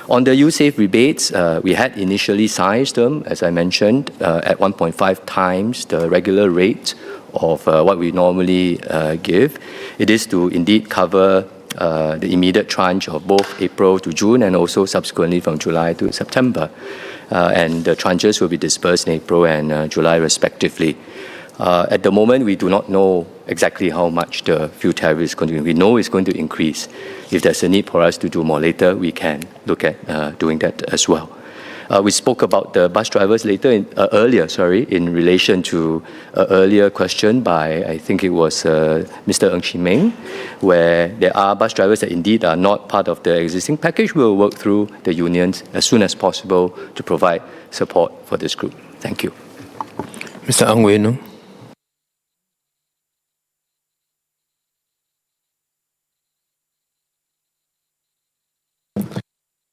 On the U-Save rebates, we had initially sized them, as I mentioned, at 1.5 times the regular rate of what we normally give. It is to indeed cover the immediate tranche of both April to June and also subsequently from July to September. And the tranches will be dispersed in April and July respectively. At the moment, we do not know exactly how much the fuel tariff is going to increase. We know it's going to increase. If there's a need for us to do more later, we can look at doing that as well. We spoke about the bus drivers earlier, in relation to an earlier question by, I think it was Mr. Ng Chee Meng, where there are bus drivers that indeed are not part of the existing package. We will work through the unions as soon as possible to provide support for this group. Thank you. Mr. Ang Wei Nung.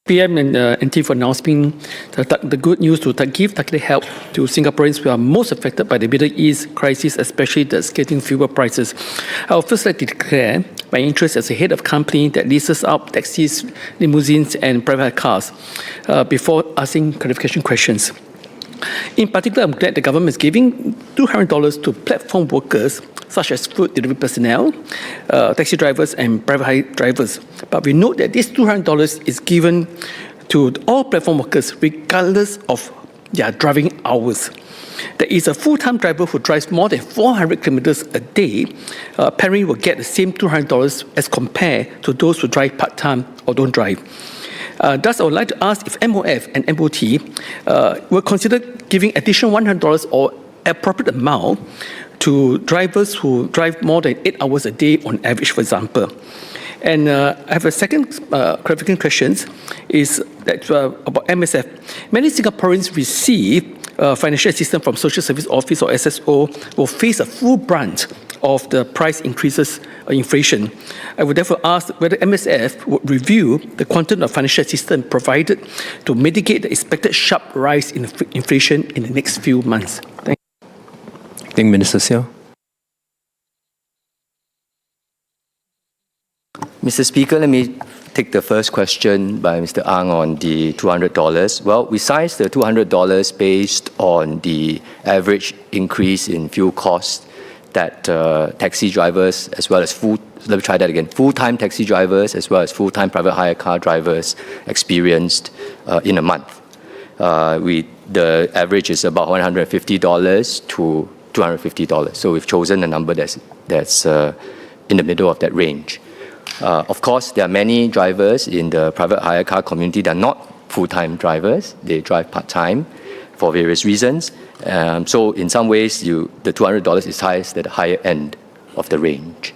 PM and NT for announcing the good news to give targeted help to Singaporeans who are most affected by the Middle East crisis, especially the escalating fuel prices. I would first like to declare my interest as a head of company that leases out taxis, limousines, and private cars before asking clarification questions. In particular, I'm glad the government is giving $200 to platform workers such as food delivery personnel, taxi drivers, and private hire drivers. But we note that this $200 is given to all platform workers regardless of their driving hours. There is a full-time driver who drives more than 400 kilometers a day. Apparently will get the same $200 as compared to those who drive part-time or don't drive. Thus, I would like to ask if MOF and MOT will consider giving additional $100 or appropriate amount to drivers who drive more than 8 hours a day on average, for example. And I have a second clarification question, is that about MSF. Many Singaporeans receive financial assistance from Social Service Office or SSO will face a full brunt of the price increases or inflation. I would therefore ask whether MSF would review the quantum of financial assistance provided to mitigate the expected sharp rise in inflation in the next few months. Thank you. Acting Minister Siow. Mr. Speaker, let me take the first question by Mr. Ang on the $200. Well, we sized the $200 based on the average increase in fuel costs that taxi drivers as well as full-time taxi drivers as well as full-time private hire car drivers experienced in a month. The average is about $150 to $250. So we've chosen a number that's in the middle of that range. Of course, there are many drivers in the private hire car community that are not full-time drivers. They drive part-time for various reasons. So in some ways, the $200 is highest at the higher end of the range.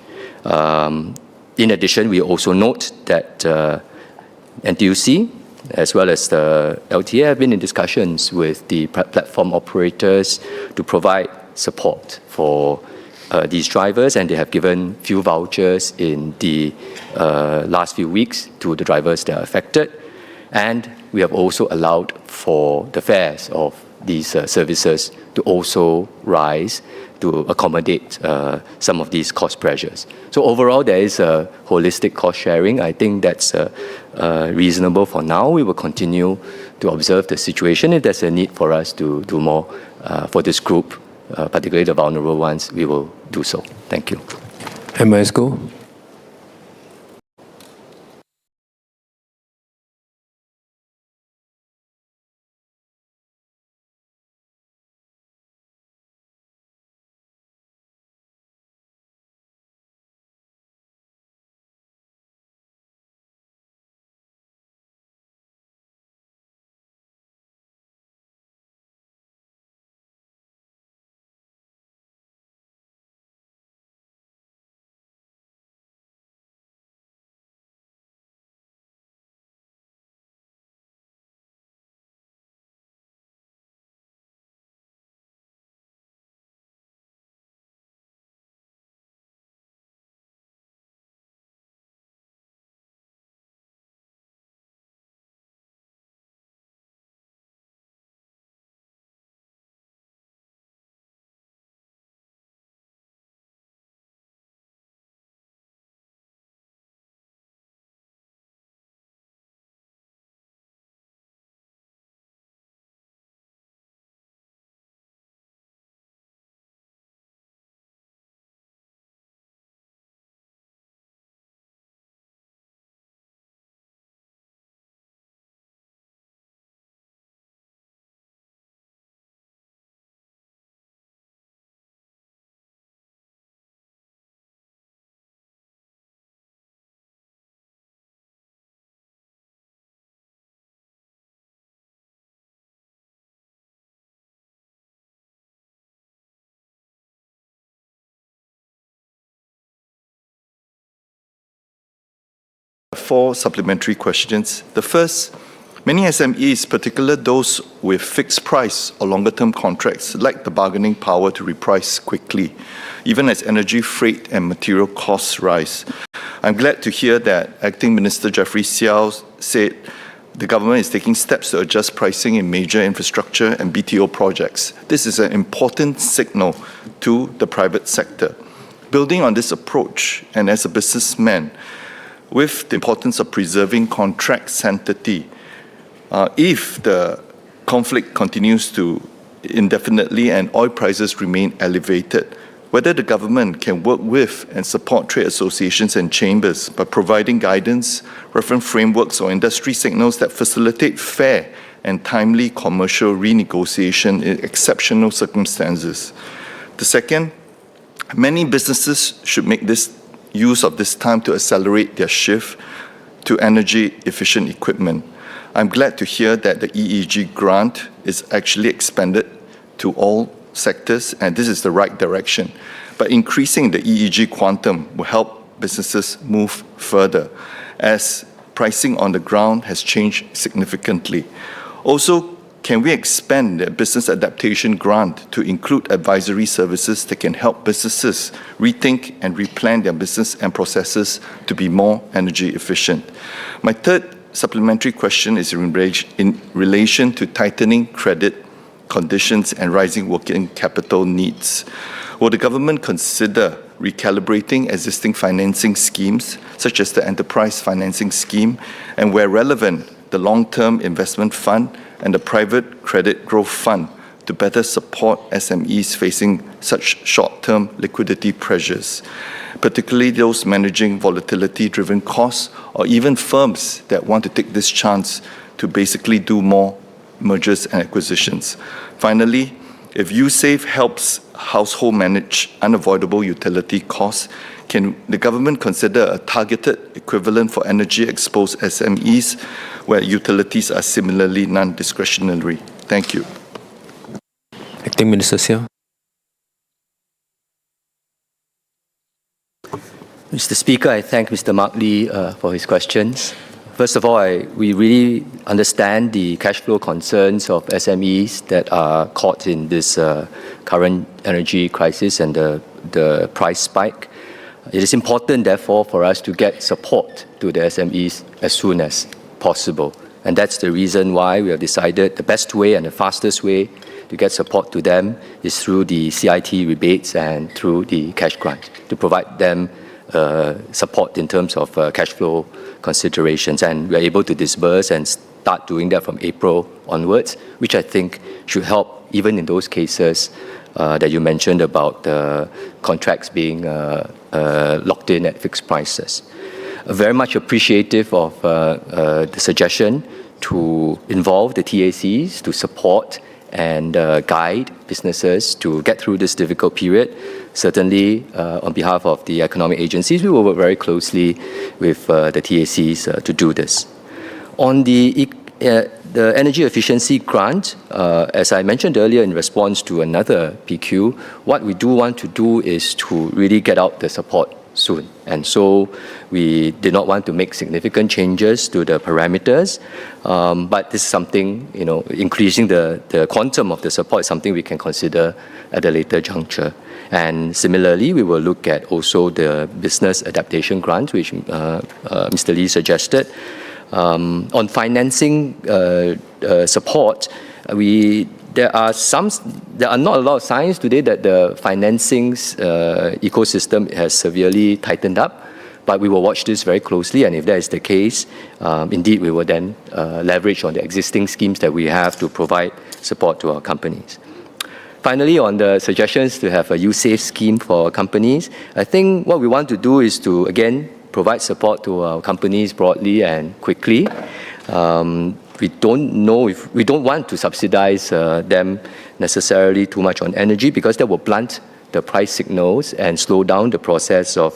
In addition, we also note that NTUC as well as the LTA have been in discussions with the platform operators to provide support for these drivers, and they have given few vouchers in the last few weeks to the drivers that are affected. And we have also allowed for the fares of these services to also rise to accommodate some of these cost pressures. So overall, there is a holistic cost sharing. I think that's reasonable for now. We will continue to observe the situation. If there's a need for us to do more for this group, particularly the vulnerable ones, we will do so. Thank you. MISCO. Four supplementary questions. The first, many SMEs, particularly those with fixed price or longer term contracts, lack the bargaining power to reprice quickly, even as energy, freight and material costs rise. I'm glad to hear that Acting Minister Jeffrey Siow said the government is taking steps to adjust pricing in major infrastructure and BTO projects. This is an important signal to the private sector. Building on this approach, and as a businessman, with the importance of preserving contract sanctity, if the conflict continues to indefinitely and oil prices remain elevated, whether the government can work with and support trade associations and chambers by providing guidance, reference frameworks or industry signals that facilitate fair and timely commercial renegotiation in exceptional circumstances. The second, many businesses should make use of this time to accelerate their shift to energy-efficient equipment. I'm glad to hear that the EEG grant is actually expanded to all sectors, and this is the right direction. But increasing the EEG quantum will help businesses move further, as pricing on the ground has changed significantly. Also, can we expand the business adaptation grant to include advisory services that can help businesses rethink and replan their business and processes to be more energy efficient? My third supplementary question is in relation to tightening credit conditions and rising working capital needs. Will the government consider recalibrating existing financing schemes, such as the Enterprise Financing Scheme, and where relevant, the Long-Term Investment Fund and the Private Credit Growth Fund, to better support SMEs facing such short-term liquidity pressures, particularly those managing volatility-driven costs or even firms that want to take this chance to basically do more mergers and acquisitions. Finally, if USAVE helps household manage unavoidable utility costs, can the government consider a targeted equivalent for energy-exposed SMEs where utilities are similarly non-discretionary? Thank you. Acting Minister Siow. Mr. Speaker, I thank Mr. Mark Lee for his questions. First of all, we really understand the cash flow concerns of SMEs that are caught in this current energy crisis and the price spike. It is important, therefore, for us to get support to the SMEs as soon as possible. And that's the reason why we have decided the best way and the fastest way to get support to them is through the CIT rebates and through the cash grant to provide them support in terms of cash flow considerations. And we're able to disburse and start doing that from April onwards, which I think should help even in those cases that you mentioned about contracts being locked in at fixed prices. Very much appreciative of the suggestion to involve the TACs to support and guide businesses to get through this difficult period. Certainly, on behalf of the economic agencies, we will work very closely with the TACs to do this. On the energy efficiency grant, as I mentioned earlier in response to another PQ, what we do want to do is to really get out the support soon. And so we did not want to make significant changes to the parameters, but this is something, increasing the quantum of the support is something we can consider at a later juncture. And similarly, we will look at also the business adaptation grant, which Mr. Lee suggested. On financing support, there are not a lot of signs today that the financing ecosystem has severely tightened up, but we will watch this very closely, and if that is the case, indeed we will then leverage on the existing schemes that we have to provide support to our companies. Finally, on the suggestions to have a USAVE scheme for companies, I think what we want to do is to, again, provide support to our companies broadly and quickly. We don't want to subsidize them necessarily too much on energy because that will blunt the price signals and slow down the process of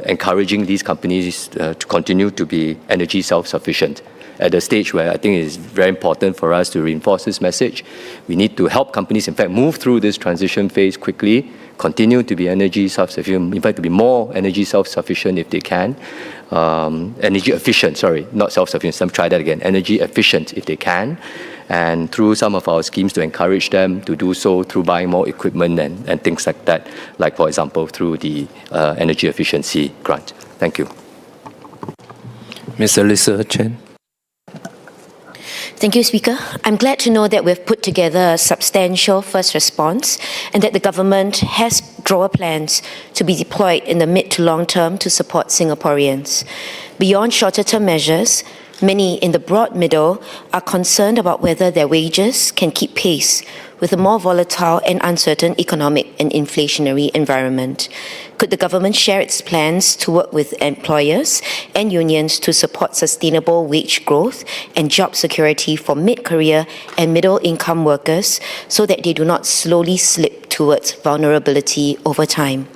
encouraging these companies to continue to be energy self-sufficient. At a stage where I think it is very important for us to reinforce this message. We need to help companies, in fact, move through this transition phase quickly, continue to be energy self-sufficient, in fact, to be more energy self-sufficient if they can. Energy efficient, sorry, not self-sufficient, let me try that again. Energy efficient if they can. And through some of our schemes to encourage them to do so through buying more equipment and things like that, like, for example, through the energy efficiency grant. Thank you. Ms. Elisa Chen. Thank you, Speaker. I'm glad to know that we've put together a substantial first response and that the government has drawer plans to be deployed in the mid to long term to support Singaporeans. Beyond shorter-term measures, many in the broad middle are concerned about whether their wages can keep pace with a more volatile and uncertain economic and inflationary environment. Could the government share its plans to work with employers and unions to support sustainable wage growth and job security for mid-career and middle-income workers so that they do not slowly slip towards vulnerability over time?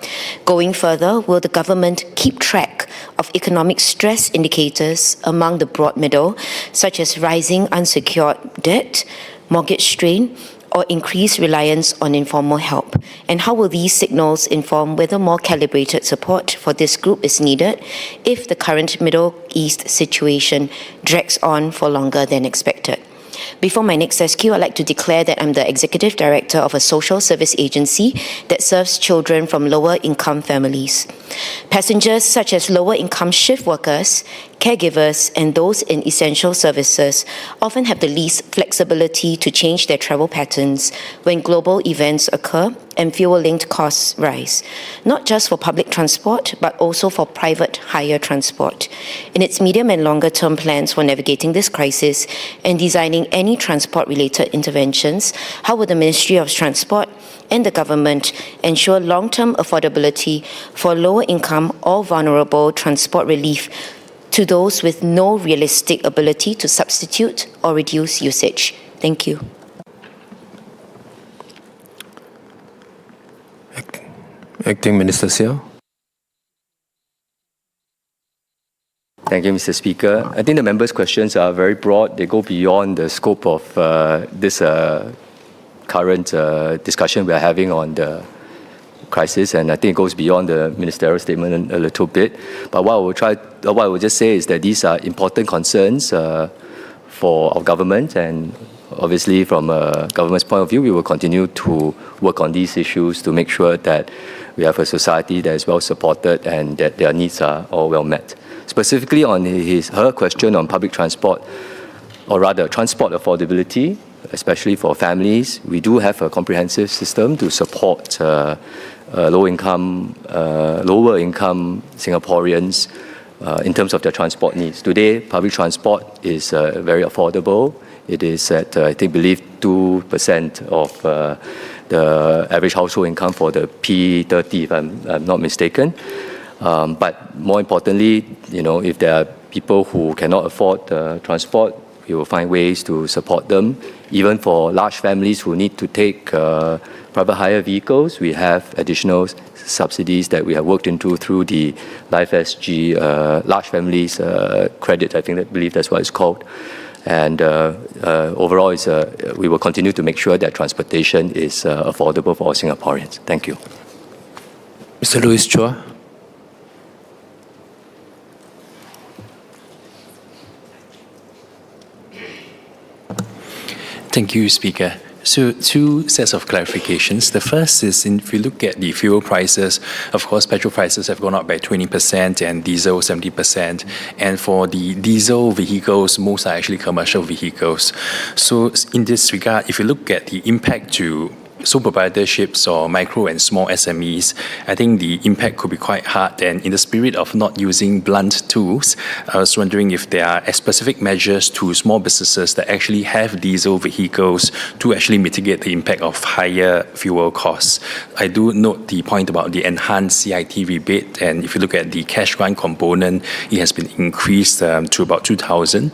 Going further, will the government keep track of economic stress indicators among the broad middle, such as rising unsecured debt, mortgage strain, or increased reliance on informal help? And how will these signals inform whether more calibrated support for this group is needed if the current Middle East situation drags on for longer than expected? Before my next SQ, I'd like to declare that I'm the Executive Director of a social service agency that serves children from lower income families. Passengers such as lower income shift workers, caregivers, and those in essential services often have the least flexibility to change their travel patterns when global events occur and fuel-linked costs rise, not just for public transport, but also for private hire transport. In its medium and longer-term plans for navigating this crisis and designing any transport-related interventions, how will the Ministry of Transport and the government ensure long-term affordability for lower-income or vulnerable transport relief to those with no realistic ability to substitute or reduce usage? Thank you. Acting Minister Siow. Thank you, Mr. Speaker. I think the members' questions are very broad. They go beyond the scope of this current discussion we are having on the crisis, and I think it goes beyond the ministerial statement a little bit. But what I will just say is that these are important concerns for our government, and obviously from a government's point of view, we will continue to work on these issues to make sure that we have a society that is well supported and that their needs are all well met. Specifically on her question on public transport, or rather transport affordability, especially for families, we do have a comprehensive system to support lower income Singaporeans in terms of their transport needs. Today, public transport is very affordable. It is at, I believe, 2% of the average household income for the P30, if I'm not mistaken. But more importantly, if there are people who cannot afford transport, we will find ways to support them. Even for large families who need to take private hire vehicles, we have additional subsidies that we have worked into through the Life SG large families credit. I believe that's what it's called. And overall, we will continue to make sure that transportation is affordable for all Singaporeans. Thank you. Mr. Louis Chua. Thank you, Speaker. So two sets of clarifications. The first is, if you look at the fuel prices, of course, petrol prices have gone up by 20% and diesel 70%. And for the diesel vehicles, most are actually commercial vehicles. So in this regard, if you look at the impact to sole proprietorships or micro and small SMEs, I think the impact could be quite hard. And in the spirit of not using blunt tools, I was wondering if there are specific measures to small businesses that actually have diesel vehicles to actually mitigate the impact of higher fuel costs. I do note the point about the enhanced CIT rebate, and if you look at the cash grant component, it has been increased to about 2,000,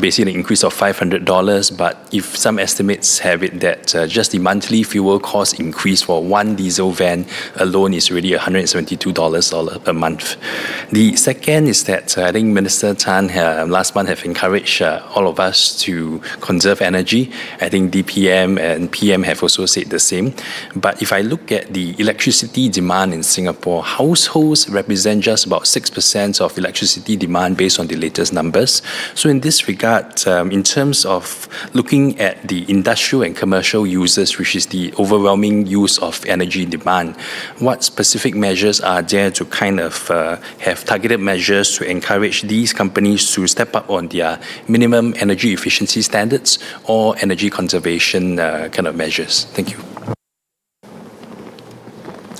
basically an increase of $500. But if some estimates have it that just the monthly fuel cost increase for one diesel van alone is really $172 a month. The second is that I think Minister Tan last month have encouraged all of us to conserve energy. I think DPM and PM have also said the same. But if I look at the electricity demand in Singapore, households represent just about 6% of electricity demand based on the latest numbers. So in this regard, in terms of looking at the industrial and commercial users, which is the overwhelming use of energy demand, what specific measures are there to kind of have targeted measures to encourage these companies to step up on their minimum energy efficiency standards or energy conservation kind of measures? Thank you.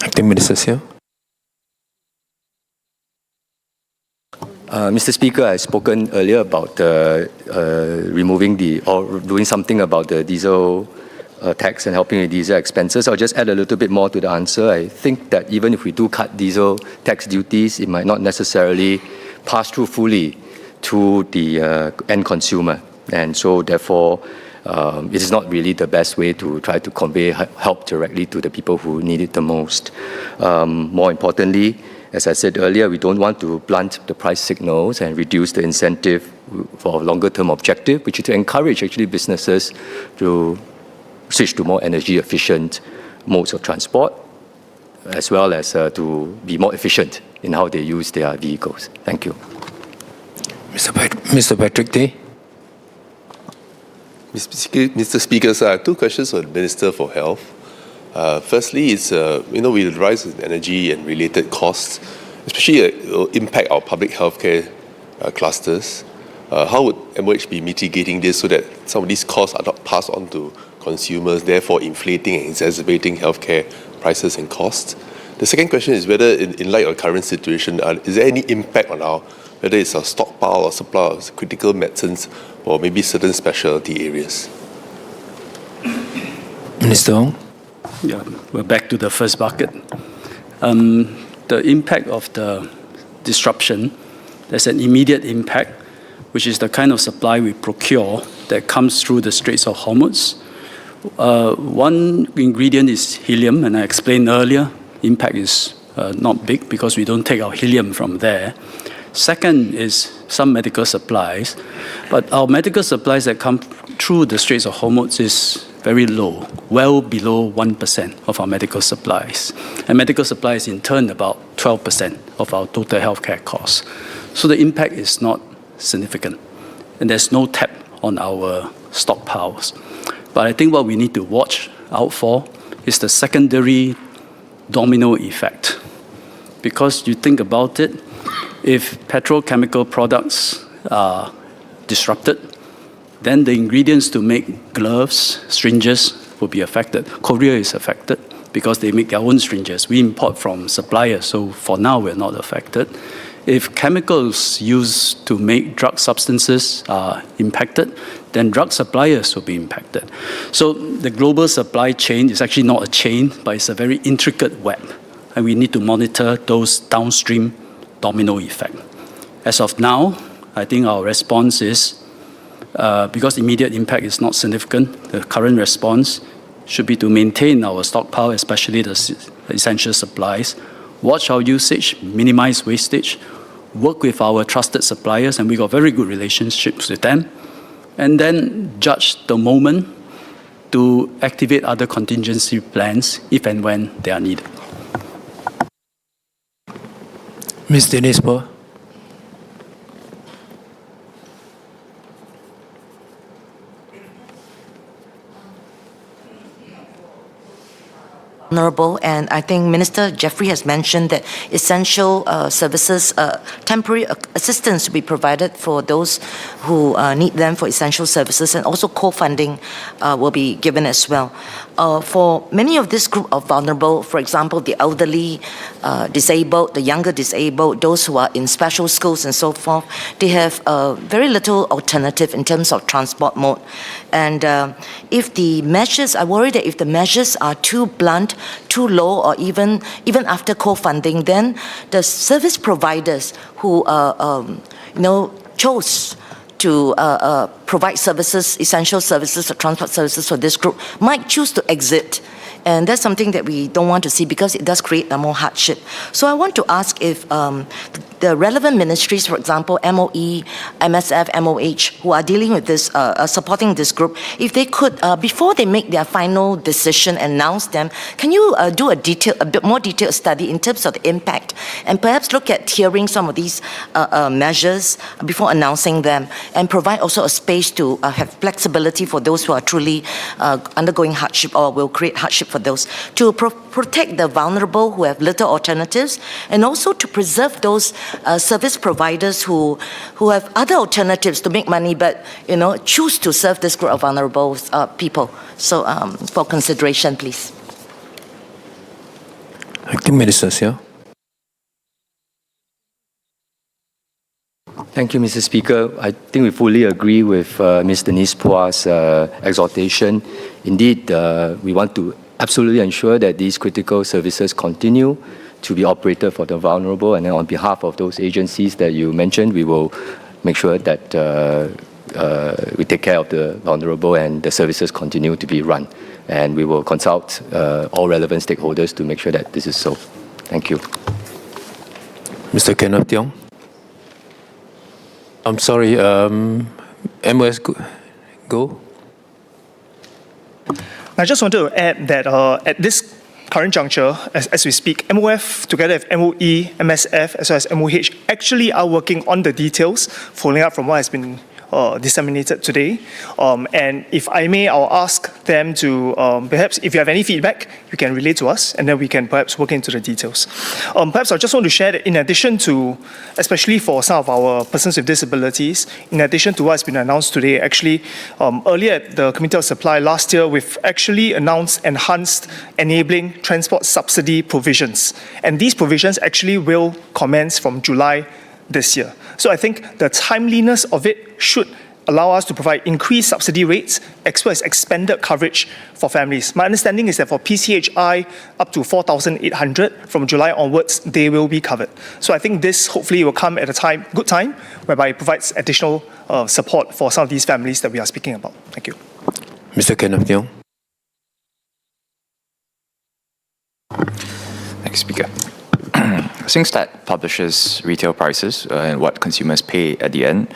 Acting Minister Siow. Mr. Speaker, I've spoken earlier about removing or doing something about the diesel tax and helping with diesel expenses. I'll just add a little bit more to the answer. I think that even if we do cut diesel tax duties, it might not necessarily pass through fully to the end consumer. And so therefore, it is not really the best way to try to convey help directly to the people who need it the most. More importantly, as I said earlier, we don't want to blunt the price signals and reduce the incentive for a longer-term objective, which is to encourage actually businesses to switch to more energy-efficient modes of transport, as well as to be more efficient in how they use their vehicles. Thank you. Mr. Patrick Tay. Mr. Speaker, I have two questions for the Minister for Health. Firstly, it's with the rise in energy and related costs, especially it will impact our public healthcare clusters. How would MOH be mitigating this so that some of these costs are not passed on to consumers, therefore inflating and exacerbating healthcare prices and costs? The second question is whether, in light of the current situation, is there any impact on whether it's a stockpile or supply of critical medicines or maybe certain specialty areas? Minister Ong? Yeah, we're back to the first bucket. The impact of the disruption, there's an immediate impact, which is the kind of supply we procure that comes through the Straits of Hormuz. One ingredient is helium, and I explained earlier, impact is not big because we don't take our helium from there. Second is some medical supplies, but our medical supplies that come through the Straits of Hormuz is very low, well below 1% of our medical supplies. And medical supplies in turn about 12% of our total healthcare costs. So the impact is not significant, and there's no tap on our stockpiles. But I think what we need to watch out for is the secondary domino effect. Because you think about it, if petrochemical products are disrupted, then the ingredients to make gloves, syringes will be affected. Korea is affected because they make their own syringes. We import from suppliers, so for now we're not affected. If chemicals used to make drug substances are impacted, then drug suppliers will be impacted. So the global supply chain is actually not a chain, but it's a very intricate web. And we need to monitor those downstream domino effect. As of now, I think our response is, because immediate impact is not significant, the current response should be to maintain our stockpile, especially the essential supplies, watch our usage, minimize wastage, work with our trusted suppliers, and we got very good relationships with them, and then judge the moment to activate other contingency plans if and when they are needed. Ms. Denise Poh? Vulnerable, and I think Minister Jeffrey has mentioned that essential services, temporary assistance to be provided for those who need them for essential services, and also co-funding will be given as well. For many of this group of vulnerable, for example, the elderly, disabled, the younger disabled, those who are in special schools and so forth, they have very little alternative in terms of transport mode. And if the measures, I worry that if the measures are too blunt, too low, or even after co-funding, then the service providers who chose to provide services, essential services or transport services for this group might choose to exit. And that's something that we don't want to see because it does create more hardship. So I want to ask if the relevant ministries, for example, MOE, MSF, MOH, who are dealing with this, supporting this group, if they could, before they make their final decision, announce them, can you do a bit more detailed study in terms of the impact, and perhaps look at tiering some of these measures before announcing them, and provide also a space to have flexibility for those who are truly undergoing hardship or will create hardship for those, to protect the vulnerable who have little alternatives, and also to preserve those service providers who have other alternatives to make money, but choose to serve this group of vulnerable people. So for consideration, please. Acting Minister Siow. Thank you, Mr. Speaker. I think we fully agree with Ms. Denise Poh's exhortation. Indeed, we want to absolutely ensure that these critical services continue to be operated for the vulnerable, and then on behalf of those agencies that you mentioned, we will make sure that we take care of the vulnerable and the services continue to be run. And we will consult all relevant stakeholders to make sure that this is so. Thank you. Mr. Kenneth Yong. I'm sorry, MOS, go. I just wanted to add that at this current juncture, as we speak, MOF together with MOE, MSF, as well as MOH actually are working on the details, following up from what has been disseminated today. And if I may, I'll ask them to perhaps, if you have any feedback, you can relay to us, and then we can perhaps work into the details. Perhaps I just want to share that in addition to, especially for some of our persons with disabilities, in addition to what's been announced today, actually, earlier at the Committee of Supply last year, we've actually announced enhanced enabling transport subsidy provisions. And these provisions actually will commence from July this year. So I think the timeliness of it should allow us to provide increased subsidy rates as well as expanded coverage for families. My understanding is that for PCHI up to 4,800 from July onwards, they will be covered. So I think this hopefully will come at a good time, whereby it provides additional support for some of these families that we are speaking about. Thank you. Mr. Kenneth Yong. Thanks, Speaker. Singstat publishes retail prices and what consumers pay at the end.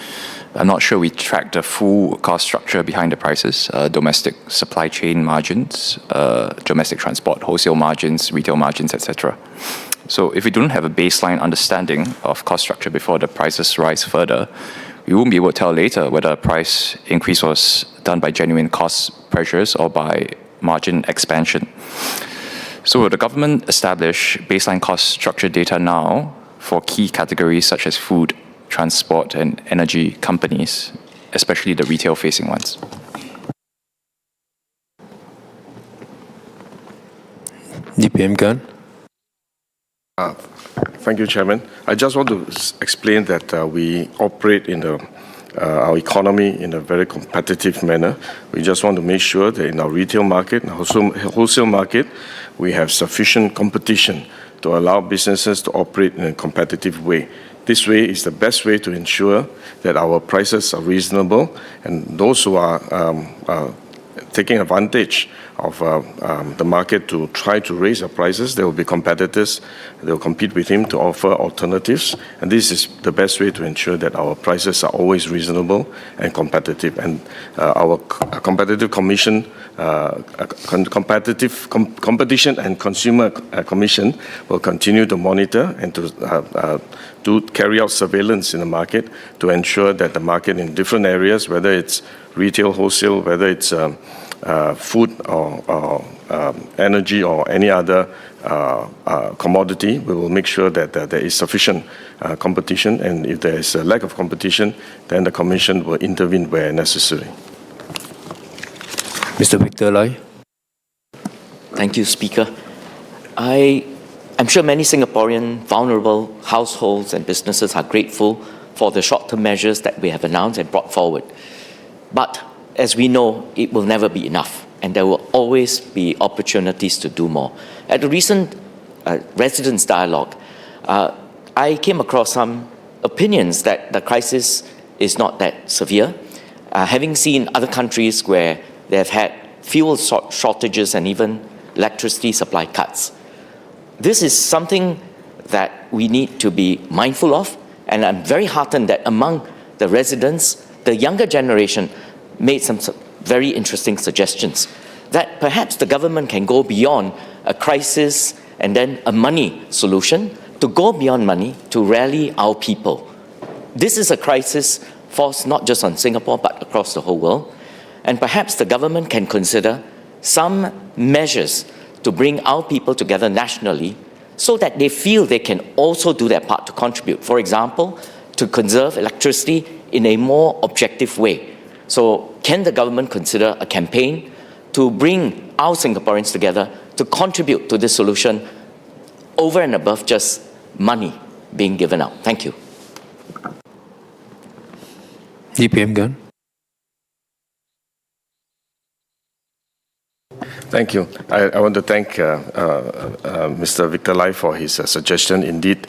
I'm not sure we track the full cost structure behind the prices, domestic supply chain margins, domestic transport, wholesale margins, retail margins, etc. So if we don't have a baseline understanding of cost structure before the prices rise further, we won't be able to tell later whether a price increase was done by genuine cost pressures or by margin expansion. So will the government establish baseline cost structure data now for key categories such as food, transport and energy companies, especially the retail-facing ones? DPM Gun. Thank you, Chairman. I just want to explain that we operate in our economy in a very competitive manner. We just want to make sure that in our retail market and wholesale market, we have sufficient competition to allow businesses to operate in a competitive way. This way is the best way to ensure that our prices are reasonable, and those who are taking advantage of the market to try to raise the prices, there will be competitors. They will compete with him to offer alternatives, and this is the best way to ensure that our prices are always reasonable and competitive. And our competitive commission, competition and consumer commission will continue to monitor and to carry out surveillance in the market to ensure that the market in different areas, whether it's retail, wholesale, whether it's food or energy or any other commodity, we will make sure that there is sufficient competition, and if there is a lack of competition, then the Commission will intervene where necessary. Mr. Victor Lai. Thank you, Speaker. I'm sure many Singaporean vulnerable households and businesses are grateful for the short-term measures that we have announced and brought forward. But as we know, it will never be enough, and there will always be opportunities to do more. At the recent residents' dialogue, I came across some opinions that the crisis is not that severe, having seen other countries where they have had fuel shortages and even electricity supply cuts. This is something that we need to be mindful of, and I'm very heartened that among the residents, the younger generation made some very interesting suggestions that perhaps the government can go beyond a crisis and then a money solution, to go beyond money to rally our people. This is a crisis forced not just on Singapore but across the whole world, and perhaps the government can consider some measures to bring our people together nationally so that they feel they can also do their part to contribute. For example, to conserve electricity in a more objective way. So can the government consider a campaign to bring our Singaporeans together to contribute to this solution over and above just money being given out? Thank you. DPM Gun. Thank you. I want to thank Mr. Victor Lai for his suggestion. Indeed,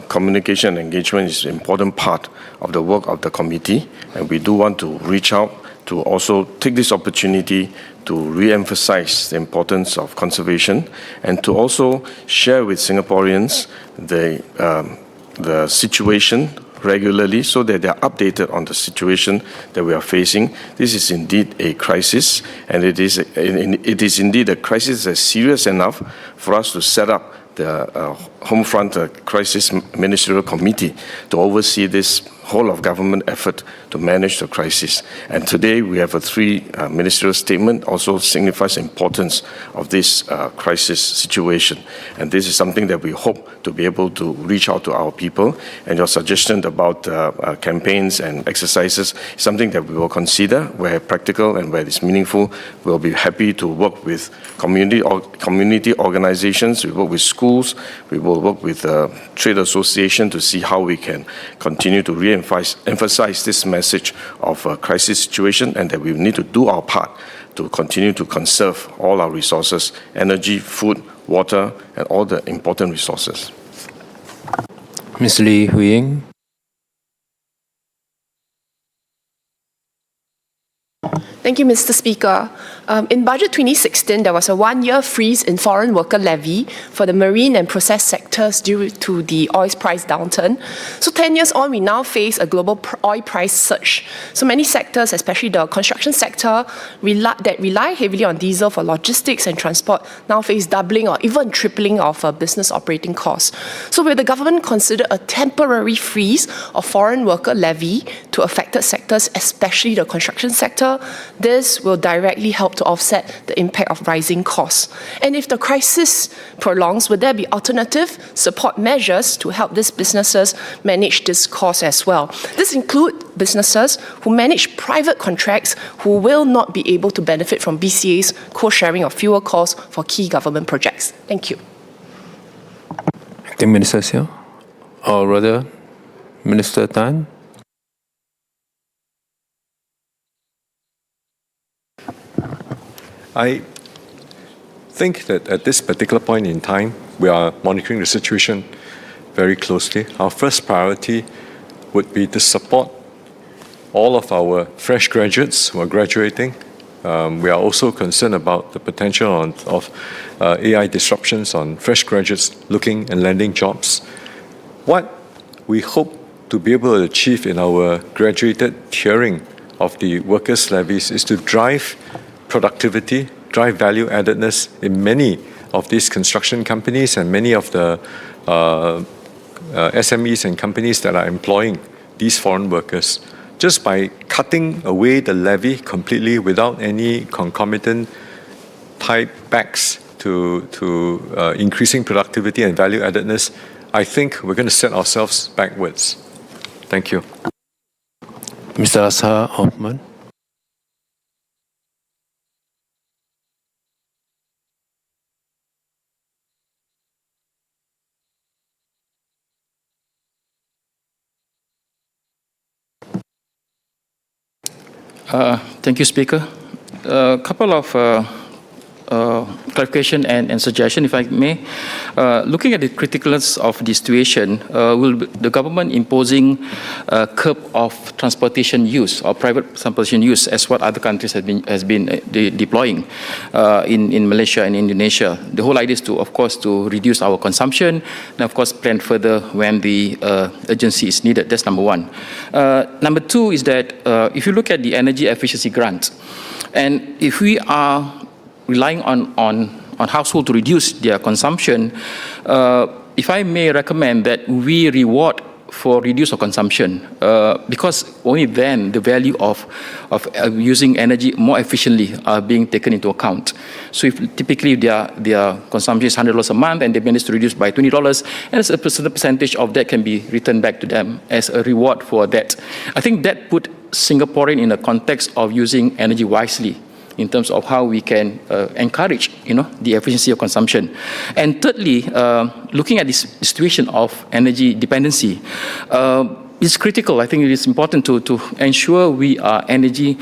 communication and engagement is an important part of the work of the committee, and we do want to reach out to also take this opportunity to re-emphasize the importance of conservation and to also share with Singaporeans the situation regularly so that they are updated on the situation that we are facing. This is indeed a crisis, and it is indeed a crisis that's serious enough for us to set up the Homefront Crisis Ministerial Committee to oversee this whole of government effort to manage the crisis. And today we have a ministerial statement also signifies the importance of this crisis situation. And this is something that we hope to be able to reach out to our people. And your suggestion about campaigns and exercises is something that we will consider where practical and where it's meaningful. We'll be happy to work with community organizations, we work with schools, we will work with trade association to see how we can continue to emphasize this message of a crisis situation, and that we need to do our part to continue to conserve all our resources, energy, food, water, and all the important resources. Ms. Lee Hui-ying. Thank you, Mr. Speaker. In Budget 2016, there was a one-year freeze in foreign worker levy for the marine and processed sectors due to the oil price downturn. So 10 years on, we now face a global oil price surge. So many sectors, especially the construction sector, that rely heavily on diesel for logistics and transport, now face doubling or even tripling of business operating costs. So will the government consider a temporary freeze of foreign worker levy to affected sectors, especially the construction sector? This will directly help to offset the impact of rising costs. And if the crisis prolongs, would there be alternative support measures to help these businesses manage this cost as well? This include businesses who manage private contracts who will not be able to benefit from BCA's co-sharing of fuel costs for key government projects. Thank you. Acting Minister Siow, or rather, Minister Tan. I think that at this particular point in time, we are monitoring the situation very closely. Our first priority would be to support all of our fresh graduates who are graduating. We are also concerned about the potential of AI disruptions on fresh graduates looking and landing jobs. What we hope to be able to achieve in our graduated tiering of the workers' levies is to drive productivity, drive value addedness in many of these construction companies and many of the SMEs and companies that are employing these foreign workers. Just by cutting away the levy completely without any concomitant tie backs to increasing productivity and value addedness, I think we're going to set ourselves backwards. Thank you. Mr. Azhar Hoffman. Thank you, Speaker. A couple of clarification and suggestion, if I may. Looking at the criticalness of the situation, will the government imposing a curb of transportation use or private transportation use, as what other countries has been deploying in Malaysia and Indonesia? The whole idea is to, of course, to reduce our consumption and, of course, plan further when the urgency is needed. That's number one. Number two is that if you look at the energy efficiency grant, and if we are relying on households to reduce their consumption, if I may recommend that we reward for reduce of consumption, because only then the value of using energy more efficiently are being taken into account. So if typically their consumption is $100 a month and they manage to reduce by $20, and a certain percentage of that can be returned back to them as a reward for that. I think that put Singaporean in a context of using energy wisely, in terms of how we can encourage, the efficiency of consumption. And thirdly, looking at this situation of energy dependency, it's critical. I think it is important to ensure we are energy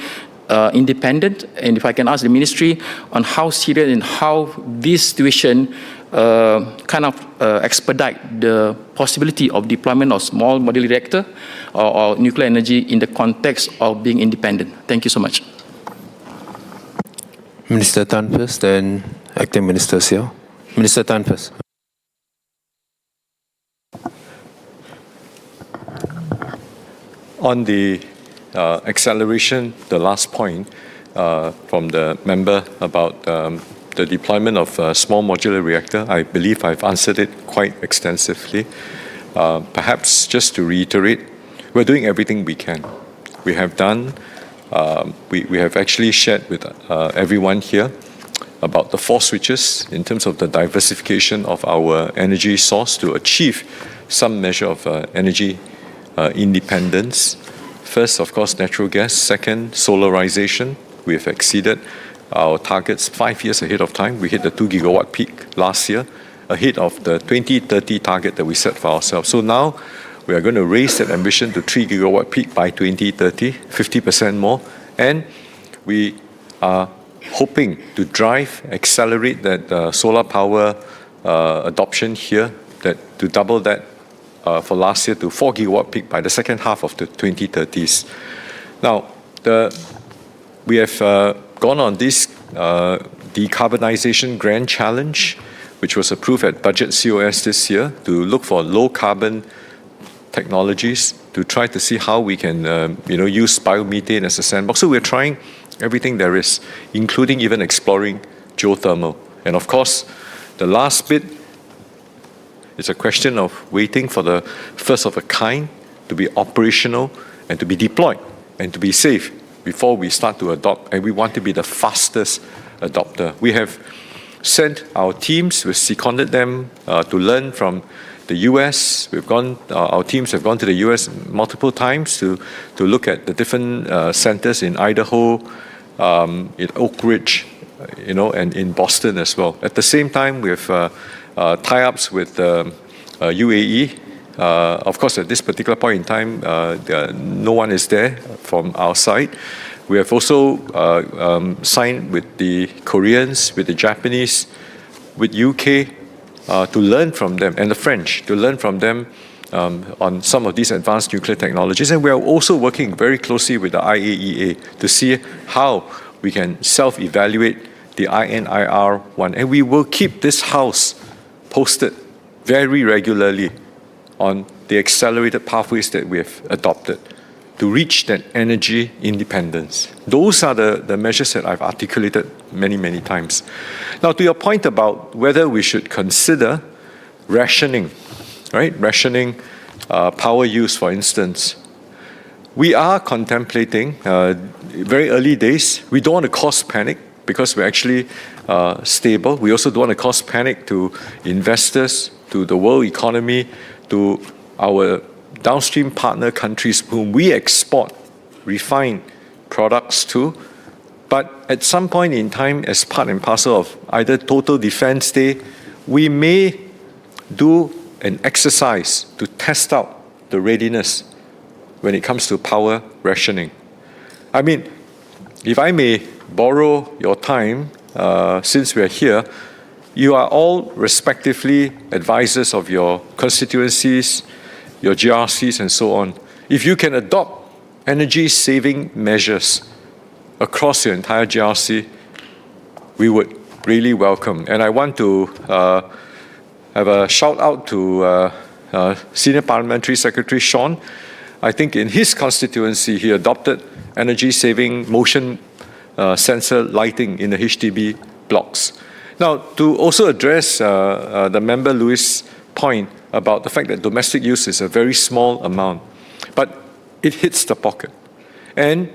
independent. And if I can ask the ministry on how serious and how this situation expedite the possibility of deployment of small modular reactor or nuclear energy in the context of being independent. Thank you so much. Minister Tan first, then Acting Minister Siow. Minister Tan first. On the acceleration, the last point from the member about the deployment of a small modular reactor, I believe I've answered it quite extensively. Perhaps just to reiterate, we're doing everything we can. We have done, we have actually shared with everyone here about the 4 switches in terms of the diversification of our energy source to achieve some measure of energy independence. First, of course, natural gas. Second, solarization. We have exceeded our targets 5 years ahead of time. We hit the 2 gigawatt peak last year, ahead of the 2030 target that we set for ourselves. So now we are going to raise that ambition to 3 gigawatt peak by 2030, 50% more. And we are hoping to accelerate that solar power adoption here, to double that for last year to 4 gigawatt peak by the second half of the 2030s. Now, we have gone on this decarbonization grand challenge, which was approved at Budget COS this year, to look for low carbon technologies to try to see how we can use biomethane as a sandbox. So we're trying everything there is, including even exploring geothermal. And of course, the last bit is a question of waiting for the first of a kind to be operational and to be deployed and to be safe before we start to adopt. And we want to be the fastest adopter. We have sent our teams, we've seconded them to learn from the US. Our teams have gone to the US multiple times to look at the different centers in Idaho, in Oak Ridge, and in Boston as well. At the same time, we have tie-ups with UAE. Of course, at this particular point in time, no one is there from our side. We have also signed with the Koreans, with the Japanese, with UK, to learn from them, and the French, to learn from them on some of these advanced nuclear technologies. And we are also working very closely with the IAEA to see how we can self-evaluate the INIR one. And we will keep this House posted very regularly on the accelerated pathways that we have adopted to reach that energy independence. Those are the measures that I've articulated many, many times. Now, to your point about whether we should consider rationing, right? Rationing power use, for instance. We are contemplating, very early days, we don't want to cause panic because we're actually stable. We also don't want to cause panic to investors, to the world economy, to our downstream partner countries whom we export refined products to. But at some point in time, as part and parcel of either Total Defense Day, we may do an exercise to test out the readiness when it comes to power rationing. I mean, if I may borrow your time, since we're here, you are all respectively advisors of your constituencies, your GRCs, and so on. If you can adopt energy-saving measures across your entire GRC, we would really welcome. And I want to have a shout-out to Senior Parliamentary Secretary Sean. I think in his constituency, he adopted energy-saving motion sensor lighting in the HDB blocks. Now, to also address the member Louis' point about the fact that domestic use is a very small amount, but it hits the pocket. And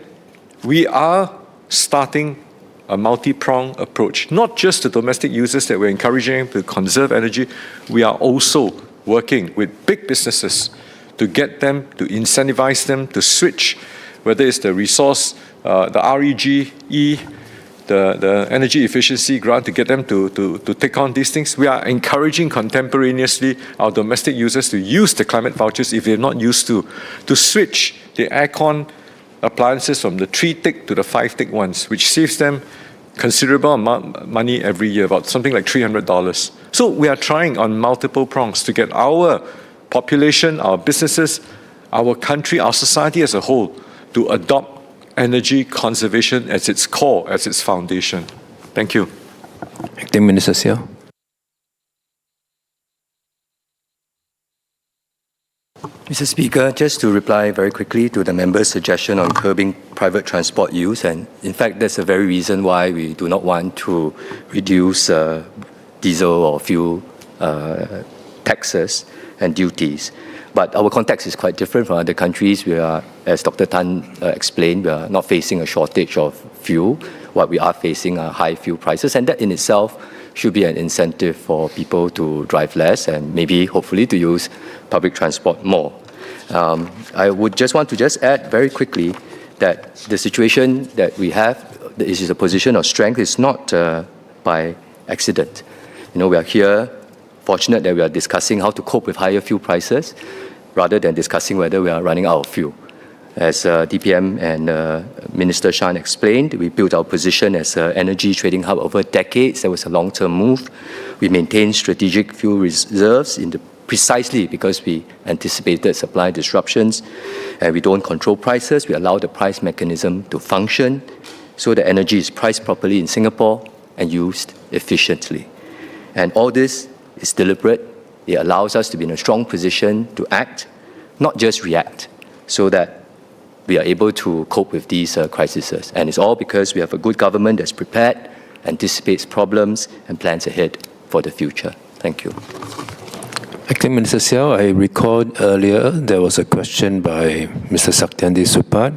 we are starting a multi-pronged approach, not just the domestic users that we're encouraging to conserve energy, we are also working with big businesses to get them, to incentivize them to switch, whether it's the resource, the REGE, the energy efficiency grant, to get them to take on these things. We are encouraging contemporaneously our domestic users to use the climate vouchers if they're not used to switch the aircon appliances from the 3-tick to the 5-tick ones, which saves them considerable amount of money every year, about something like $300. So we are trying on multiple prongs to get our population, our businesses, our country, our society as a whole to adopt energy conservation as its core, as its foundation. Thank you. Acting Minister Siow. Mr. Speaker, just to reply very quickly to the member's suggestion on curbing private transport use, and in fact that's the very reason why we do not want to reduce diesel or fuel taxes and duties. But our context is quite different from other countries. We are, as Dr. Tan explained, we are not facing a shortage of fuel. What we are facing are high fuel prices, and that in itself should be an incentive for people to drive less and maybe, hopefully, to use public transport more. I would just want to add very quickly that the situation that we have is a position of strength. It's not by accident. We are here, fortunate that we are discussing how to cope with higher fuel prices rather than discussing whether we are running out of fuel. As DPM and Minister Shan explained, we built our position as an energy trading hub over decades. That was a long-term move. We maintained strategic fuel reserves precisely because we anticipated supply disruptions, and we don't control prices. We allow the price mechanism to function so that energy is priced properly in Singapore and used efficiently. And all this is deliberate. It allows us to be in a strong position to act, not just react, so that we are able to cope with these crises. And it's all because we have a good government that's prepared, anticipates problems, and plans ahead for the future. Thank you. Acting Minister Siow, I recalled earlier there was a question by Mr. Saktiandi Supat.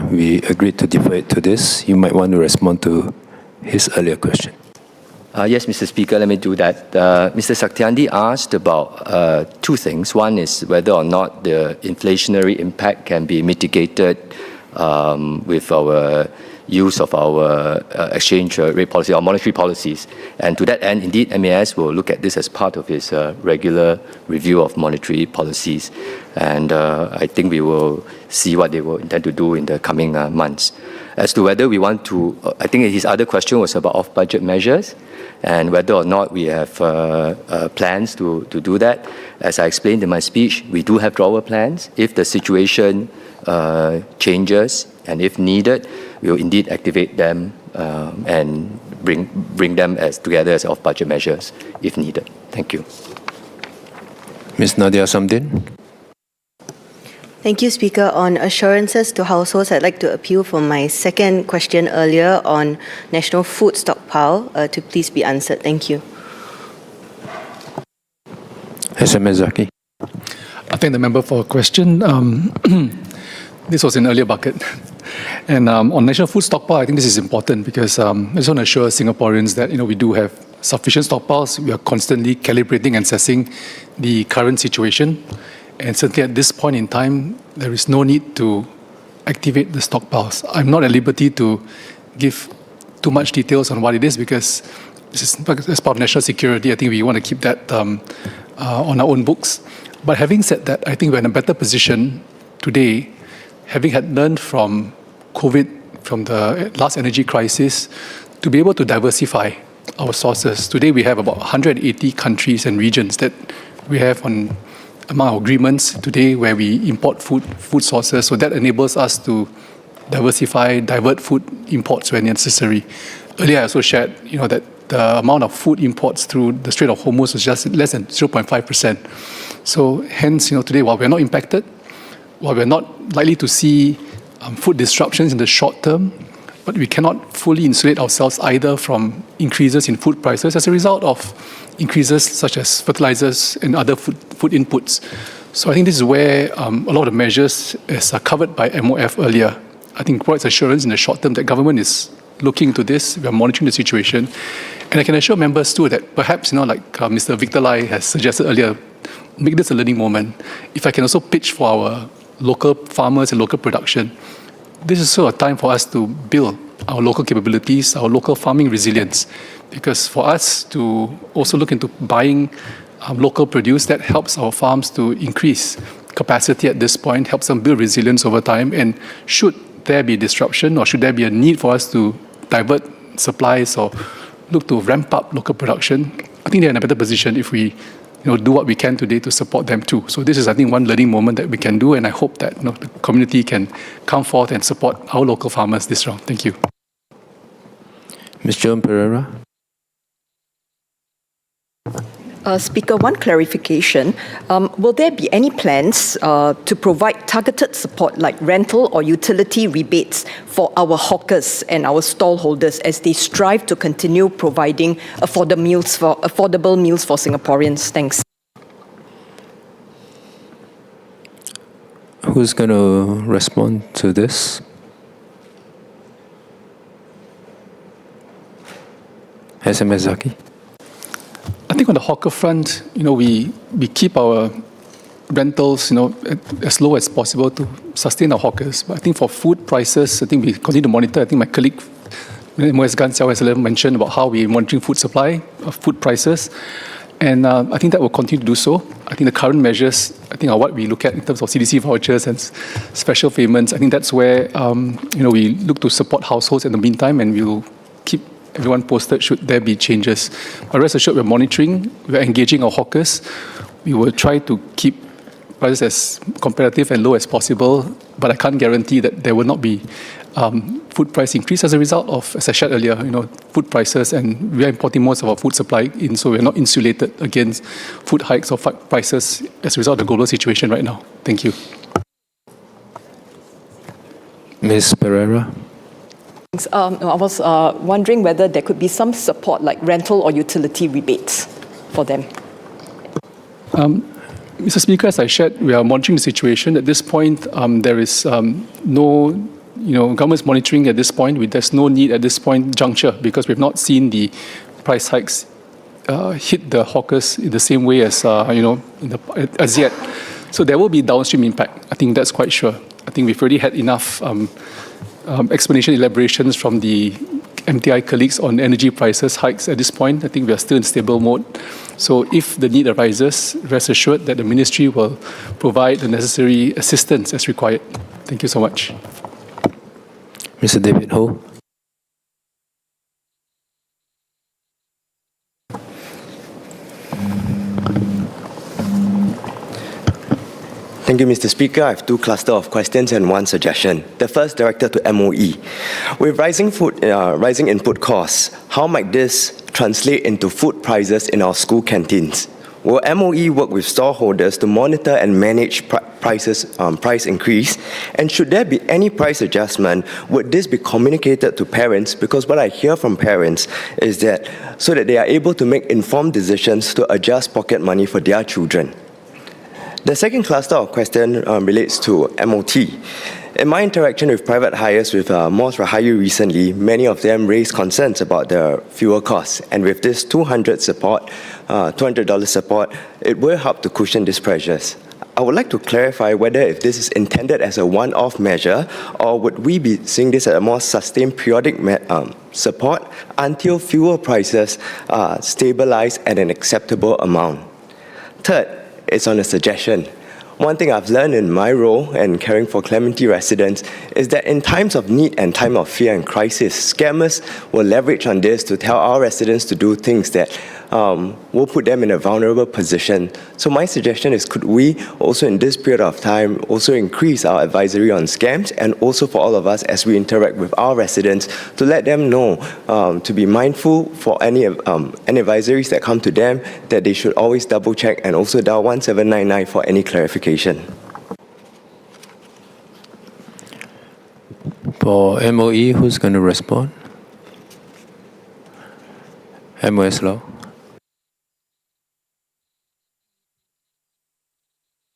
We agreed to defer it to this. You might want to respond to his earlier question. Yes, Mr. Speaker, let me do that. Mr. Saktiandi asked about two things. One is whether or not the inflationary impact can be mitigated with our use of our exchange rate policy, our monetary policies. And to that end, indeed, MAS will look at this as part of its regular review of monetary policies. And I think we will see what they will intend to do in the coming months. As to whether we want to, I think his other question was about off-budget measures and whether or not we have plans to do that. As I explained in my speech, we do have drawer plans. If the situation changes and if needed, we will indeed activate them and bring them together as off-budget measures if needed. Thank you. Ms. Nadia Samdin. Thank you, Speaker. On assurances to households, I'd like to appeal for my second question earlier on national food stockpile to please be answered. Thank you. SMS Zaki. I thank the member for a question. This was an earlier bucket. And on national food stockpile, I think this is important because I just want to assure Singaporeans that we do have sufficient stockpiles. We are constantly calibrating and assessing the current situation. And certainly at this point in time, there is no need to activate the stockpiles. I'm not at liberty to give too much details on what it is because this is as part of national security. I think we want to keep that on our own books. But having said that, I think we're in a better position today, having had learned from COVID, from the last energy crisis, to be able to diversify our sources. Today we have about 180 countries and regions that we have among our agreements today where we import food sources. So that enables us to divert food imports when necessary. Earlier I also shared that the amount of food imports through the Strait of Hormuz was just less than 0.5%. So hence, today while we're not impacted, while we're not likely to see food disruptions in the short term, but we cannot fully insulate ourselves either from increases in food prices as a result of increases such as fertilizers and other food inputs. So I think this is where a lot of the measures are covered by MOF earlier. I think provides assurance in the short term that government is looking into this. We are monitoring the situation. And I can assure members too that perhaps, like Mr. Victor Lai has suggested earlier, make this a learning moment. If I can also pitch for our local farmers and local production, this is also a time for us to build our local capabilities, our local farming resilience. Because for us to also look into buying local produce, that helps our farms to increase capacity at this point, helps them build resilience over time. And should there be disruption or should there be a need for us to divert supplies or look to ramp up local production, I think they're in a better position if we do what we can today to support them too. So this is, I think, one learning moment that we can do, and I hope that the community can come forth and support our local farmers this round. Thank you. Ms. Joan Pereira. Speaker, one clarification. Will there be any plans to provide targeted support like rental or utility rebates for our hawkers and our stall holders as they strive to continue providing affordable meals for Singaporeans? Thanks. who's going to respond to this? SMS Zaki. I think on the hawker front, we keep our rentals, as low as possible to sustain our hawkers. But I think for food prices, I think we continue to monitor. I think my colleague, Siow has mentioned about how we're monitoring food supply, food prices. And I think that will continue to do so. I think the current measures, I think, are what we look at in terms of CDC vouchers and special payments. I think that's where, we look to support households in the meantime, and we'll keep everyone posted should there be changes. But rest assured, we're monitoring, we're engaging our hawkers. We will try to keep prices as competitive and low as possible, but I can't guarantee that there will not be food price increase as a result of, as I shared earlier, food prices, and we are importing most of our food supply in, so we're not insulated against food hikes or prices as a result of the global situation right now. Thank you. Ms. Pereira. I was wondering whether there could be some support like rental or utility rebates for them. Mr. Speaker, as I shared, we are monitoring the situation. At this point, there is no, government's monitoring at this point. There's no need at this point juncture because we've not seen the price hikes hit the hawkers in the same way as, as yet. So there will be downstream impact. I think that's quite sure. I think we've already had enough explanation, elaborations from the MTI colleagues on energy prices hikes at this point. I think we are still in stable mode. So if the need arises, rest assured that the ministry will provide the necessary assistance as required. Thank you so much. Mr. David Ho. Thank you, Mr. Speaker. I have two clusters of questions and one suggestion. The first directed to MOE. With rising input costs, how might this translate into food prices in our school canteens? Will MOE work with storeholders to monitor and manage price increase? And should there be any price adjustment, would this be communicated to parents? Because what I hear from parents is that so that they are able to make informed decisions to adjust pocket money for their children. The second cluster of question relates to MOT. In my interaction with private hires with Mos Rahayu recently, many of them raised concerns about the fuel costs. And with this $200 support, it will help to cushion these pressures. I would like to clarify whether if this is intended as a one-off measure or would we be seeing this as a more sustained periodic support until fuel prices stabilize at an acceptable amount. Third, it's on a suggestion. One thing I've learned in my role and caring for Clementi residents is that in times of need and time of fear and crisis, scammers will leverage on this to tell our residents to do things that will put them in a vulnerable position. So my suggestion is, could we also in this period of time also increase our advisory on scams, and also for all of us as we interact with our residents to let them know to be mindful for any advisories that come to them, that they should always double check and also dial 1799 for any clarification. For MOE, who's going to respond? MOS Law.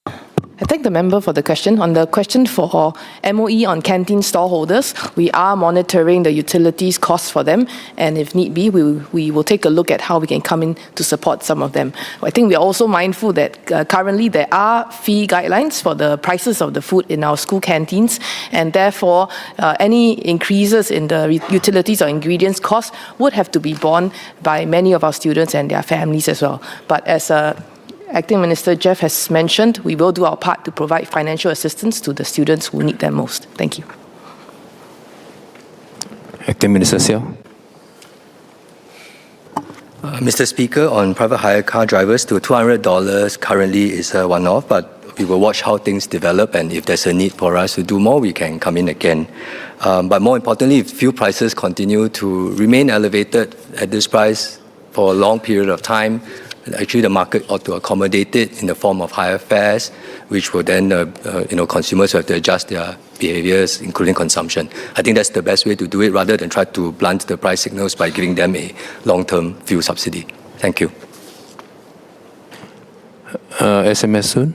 I thank the member for the question. On the question for MOE on canteen storeholders, we are monitoring the utilities costs for them, and if need be, we will take a look at how we can come in to support some of them. I think we are also mindful that currently there are fee guidelines for the prices of the food in our school canteens, and therefore any increases in the utilities or ingredients costs would have to be borne by many of our students and their families as well. But as Acting Minister Jeff has mentioned, we will do our part to provide financial assistance to the students who need them most. Thank you. Acting Minister Siow. Mr. Speaker, on private hire car drivers, to $200 currently is a one-off, but we will watch how things develop, and if there's a need for us to do more, we can come in again. But more importantly, if fuel prices continue to remain elevated at this price for a long period of time, actually the market ought to accommodate it in the form of higher fares, which will then, consumers have to adjust their behaviors, including consumption. I think that's the best way to do it, rather than try to blunt the price signals by giving them a long-term fuel subsidy. Thank you. SMS soon.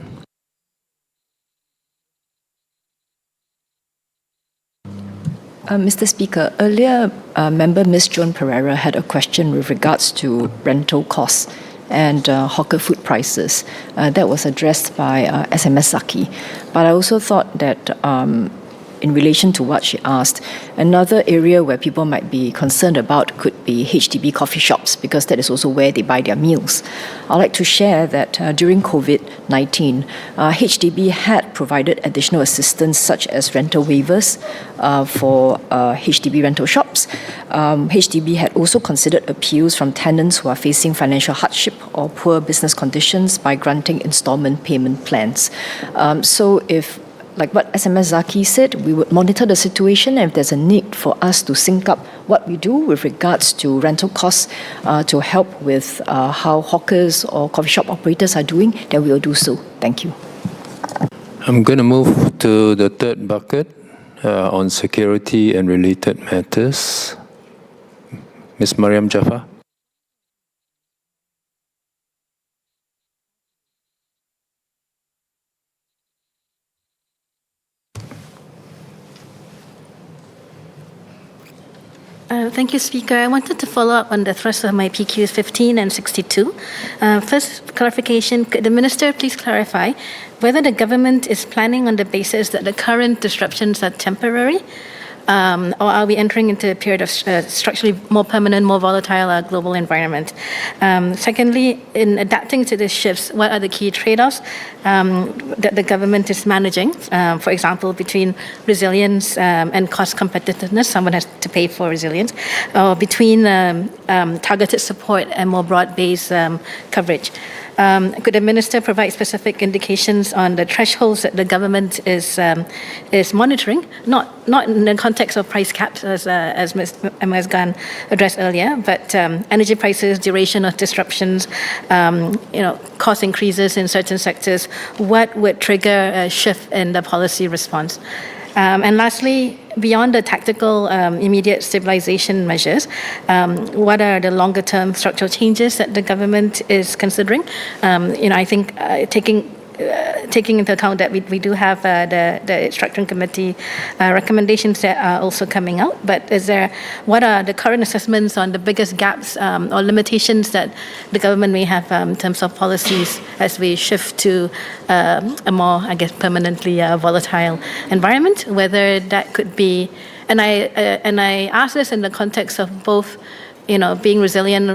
Mr. Speaker, earlier member Ms. Joan Pereira had a question with regards to rental costs and hawker food prices. That was addressed by SMS Zaki. But I also thought that in relation to what she asked, another area where people might be concerned about could be HDB coffee shops, because that is also where they buy their meals. I'd like to share that during COVID-19, HDB had provided additional assistance such as rental waivers for HDB rental shops. HDB had also considered appeals from tenants who are facing financial hardship or poor business conditions by granting installment payment plans. So if, like what SMS Zaki said, we would monitor the situation, and if there's a need for us to sync up what we do with regards to rental costs to help with how hawkers or coffee shop operators are doing, then we will do so. Thank you. I'm going to move to the third bucket on security and related matters. Ms. Mariam Jafar. Thank you, Speaker. I wanted to follow up on the thrust of my PQs 15 and 62. First, clarification, could the Minister please clarify whether the government is planning on the basis that the current disruptions are temporary, or are we entering into a period of structurally more permanent, more volatile global environment? Secondly, in adapting to these shifts, what are the key trade-offs that the government is managing? For example, between resilience and cost competitiveness, someone has to pay for resilience, or between targeted support and more broad-based coverage. Could the Minister provide specific indications on the thresholds that the government is monitoring, not in the context of price caps as Ms. Gan addressed earlier, but energy prices, duration of disruptions, cost increases in certain sectors? What would trigger a shift in the policy response? And lastly, beyond the tactical immediate stabilization measures, what are the longer-term structural changes that the government is considering? I think taking into account that we do have the structuring committee recommendations that are also coming out, but what are the current assessments on the biggest gaps or limitations that the government may have in terms of policies as we shift to a more, I guess, permanently volatile environment? Whether that could be, and I ask this in the context of both, being resilient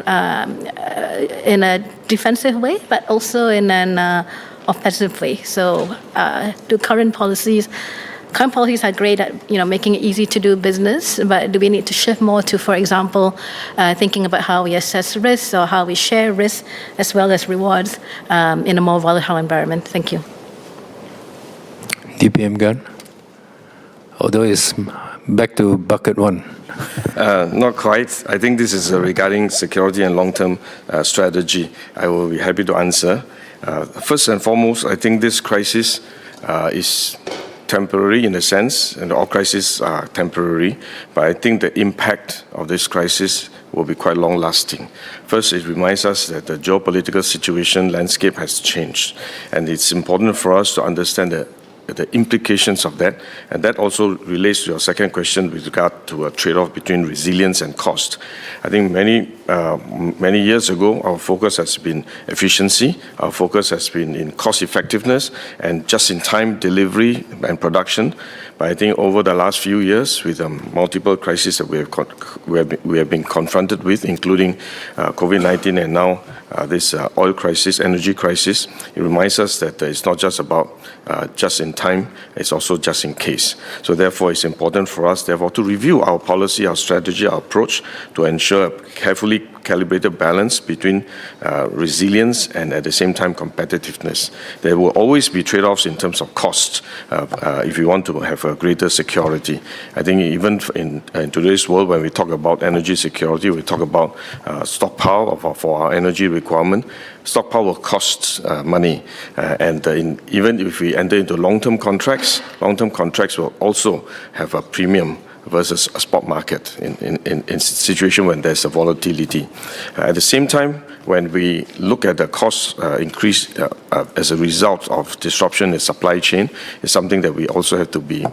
in a defensive way, but also in an offensively. So do current policies are great at making it easy to do business, but do we need to shift more to, for example, thinking about how we assess risks or how we share risks as well as rewards in a more volatile environment? Thank you. DPM Gan. Although it's back to bucket one. Not quite. I think this is regarding security and long-term strategy. I will be happy to answer. First and foremost, I think this crisis is temporary in a sense, and all crises are temporary, but I think the impact of this crisis will be quite long-lasting. First, it reminds us that the geopolitical situation landscape has changed, and it's important for us to understand the implications of that, and that also relates to your second question with regard to a trade-off between resilience and cost. I think many years ago, our focus has been efficiency, our focus has been in cost effectiveness and just-in-time delivery and production. But I think over the last few years, with multiple crises that we have been confronted with, including COVID-19 and now this oil crisis, energy crisis, it reminds us that it's not just about just in time, it's also just in case. So therefore, it's important for us, therefore, to review our policy, our strategy, our approach to ensure a carefully calibrated balance between resilience and at the same time competitiveness. There will always be trade-offs in terms of cost if we want to have a greater security. I think even in today's world, when we talk about energy security, we talk about stockpile for our energy requirement. Stockpile will cost money, and even if we enter into long-term contracts will also have a premium versus a spot market in situation when there's a volatility. At the same time, when we look at the cost increase as a result of disruption in supply chain is something that we also have to be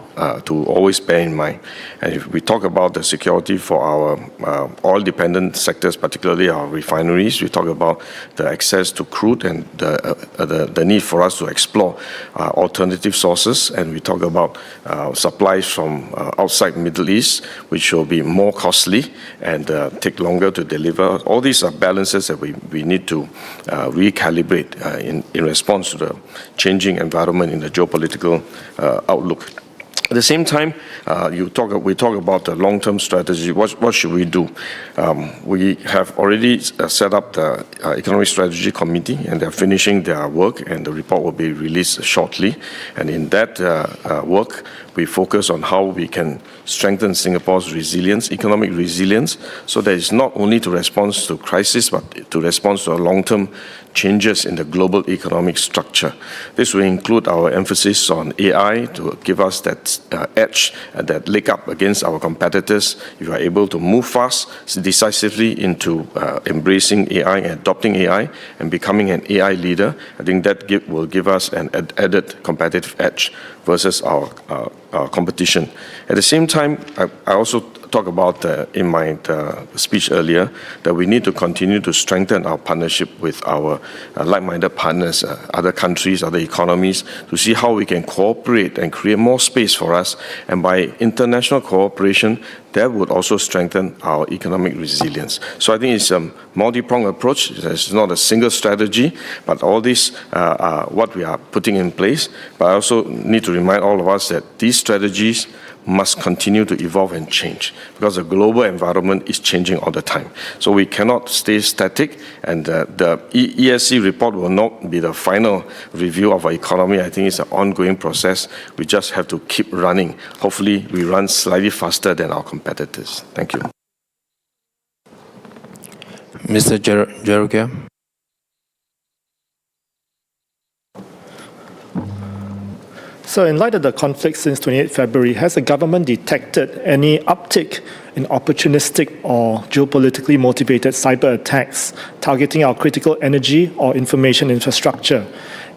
to always bear in mind. And if we talk about the security for our oil-dependent sectors, particularly our refineries, we talk about the access to crude and the need for us to explore alternative sources, and we talk about supplies from outside Middle East, which will be more costly and take longer to deliver. All these are balances that we need to recalibrate in response to the changing environment in the geopolitical outlook. At the same time, we talk about the long-term strategy. What should we do? We have already set up the Economic Strategy Committee, and they're finishing their work, and the report will be released shortly. And in that work, we focus on how we can strengthen Singapore's resilience, economic resilience, so that it's not only to respond to crisis, but to respond to long-term changes in the global economic structure. This will include our emphasis on AI to give us that edge and that leg up against our competitors. If you are able to move fast, decisively into embracing AI and adopting AI and becoming an AI leader, I think that will give us an added competitive edge versus our competition. At the same time, I also talk about in my speech earlier that we need to continue to strengthen our partnership with our like-minded partners, other countries, other economies, to see how we can cooperate and create more space for us. And by international cooperation, that would also strengthen our economic resilience. So I think it's a multi-pronged approach. It's not a single strategy, but all this are what we are putting in place. But I also need to remind all of us that these strategies must continue to evolve and change because the global environment is changing all the time. So we cannot stay static, and the ESC report will not be the final review of our economy. I think it's an ongoing process. We just have to keep running. Hopefully, we run slightly faster than our competitors. Thank you. Mr. Jerogia. So in light of the conflict since 28 February, has the government detected any uptick in opportunistic or geopolitically motivated cyber attacks targeting our critical energy or information infrastructure?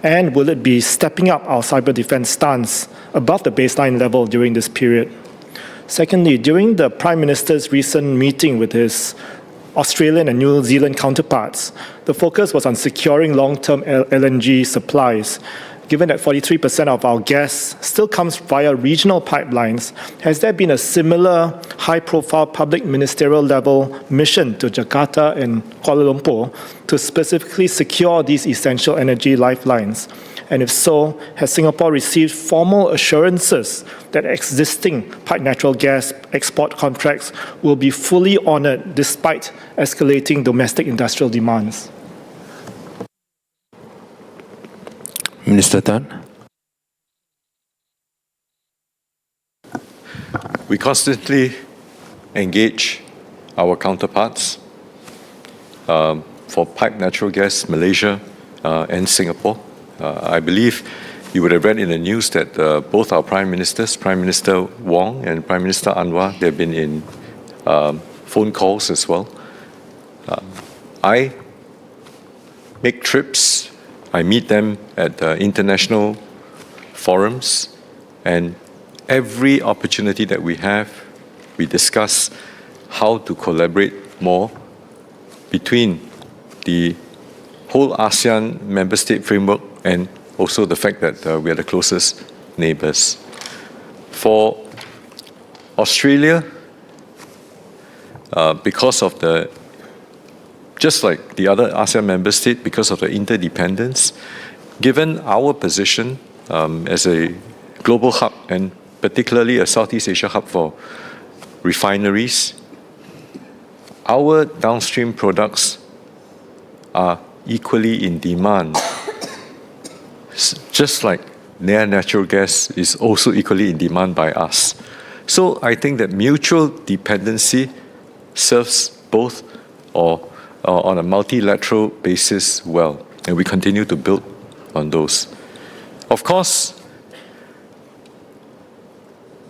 And will it be stepping up our cyber defense stance above the baseline level during this period? Secondly, during the Prime Minister's recent meeting with his Australian and New Zealand counterparts, the focus was on securing long-term LNG supplies. Given that 43% of our gas still comes via regional pipelines, has there been a similar high-profile public ministerial level mission to Jakarta and Kuala Lumpur to specifically secure these essential energy lifelines? And if so, has Singapore received formal assurances that existing pipe natural gas export contracts will be fully honoured despite escalating domestic industrial demands? Minister Tan. We constantly engage our counterparts for pipe natural gas, Malaysia and Singapore. I believe you would have read in the news that both our Prime Ministers, Prime Minister Wong and Prime Minister Anwar, they've been in phone calls as well. I make trips. I meet them at international forums, and every opportunity that we have, we discuss how to collaborate more between the whole ASEAN member state framework and also the fact that we are the closest neighbours. For Australia, because of just like the other ASEAN member state, because of the interdependence, given our position as a global hub and particularly a Southeast Asia hub for refineries, our downstream products are equally in demand. Just like their natural gas is also equally in demand by us. So I think that mutual dependency serves both or on a multilateral basis well, and we continue to build on those. Of course,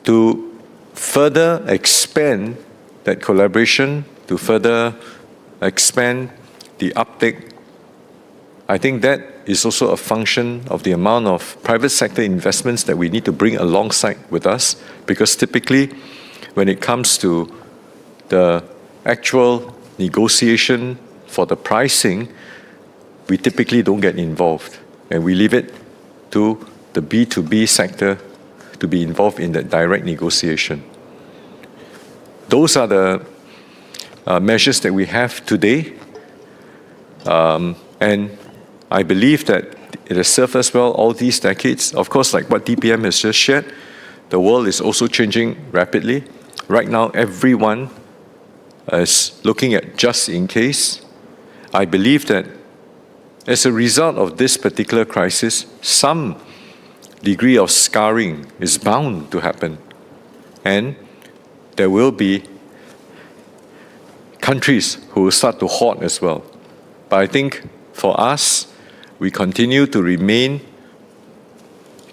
to further expand that collaboration, to further expand the uptake, I think that is also a function of the amount of private sector investments that we need to bring alongside with us, because typically when it comes to the actual negotiation for the pricing, we typically don't get involved, and we leave it to the B2B sector to be involved in that direct negotiation. Those are the measures that we have today, and I believe that it has served us well all these decades. Of course, like what DPM has just shared, the world is also changing rapidly. Right now, everyone is looking at just in case. I believe that as a result of this particular crisis, some degree of scarring is bound to happen. And there will be countries who will start to hoard as well. But I think for us, we continue to remain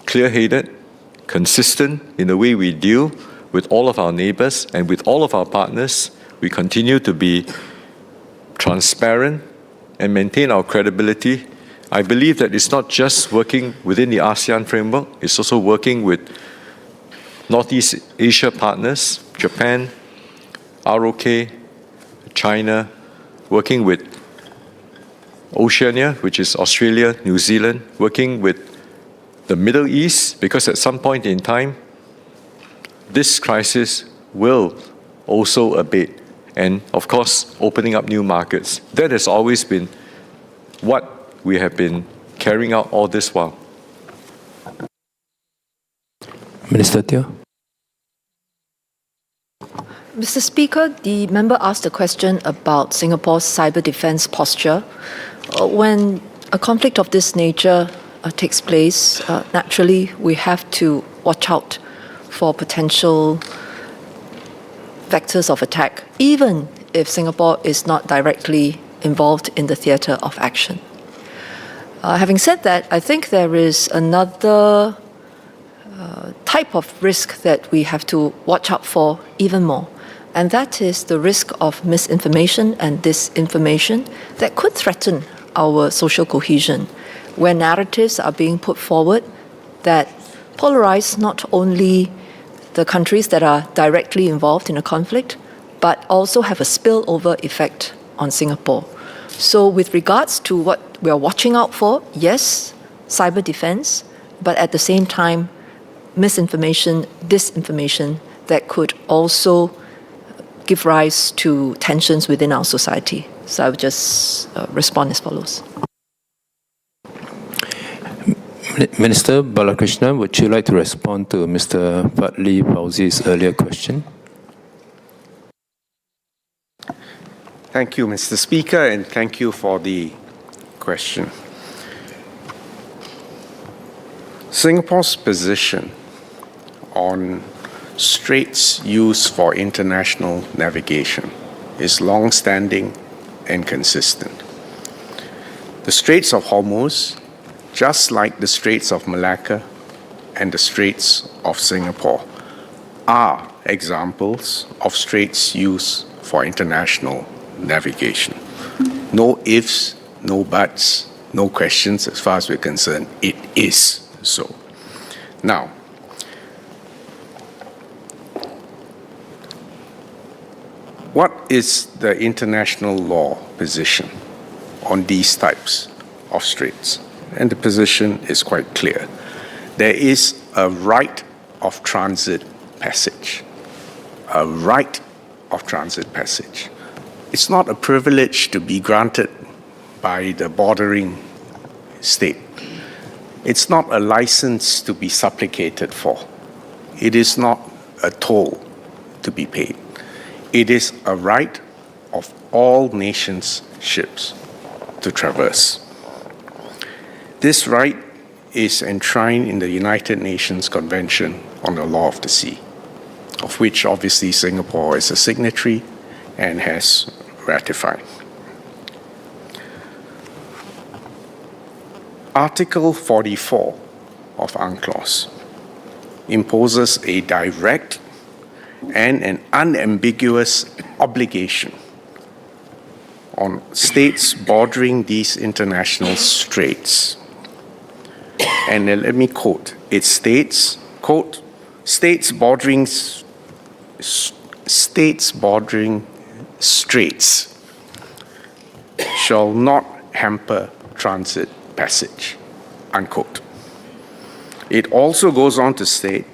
clear-headed, consistent in the way we deal with all of our neighbors and with all of our partners. We continue to be transparent and maintain our credibility. I believe that it's not just working within the ASEAN framework, it's also working with Northeast Asia partners, Japan, ROK, China, working with Oceania, which is Australia, New Zealand, working with the Middle East, because at some point in time, this crisis will also abate. And of course, opening up new markets. That has always been what we have been carrying out all this while. Minister Teo. Mr. Speaker, the member asked a question about Singapore's cyber defense posture. When a conflict of this nature takes place, naturally we have to watch out for potential vectors of attack, even if Singapore is not directly involved in the theatre of action. Having said that, I think there is another type of risk that we have to watch out for even more, and that is the risk of misinformation and disinformation that could threaten our social cohesion, where narratives are being put forward that polarize not only the countries that are directly involved in a conflict, but also have a spillover effect on Singapore. So with regards to what we are watching out for, yes, cyber defense, but at the same time, misinformation, disinformation that could also give rise to tensions within our society. So I would just respond as follows. Minister Balakrishnan, would you like to respond to Mr. Fadli Fauzi's earlier question? Thank you, Mr. Speaker, and thank you for the question. Singapore's position on straits used for international navigation is long-standing and consistent. The Straits of Hormuz, just like the Straits of Malacca and the Straits of Singapore, are examples of straits used for international navigation. No ifs, no buts, no questions as far as we're concerned. It is so. Now, what is the international law position on these types of straits? And the position is quite clear. There is a right of transit passage. A right of transit passage. It's not a privilege to be granted by the bordering state. It's not a license to be supplicated for. It is not a toll to be paid. It is a right of all nations' ships to traverse. This right is enshrined in the United Nations Convention on the Law of the Sea, of which obviously Singapore is a signatory and has ratified. Article 44 of UNCLOS imposes a direct and an unambiguous obligation on states bordering these international straits And then let me quote. It states, quote, states bordering straits shall not hamper transit passage, unquote. It also goes on to state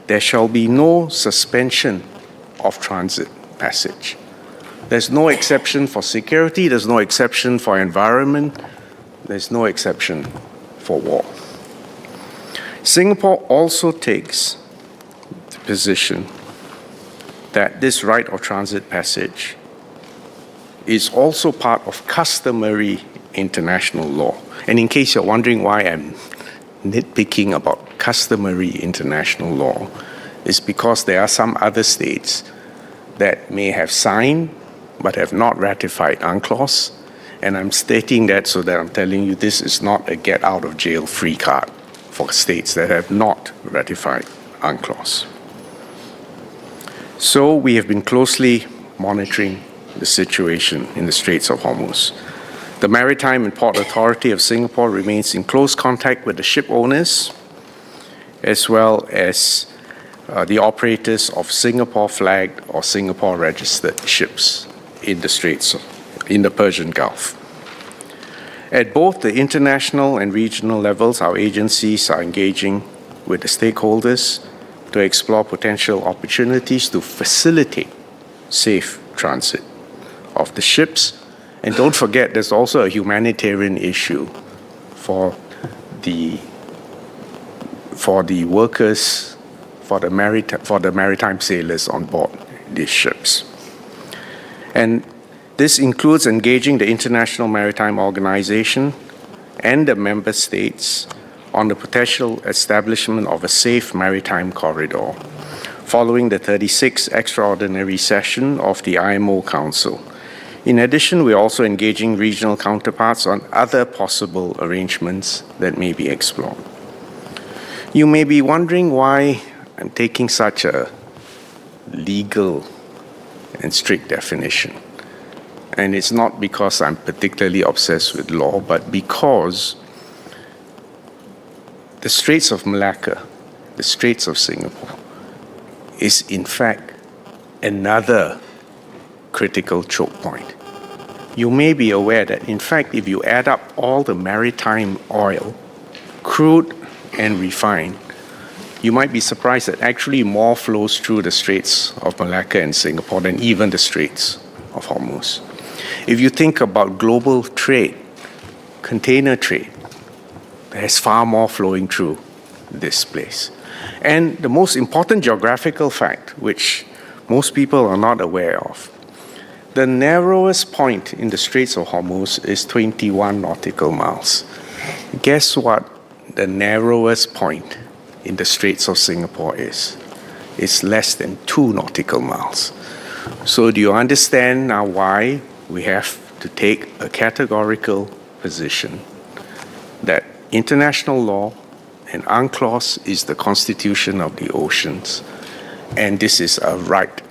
there shall be no suspension of transit passage. There's no exception for security, there's no exception for environment, there's no exception for war. Singapore also takes the position that this right of transit passage is also part of customary international law. And in case you're wondering why I'm nitpicking about customary international law, it's because there are some other states that may have signed but have not ratified UNCLOS. And I'm stating that so that I'm telling you this is not a get out of jail free card for states that have not ratified UNCLOS. So we have been closely monitoring the situation in the Straits of Hormuz. The Maritime and Port Authority of Singapore remains in close contact with the ship owners as well as the operators of Singapore-flagged or Singapore-registered ships in the Straits, in the Persian Gulf. At both the international and regional levels, our agencies are engaging with the stakeholders to explore potential opportunities to facilitate safe transit of the ships. And don't forget, there's also a humanitarian issue for the workers, for the maritime sailors on board these ships. And this includes engaging the International Maritime Organization and the member states on the potential establishment of a safe maritime corridor following the 36th extraordinary session of the IMO Council. In addition, we're also engaging regional counterparts on other possible arrangements that may be explored. You may be wondering why I'm taking such a legal and strict definition. And it's not because I'm particularly obsessed with law, but because the Straits of Malacca, the Straits of Singapore, is in fact another critical choke point. You may be aware that, in fact, if you add up all the maritime oil, crude and refined, you might be surprised that actually more flows through the Straits of Malacca and Singapore than even the Straits of Hormuz. If you think about global trade, container trade, there's far more flowing through this place. And the most important geographical fact, which most people are not aware of, the narrowest point in the Straits of Hormuz is 21 nautical miles. Guess what the narrowest point in the Straits of Singapore is? It's less than 2 nautical miles. So do you understand now why we have to take a categorical position that international law and UNCLOS is the constitution of the oceans, and this is a right.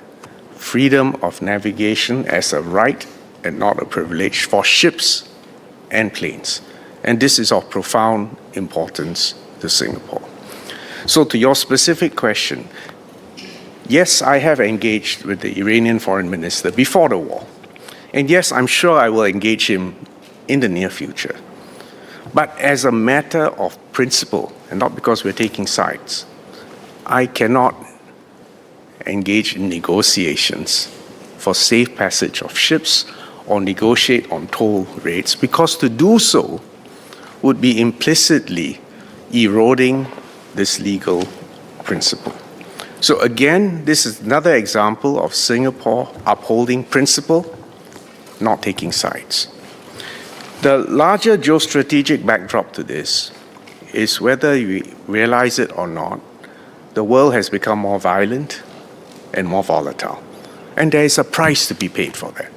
Freedom of navigation as a right and not a privilege for ships and planes. And this is of profound importance to Singapore. So to your specific question, yes, I have engaged with the Iranian foreign minister before the war. And yes, I'm sure I will engage him in the near future. But as a matter of principle, and not because we're taking sides, I cannot engage in negotiations for safe passage of ships or negotiate on toll rates, because to do so would be implicitly eroding this legal principle. So again, this is another example of Singapore upholding principle, not taking sides. The larger geostrategic backdrop to this is, whether you realize it or not, the world has become more violent and more volatile. And there is a price to be paid for that.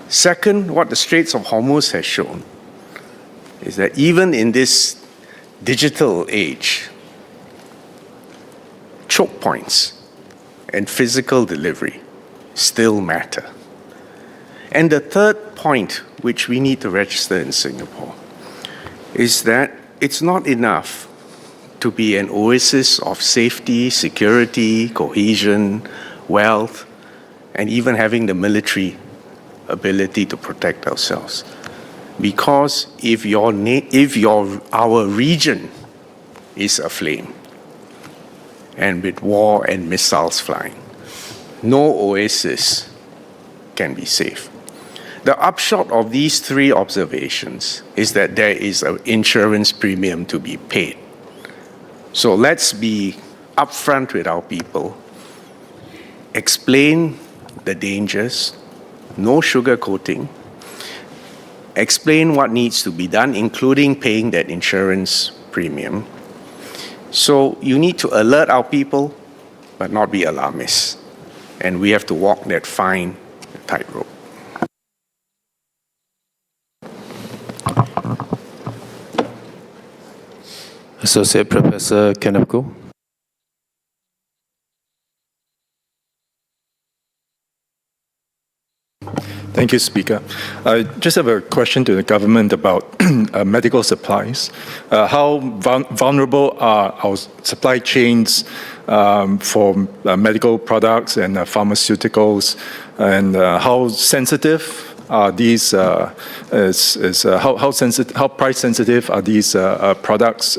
Second, what the Straits of Hormuz has shown is that even in this digital age, choke points and physical delivery still matter. And the third point which we need to register in Singapore is that it's not enough to be an oasis of safety, security, cohesion, wealth, and even having the military ability to protect ourselves. Because if our region is aflame, and with war and missiles flying, no oasis can be safe. The upshot of these three observations is that there is an insurance premium to be paid. So let's be upfront with our people, explain the dangers, no sugarcoating, explain what needs to be done, including paying that insurance premium. So you need to alert our people, but not be alarmists. And we have to walk that fine tightrope. Associate Professor Kenneth Goh. Thank you, Speaker. I just have a question to the government about medical supplies. How vulnerable are our supply chains for medical products and pharmaceuticals, and how sensitive are these? How price sensitive are these products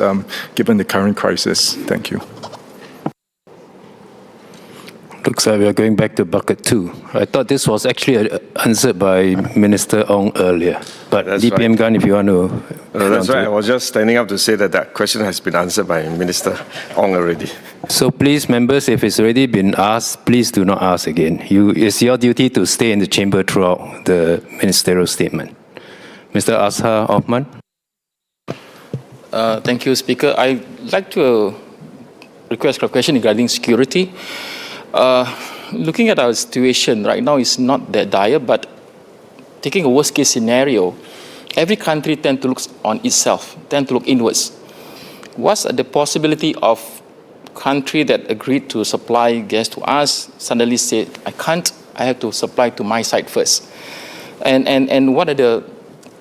given the current crisis? Thank you. Looks like we are going back to bucket 2. I thought this was actually answered by Minister Ong earlier. But DPM right. Gan, if you want to... That's right. I was just standing up to say that that question has been answered by Minister Ong already. So please, members, if it's already been asked, please do not ask again. It's your duty to stay in the chamber throughout the ministerial statement. Mr. Azhar Othman. Thank you, Speaker. I'd like to request a question regarding security. Looking at our situation right now is not that dire, but taking a worst case scenario, every country tends to look on itself, tend to look inwards. What's the possibility of country that agreed to supply gas to us suddenly say, I can't, I have to supply to my side first? And what are the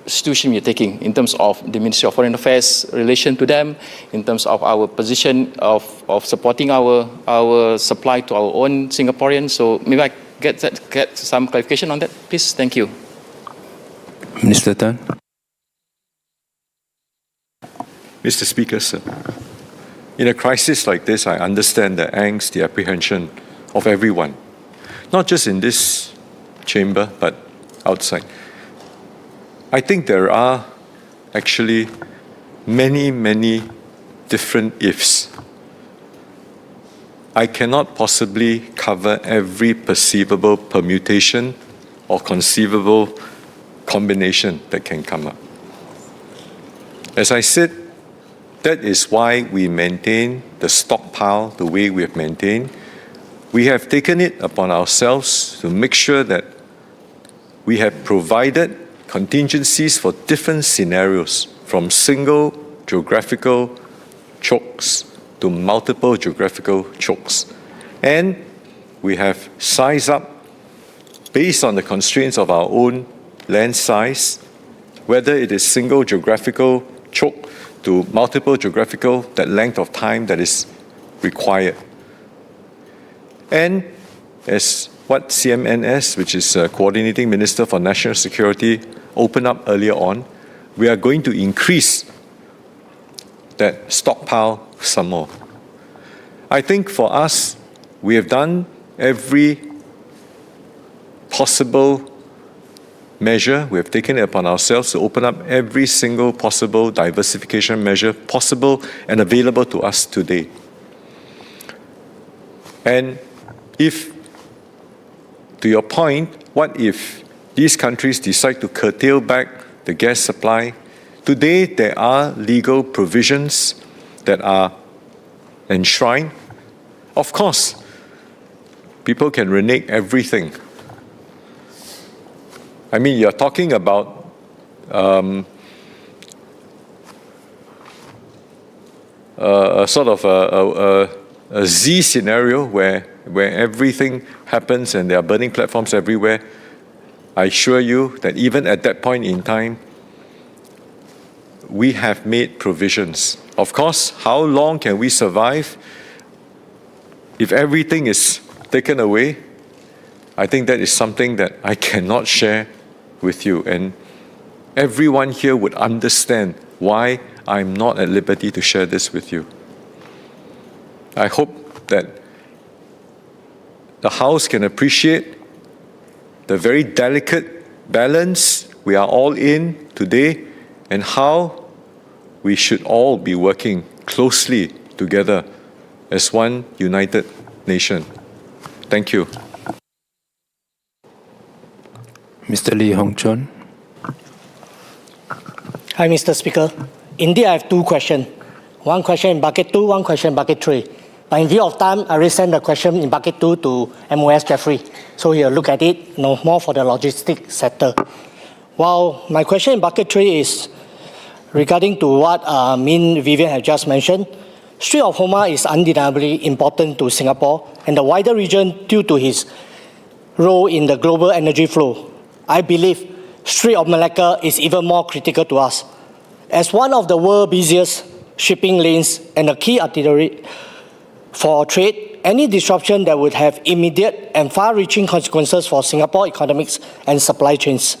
situation you're taking in terms of the Ministry of Foreign Affairs relation to them, in terms of our position of supporting our supply to our own Singaporeans? So maybe I get some clarification on that, please. Thank you. Minister Tan. Mr. Speaker, sir, in a crisis like this, I understand the angst, the apprehension of everyone, not just in this chamber, but outside. I think there are actually many different ifs. I cannot possibly cover every perceivable permutation or conceivable combination that can come up. As I said, that is why we maintain the stockpile the way we have maintained. We have taken it upon ourselves to make sure that we have provided contingencies for different scenarios, from single geographical chokes to multiple geographical chokes. And we have sized up, based on the constraints of our own land size, whether it is single geographical choke to multiple geographical, that length of time that is required. And as what CMNS, which is Coordinating Minister for National Security, opened up earlier on, we are going to increase that stockpile some more. I think for us, we have done every possible measure. We have taken it upon ourselves to open up every single possible diversification measure possible and available to us today. And if, to your point, what if these countries decide to curtail back the gas supply? Today, there are legal provisions that are enshrined. Of course, people can renege everything. I mean, you're talking about a sort of a Z scenario where everything happens and there are burning platforms everywhere. I assure you that even at that point in time, we have made provisions Of course, how long can we survive if everything is taken away? I think that is something that I cannot share with you. And everyone here would understand why I'm not at liberty to share this with you. I hope that the House can appreciate the very delicate balance we are all in today and how we should all be working closely together as one united nation. Thank you. Mr. Lee Hong Chon. Hi, Mr. Speaker. Indeed, I have two questions. One question in bucket 2, one question in bucket 3. But in view of time, I will send the question in bucket 2 to MOS Jeffrey, so he'll look at it more for the logistics sector. While my question in bucket 3 is regarding to what Min Vivian has just mentioned, Strait of Hormuz is undeniably important to Singapore and the wider region due to its role in the global energy flow. I believe Strait of Malacca is even more critical to us. As one of the world's busiest shipping lanes and a key artery for trade, any disruption that would have immediate and far-reaching consequences for Singapore economics and supply chains.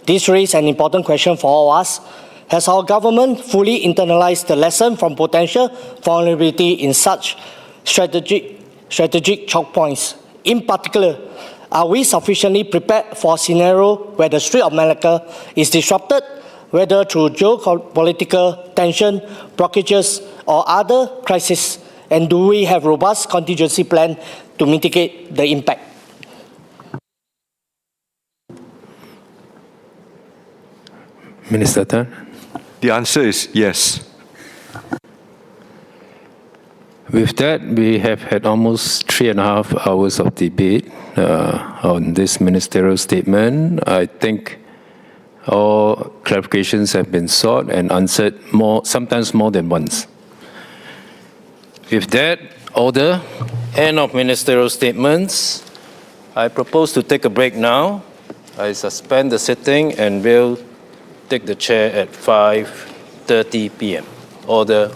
This raises an important question for all of us. Has our government fully internalized the lesson from potential vulnerability in such strategic choke points? In particular, are we sufficiently prepared for a scenario where the Strait of Malacca is disrupted, whether through geopolitical tension, blockages, or other crises? And do we have robust contingency plan to mitigate the impact? Minister Tan. The answer is yes. With that, we have had almost 3.5 hours of debate on this ministerial statement. I think all clarifications have been sought and answered sometimes more than once. With that order, end of ministerial statements. I propose to take a break now. I suspend the sitting and will take the chair at 5:30 p.m. Order.